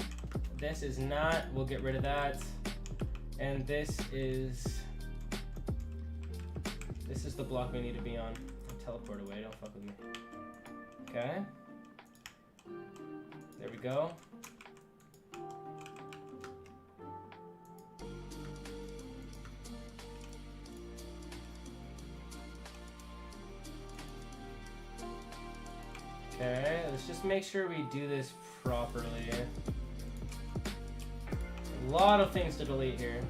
This is not. We'll get rid of that. And this is the block we need to be on. Teleport away. Don't fuck with me. Okay. There we go. Okay, let's just make sure we do this properly. A lot of things to delete here.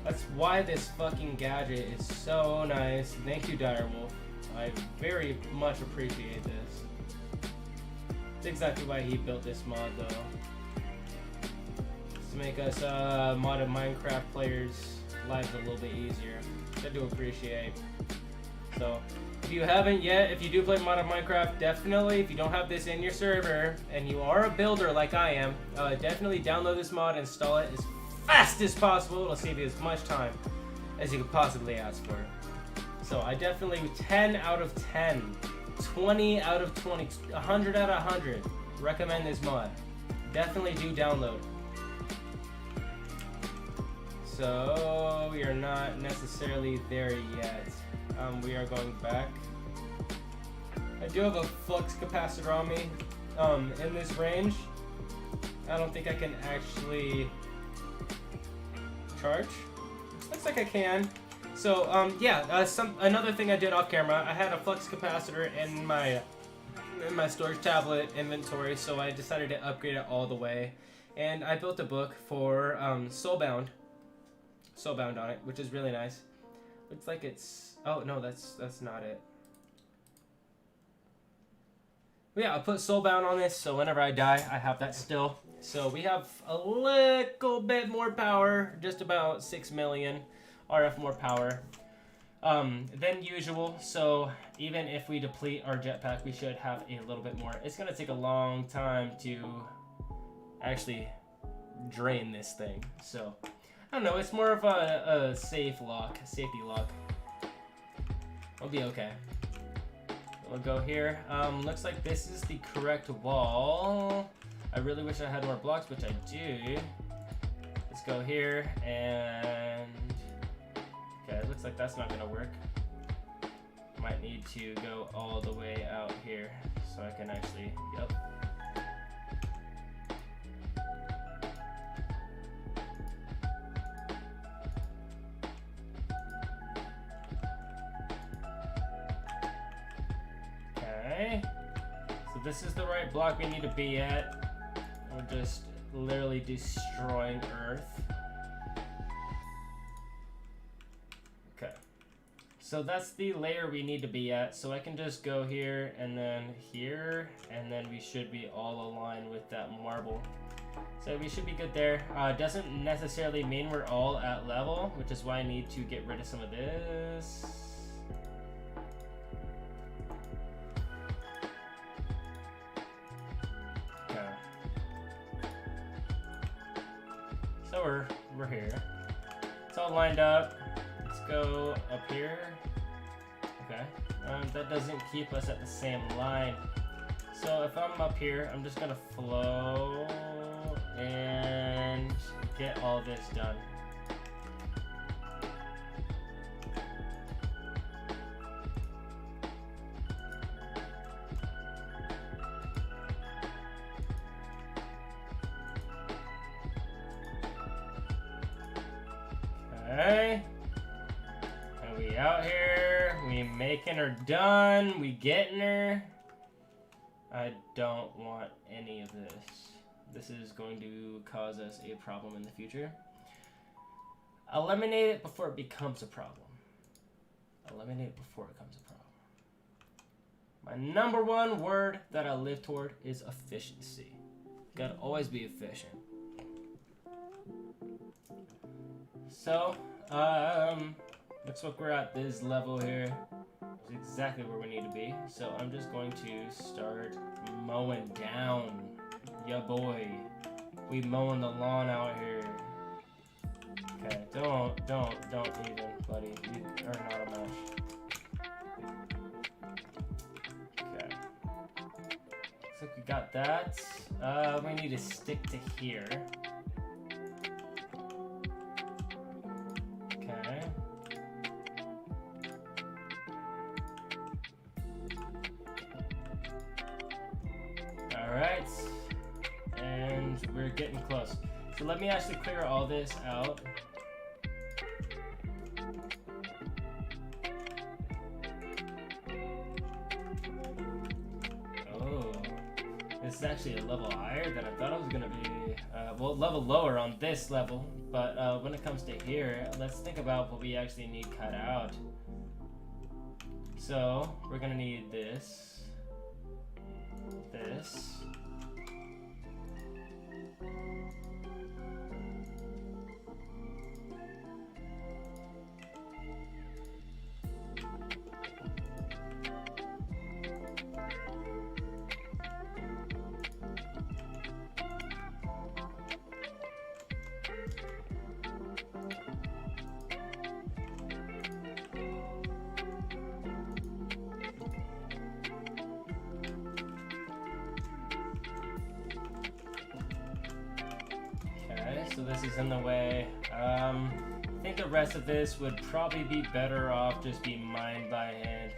That's why this fucking gadget is so nice. Thank you, Direwolf. I very much appreciate this. That's exactly why he built this mod, though. To make us modded Minecraft players' lives a little bit easier. I do appreciate. So, if you haven't yet, if you do play modded Minecraft, definitely, if you don't have this in your server, and you are a builder like I am, definitely download this mod and install it as fast as possible. It'll save you as much time as you could possibly ask for. So I definitely 10 out of 10, 20 out of 20, 100 out of 100 recommend this mod. Definitely do download. So we are not necessarily there yet. We are going back. I do have a flux capacitor on me in this range. I don't think I can actually charge. Looks like I can. So yeah, another thing I did off camera, I had a flux capacitor in my storage tablet inventory, so I decided to upgrade it all the way, and I built a book for Soulbound on it, which is really nice. Looks like it's, oh no, that's not it. But yeah, I put Soulbound on this, so whenever I die, I have that still. So we have a little bit more power, just about 6 million RF more power than usual. So even if we deplete our jetpack, we should have a little bit more. It's gonna take a long time to actually drain this thing. So I don't know, it's more of a safety lock. We'll be okay. We'll go here. Looks like this is the correct wall. I really wish I had more blocks, which I do. Let's go here and okay, it looks like that's not gonna work. Might need to go all the way out here so I can actually, yep. Okay, so this is the right block we need to be at. We're just literally destroying Earth. So that's the layer we need to be at. So I can just go here, and then we should be all aligned with that marble. So we should be good there. Doesn't necessarily mean we're all at level, which is why I need to get rid of some of this. Okay. So we're here. It's all lined up. Let's go up here. Okay. That doesn't keep us at the same line. So if I'm up here, I'm just gonna flow and get all this done. Okay. And we out here. We making her done. We getting her. I don't want any of this. This is going to cause us a problem in the future. Eliminate it before it becomes a problem. Eliminate it before it becomes a problem. My number one word that I live toward is efficiency. Gotta always be efficient. So, looks like we're at this level here. It's exactly where we need to be. So I'm just going to start mowing down. Yeah, boy. We mowing the lawn out here. Okay, don't even, buddy. You are not a mesh. Okay. Looks like we got that. We need to stick to here. Okay. Alright. And we're getting close. So let me actually clear all this out. Oh. This is actually a level higher than I thought it was going to be. Well, level lower on this level. But when it comes to here, let's think about what we actually need cut out. So, we're going to need this. This. So this is in the way. I think the rest of this would probably be better off just being mined by hand.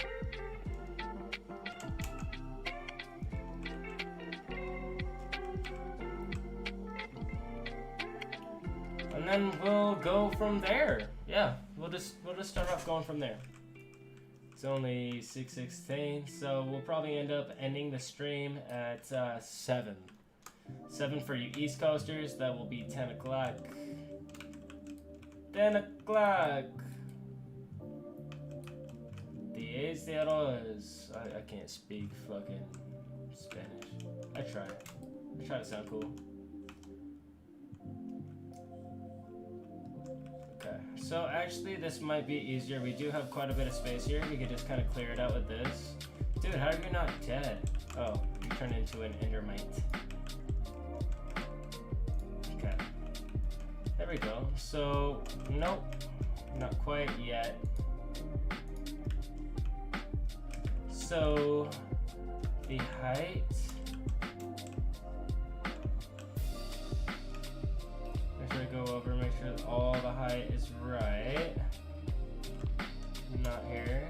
And then we'll go from there. Yeah, we'll just start off going from there. It's only 6:16, so we'll probably end up ending the stream at 7. 7 for you East Coasters, that will be 10 o'clock. 10 o'clock. 10 horas. I can't speak fucking Spanish. I try to sound cool. Okay, so actually this might be easier. We do have quite a bit of space here. We could just kind of clear it out with this. Dude, how are you not dead? Oh, you turned into an endermite. Okay. There we go. So, nope. Not quite yet. So, the height. Make sure I go over, make sure that all the height is right. Not here.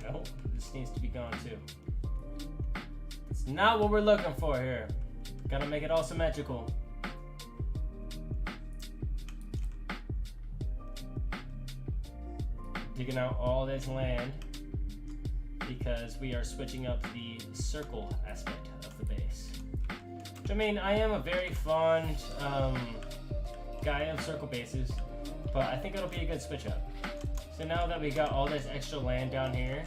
Nope, this needs to be gone too. It's not what we're looking for here. Gotta make it all symmetrical. digging out all this land because we are switching up the circle aspect of the base. Which, I mean, I am a very fond guy of circle bases, but I think it'll be a good switch up. So now that we got all this extra land down here,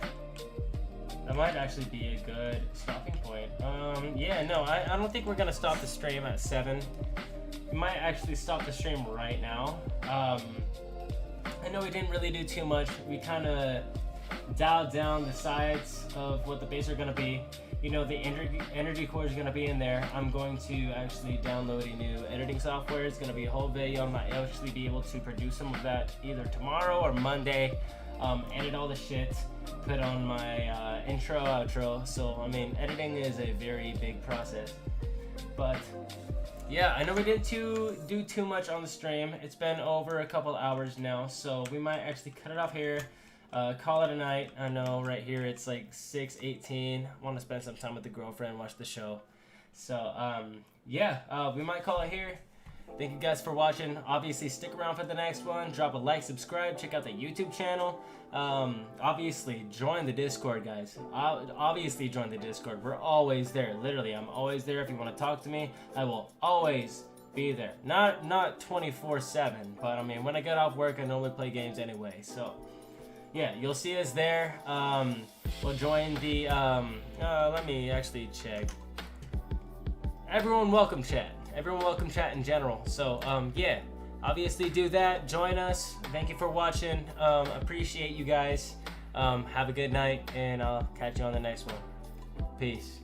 that might actually be a good stopping point. Yeah, no, I don't think we're gonna stop the stream at 7. We might actually stop the stream right now. I know we didn't really do too much. We kind of dialed down the sides of what the base are going to be. You know, the energy core is going to be in there. I'm going to actually download a new editing software. It's going to be a whole video. I might actually be able to produce some of that either tomorrow or Monday. Edit all the shit, put on my intro, outro. So, I mean, editing is a very big process. But yeah, I know we didn't do too much on the stream. It's been over a couple hours now, so we might actually cut it off here. Call it a night. I know right here it's like 6:18. Want to spend some time with the girlfriend, watch the show. So yeah, we might call it here. Thank you guys for watching. Obviously, stick around for the next one. Drop a like, subscribe, check out the YouTube channel. Obviously, join the Discord, guys. Obviously, join the Discord. We're always there. Literally, I'm always there. If you want to talk to me, I will always be there. Not 24/7, but I mean, when I get off work, I normally play games anyway. So, yeah, you'll see us there. We'll join the. Let me actually check. Everyone, welcome chat. Everyone welcome chat in general. So yeah, obviously do that. Join us. Thank you for watching. Appreciate you guys. Have a good night, and I'll catch you on the next one. Peace.